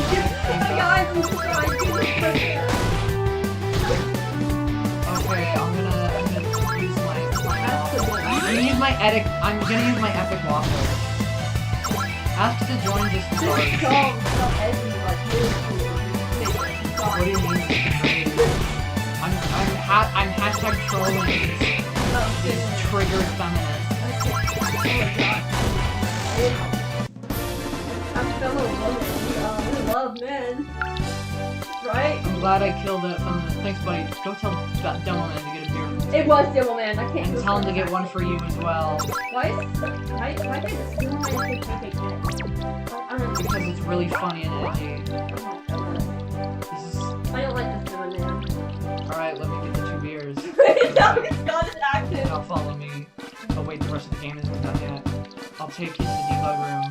Guys, I'm sorry. Okay, I'm gonna use my epic waffle. Ask to join this party. What do you mean? I'm hashtag trolling these triggered feminists. I'm fellow woman. We love men. Right? I'm glad I killed a feminist. Thanks, buddy. Go tell Demoman to get a beer. It was Devilman. I can't. And tell him to get one for you as well. Why did this Devilman take it? Because it's really funny and edgy. I don't like this Devilman. Alright, let me get the 2 beers. Now it's got his action. Now follow me. Oh wait, the rest of the game isn't done yet. I'll take you to the debug room.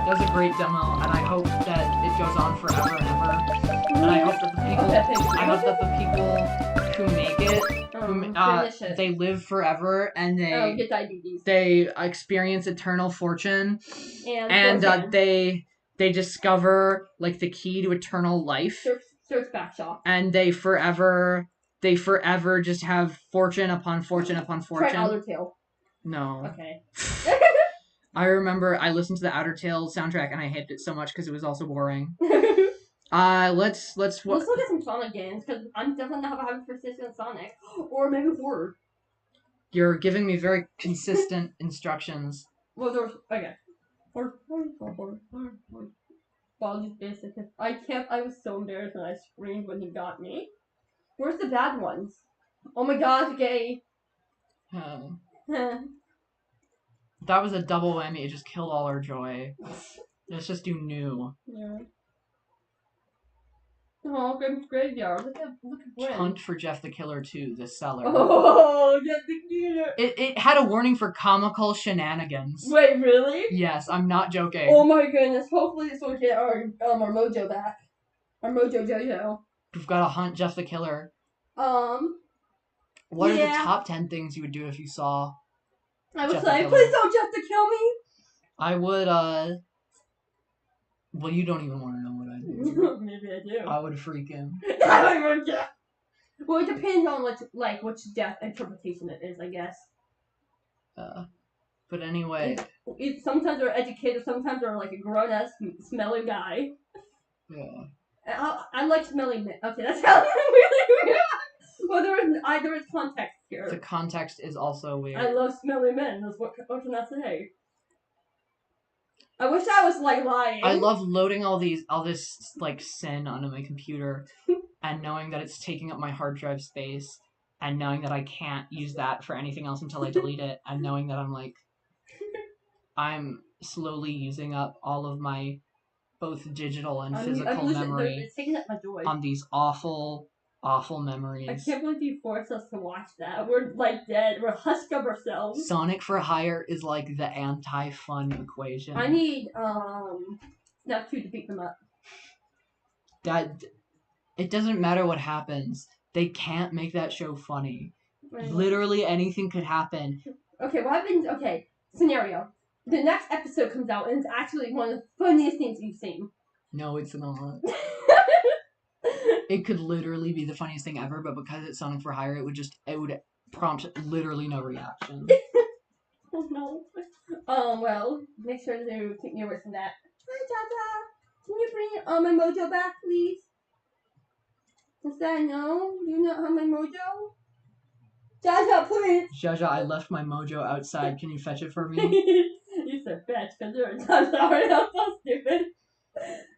That was a great demo, and I hope that it goes on forever and ever. And I hope that the people who make it, they live forever and get diabetes. they experience eternal fortune, and fortune. they discover like the key to eternal life. Search back shop. And they forever just have fortune upon fortune upon fortune. Try Outer Tail. No. Okay. I remember I listened to the Outer Tales soundtrack and I hated it so much because it was also boring. Let's look at some Sonic games because I'm definitely not having persistent Sonic or maybe horror. You're giving me very consistent instructions. Well, there's okay. Apologies, basic. I was so embarrassed when I screamed when he got me. Where's the bad ones? Oh my gosh, gay. That was a double whammy. It just killed all our joy. Let's just do new. Yeah. Oh, Grim's Graveyard. Look at Grim. Hunt for Jeff the Killer 2, The Cellar. Oh, Jeff the Killer. It had a warning for comical shenanigans. Wait, really? Yes, I'm not joking. Oh my goodness. Hopefully this will get our mojo back. Our mojo jojo. We've got to hunt Jeff the Killer. What are the top 10 things you would do if you saw I would Jeff say, please don't Jeff to kill me. I would, well, you don't even want to know what I do. Maybe I do. I would freak him. Well, it depends on which death interpretation it is, I guess. But anyway. Sometimes they're educated, sometimes they're like a grown-ass, smelly guy. Yeah. I like smelly men. Okay, that sounds really weird. Well, there is context here. The context is also weird. I love smelly men. That's what can I say? I wish I was lying. I love loading all this sin onto my computer and knowing that it's taking up my hard drive space and knowing that I can't use that for anything else until I delete it and knowing that I'm slowly using up all of my both digital and physical memory it's taking up my joy. on these awful memories. I can't believe you forced us to watch that. We're dead. We're husk of ourselves. Sonic for Hire is like the anti-fun equation. I need Snap 2 to beat them up. It doesn't matter what happens. They can't make that show funny. Right. Literally anything could happen. Okay, what happens? Okay, scenario. The next episode comes out and it's actually one of the funniest things you've seen. No, it's not. It could literally be the funniest thing ever, but because it's Sonic for Hire, it would prompt literally no reaction. Oh no. Well, make sure to take me away from that. Hi, Jaja. Can you bring my mojo back, please? Is that no? Do you not have my mojo? Jaja, please. Jaja, I left my mojo outside. Can you fetch it for me? You said fetch because there are times sorry, I'm so stupid.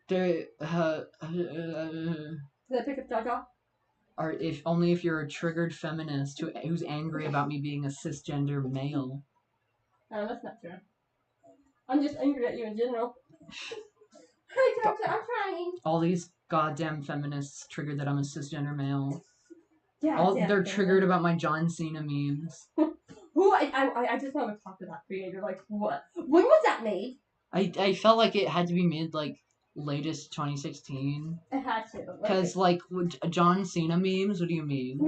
Did I pick up Jaja? Or only if you're a triggered feminist who's angry about me being a cisgender male. No, that's not true. I'm just angry at you in general. Hi, Jaja, I'm trying. All these goddamn feminists triggered that I'm a cisgender male. Yeah, They're triggered about my John Cena memes. Who I just want to talk to that creator. Like, what? When was that made? I felt like it had to be made like latest 2016. It had to. Because like John Cena memes. What do you mean?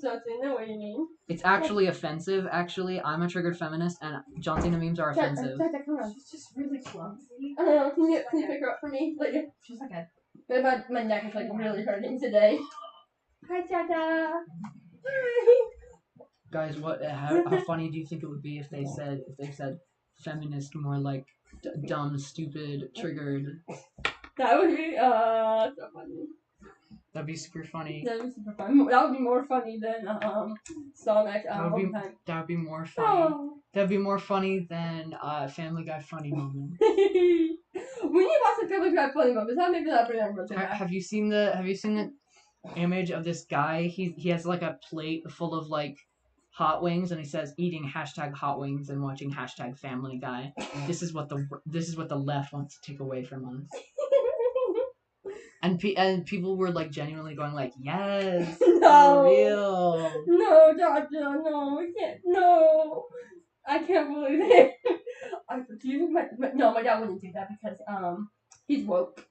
So I know what you mean. It's actually offensive. Actually, I'm a triggered feminist, and John Cena memes are offensive. She's just really clumsy. I don't know. Can you pick her up for me? Like, she's okay. My neck is like really hurting today. Hi, Jaja. Guys, how funny do you think it would be if they said feminist more like dumb, stupid, triggered? That would be so funny. That'd be super funny. That would be super fun. That would be more funny than Sonic. That would be more funny. Oh. That'd be more funny than Family Guy funny moment. We need to watch the Family Guy funny moments. How maybe that bring everyone back. Have you seen the image of this guy? He has like a plate full of like hot wings, and he says eating #hot wings and watching #Family Guy. This is what the left wants to take away from us. And people were like genuinely going like, yes, No, for real. No, Jaja, no, I can't. No, I can't believe it. My dad wouldn't do that because he's woke.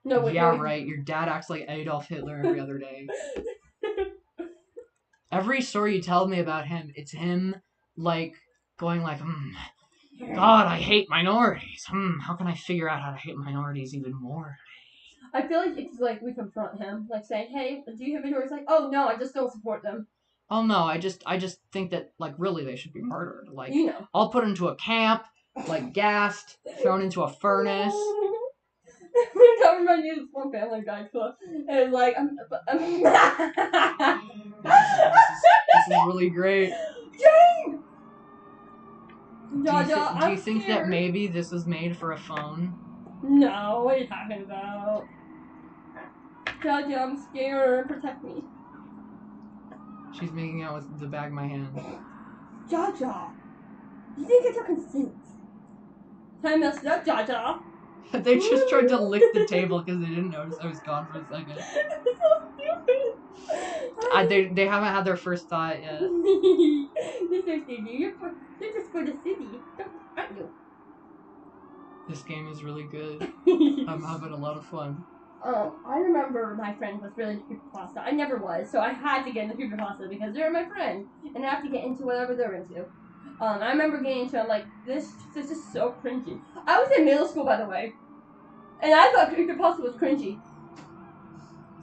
No, yeah, right. Your dad acts like Adolf Hitler every other day. Every story you tell me about him, it's him like going like, God, I hate minorities. How can I figure out how to hate minorities even more? I feel like it's like we confront him, like saying, "Hey, do you have minorities?" Like, "Oh no, I just don't support them." Oh no, I just think that like really they should be murdered. Like, you know, I'll put into a camp, like gassed, thrown into a furnace. I remember you this one Family Guy clip, and like, this is really great. Jane! Do you think that maybe this was made for a phone? No, what are you talking about? Jaja, I'm scared. Protect me. She's making out with the back of my hand. Jaja, you didn't get your consent. I messed up, Jaja. They just tried to lick the table because they didn't notice I was gone for a second. It's so stupid. They haven't had their first thought yet. This is You're just for the city, aren't you? This game is really good. I'm having a lot of fun. I remember my friend was really into creepypasta. I never was, so I had to get into creepypasta because they're my friend, and I have to get into whatever they're into. I remember getting into it, I'm like, this is so cringy. I was in middle school, by the way, and I thought creepypasta was cringy.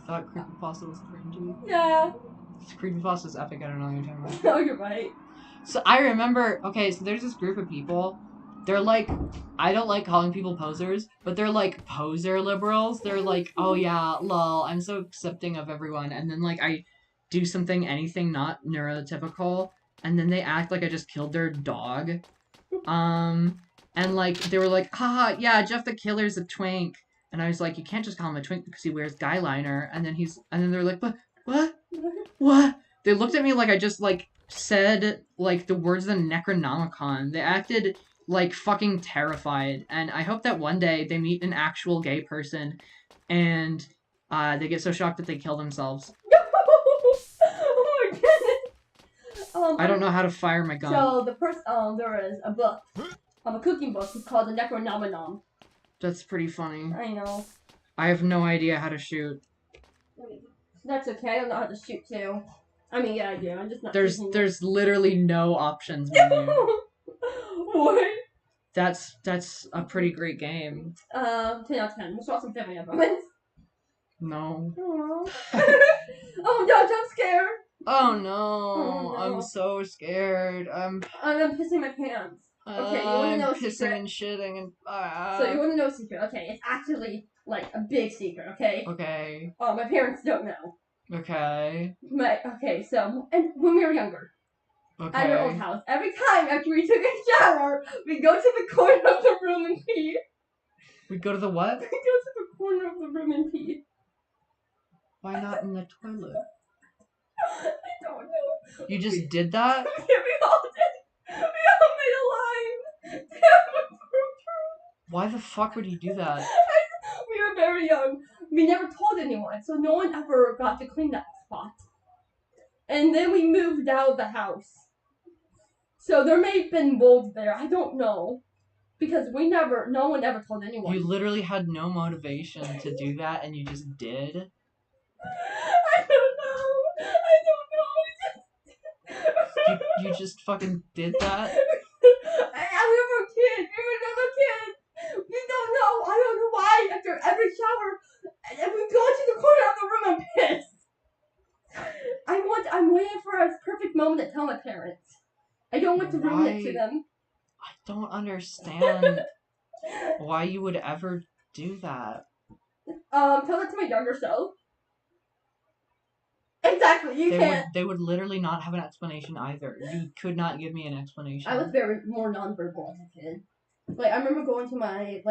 I thought creepypasta was cringy? Yeah. Creepypasta is epic, I don't know what you're talking about. No, you're right. So I remember, okay, so there's this group of people. They're like, I don't like calling people posers, but they're like poser liberals. They're like, oh yeah, lol, I'm so accepting of everyone. And then like I do anything not neurotypical, and then they act like I just killed their dog. And like, they were like, haha, yeah, Jeff the Killer's a twink. And I was like, you can't just call him a twink because he wears guy liner. And then they're like, what? They looked at me like I just like said like the words of the Necronomicon. They acted like fucking terrified, and I hope that one day they meet an actual gay person and they get so shocked that they kill themselves. Oh my goodness. I don't know how to fire my gun. So there is a book, a cooking book. It's called the Necronomicon. That's pretty funny. I know. I have no idea how to shoot. That's okay. I don't know how to shoot too. I mean, yeah, I do. I'm just not. There's literally no options menu. What? That's a pretty great game. 10 out of 10. We'll watch some family moments. No. Oh no, I'm scared. Oh no. Oh, no. I'm so scared. I'm pissing my pants. Okay, you wanna know a pissing secret? and shitting and So you wanna know a secret? Okay, it's actually like a big secret. Okay. Okay. Oh, my parents don't know. Okay. So and when we were younger. Okay. At our old house. Every time after we took a shower, we go to the corner of the room and pee. We go to the what? We go to the corner of the room and pee. Why not in the toilet? I don't know. You just did that? Yeah, we all did. We all made a line. Damn, it's so true. Why the fuck would you do that? We were very young. We never told anyone, so no one ever got to clean that spot. And then we moved out of the house. So there may have been mold there. I don't know. Because no one ever told anyone. You literally had no motivation to do that, and you just did. I don't know. You just fucking did that? We were kids. We were little kids. We don't know. I don't know why. After every shower, and we go to the corner of the room and piss. I'm waiting for a perfect moment to tell my parents. I don't want to ruin it to them. I don't understand why you would ever do that. Tell it to my younger self. Exactly, you can't. They would literally not have an explanation either. You could not give me an explanation. I was very more nonverbal as a kid. Like, I remember going to my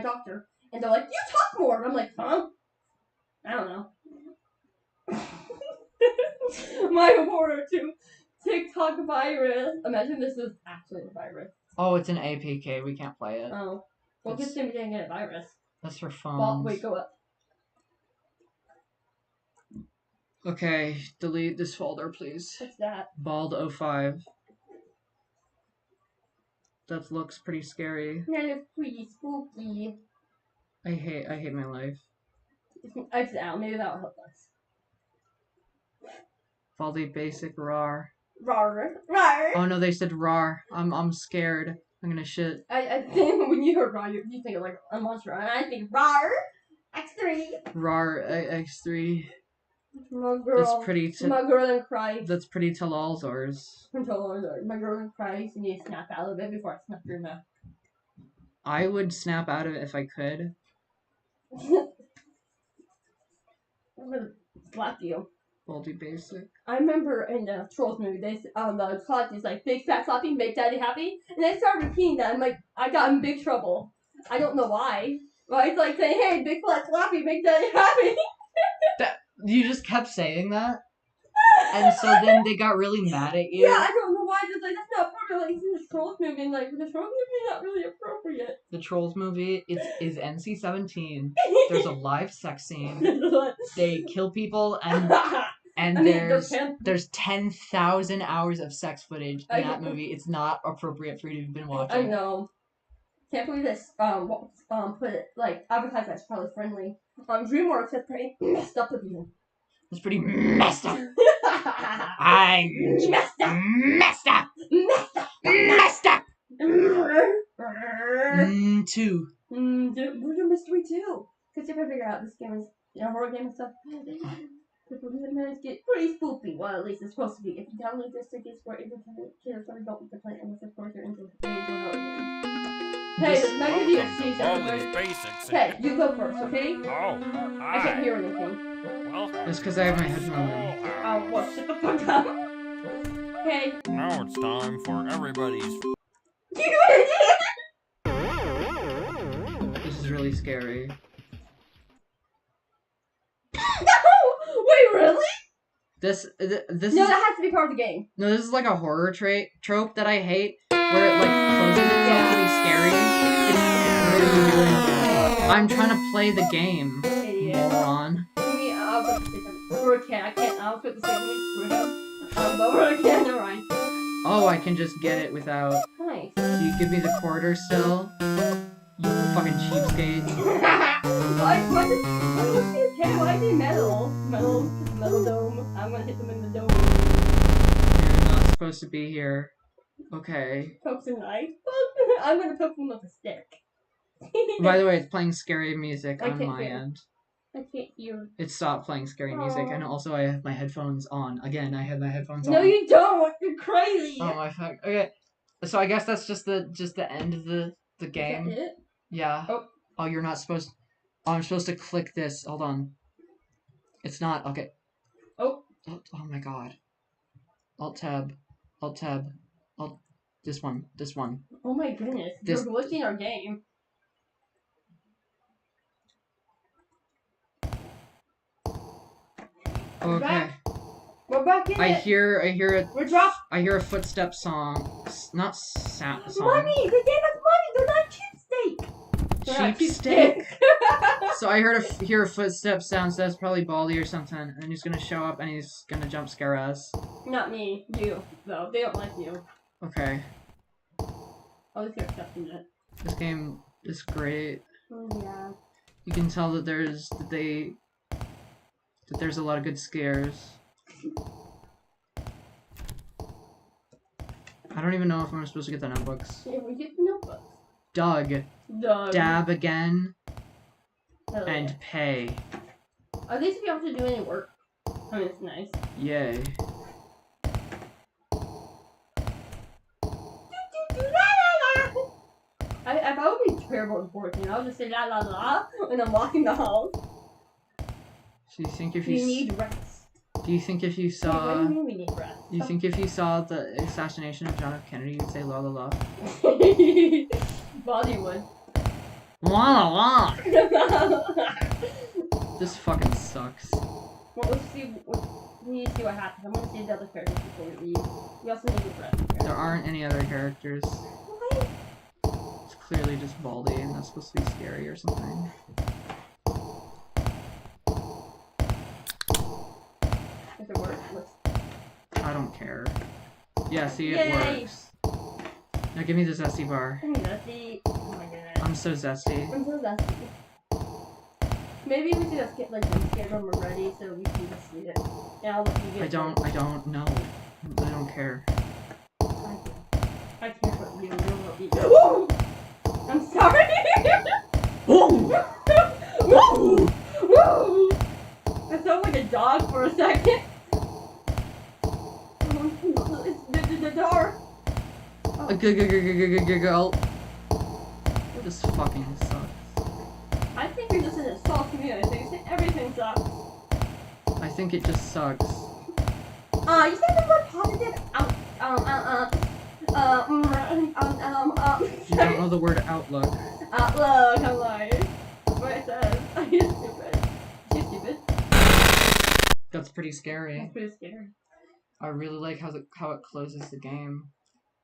doctor, and they're like, "You talk more!" And I'm like, "Huh? I don't know." My horror to TikTok virus. Imagine this is actually a virus. Oh, it's an APK. We can't play it. Oh. Well, good thing we didn't get a virus. That's for phones. Well, wait, go up. Okay, delete this folder, please. What's that? Bald05. That looks pretty scary. That looks pretty spooky. I hate my life. Exit out. Maybe that'll help us. Baldy basic rar. Rar. Rar. Oh no, they said rar. I'm scared. I'm gonna shit. I think when you heard rar, you think of like a monster, and I think rar. X3. Rar X3. My girl. That's pretty. My girl in Christ. That's pretty Talalzars. My girl in Christ. You need to snap out of it before I snap your mouth. I would snap out of it if I could. I'm gonna slap you. Baldy basic. I remember in the Trolls movie, the plot is like big fat slapping, make daddy happy, and I started repeating that. I'm like, I got in big trouble. I don't know why. But it's like saying, "Hey, big fat slapping, make daddy happy." You just kept saying that, and so then they got really mad at you. Yeah, I don't know why. Just like that's not appropriate. Like it's in the Trolls movie, and like the Trolls movie is not really appropriate. The Trolls movie is NC-17. There's a live sex scene. They kill people and there's 10,000 hours of sex footage in that movie. It's not appropriate for you to have been watching. I know. Can't believe this. Put it like advertise that's probably friendly. DreamWorks is pretty messed up with you. It's pretty messed up. I'm messed up. Messed up. Messed up. Messed up. Two. We're doing mystery too. Cause if I figure out this game is a horror game and stuff, people get pretty spoopy. Well, at least it's supposed to be. If you download this, it gets for independent kids, so don't be playing unless of course you're into horror games. Hey, this might be a season. Hey, you go first, okay? Oh, I can't hear anything. Welcome. It's because I have my headphones in. Oh, well, shut the fuck up. Okay. Now it's time for everybody's. You idiot! This is really scary. No! Wait, really? This No, is that has to be part of the game. no. This is like a horror trope that I hate, where it like closes itself to be scary. It's really. I'm trying to play the game, Idiot. moron. I'll put the second. Or I can't. I'll put the second. But I can't. Never mind. Oh, I can just get it without. Nice. Do you give me the quarter still? You fucking cheapskate. Why is he metal? Metal dome. I'm gonna hit them in the dome. You're not supposed to be here. Okay. Pokes a knife. I'm gonna poke them with a stick. By the way, it's playing scary music I on can't my hear. end. I can't hear. It stopped playing scary music, and also I have my headphones on. Again, I have my headphones on. No, you don't. You're crazy. Oh my fuck. Okay. So I guess that's just the end of the game. Is that it? Yeah. Oh. Oh, you're not supposed. Oh, I'm supposed to click this. Hold on. It's not. Okay. Oh. Oh my god. Alt tab. Alt tab. Alt. This one. This one. Oh my goodness. This- You're glitching our game. Okay. We're back in I it. hear We're dropped. I hear a footstep song. Not song. Money. They gave us money. They're not cheapsteak. They're not Cheapsteak? cheapsteak. So I hear a footstep sound, so that's probably Baldy or something, and he's gonna show up and he's gonna jump scare us. Not me. You, though. They don't like you. Okay. I'll just get accepted it. This game is great. Oh, yeah. You can tell that there's a lot of good scares. I don't even know if I'm supposed to get the notebooks. Yeah, we get the notebooks. Doug. Dab again. Hell And yeah. pay. At least if you have to do any work. I mean, it's nice. Yay. If I would be terrible at working, I would just say la la la when I'm walking the halls. So you think if You need rest. Do you think if you What do saw you mean we need rest? Do you think if you saw the assassination of John F. Kennedy you'd say la la la? Bollywood. La la la! This fucking sucks. Well, let's see. We need to see what happens. I want to see the other characters before we leave. We also need to rest. There aren't any other characters. What? It's clearly just Baldy and that's supposed to be scary or something. If it works, let's. I don't care. Yeah, see, it Yay! works. Now give me the zesty bar. I'm zesty. Oh my goodness. I'm so zesty. I'm so zesty. Maybe we should just get like the scared when we're ready so we can just see it. And I'll let you get I don't know. I don't care. I care what you know. I'm sorry. Whoa! Woo! Woo! I felt like a dog for a second. It's the door. Girl. This fucking sucks. I think you're just an assault to me. I think you say everything sucks. I think it just sucks. You said the word positive You don't know the word outlook. Outlook, I'm lying. What it says. Are you stupid? Are you stupid? That's pretty scary. That's pretty scary. I really like how it closes the game.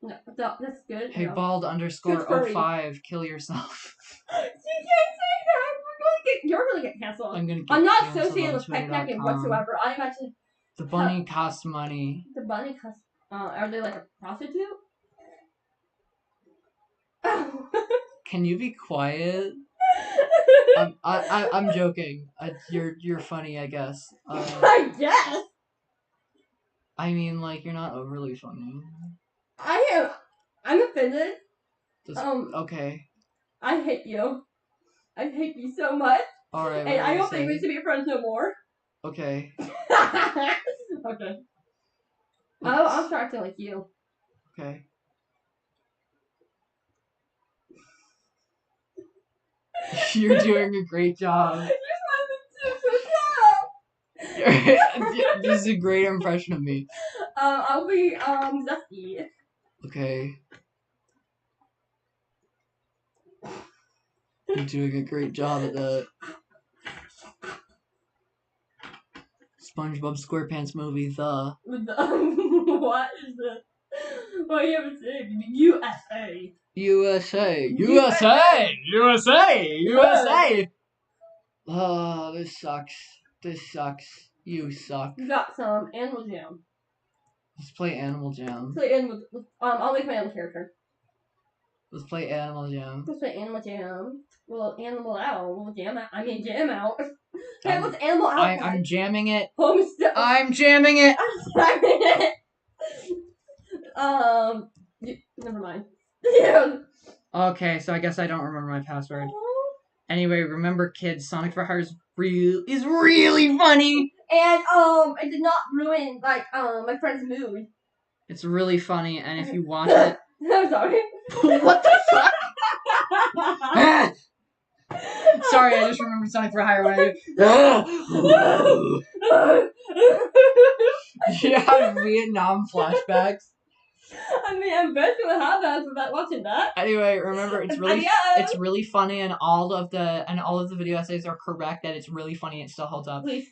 No, that's good. Hey, no. bald Good underscore furry. 05, kill yourself. You can't say that. You're gonna get canceled. I'm gonna get I'm not canceled associated on with picnicking Twitter.com. whatsoever. I'm actually The bunny costs money. the bunny. Are they like a prostitute? Can you be quiet? I'm joking. You're funny, I guess. I guess. I mean, like, you're not overly funny. I am. I'm offended. Just, okay. I hate you. I hate you so much. Alright, And I don't think we should be friends no more. Okay. Okay. I'll start acting like you. Okay. You're doing a great job. This is a great impression of me. I'll be Zesty. Okay. You're doing a great job at that. SpongeBob SquarePants movie, the. What is this? What you haven't said? USA. USA! USA! USA! USA! Oh, this sucks. This sucks. You suck. You got some Animal Jam. Let's play Animal Jam. Play Animal. I'll make my own character. Let's play Animal Jam. Let's play Animal Jam. Well, Animal Out. We'll jam out. I mean, jam out. Hey, what's Animal Out? I'm jamming it. Homestead. I'm jamming it. I'm jamming it. Never mind. Yeah. Okay, so I guess I don't remember my password. Anyway, remember, kids, Sonic for Hire is really funny. And it did not ruin my friend's mood. It's really funny, and if you watch it, I'm sorry. what the fuck? Sorry, I just remembered Sonic for Hire when you have Vietnam flashbacks. I mean, I'm bet you would have that without watching that. Anyway, remember it's really funny, and all of the video essays are correct that it's really funny. It still holds up. Please.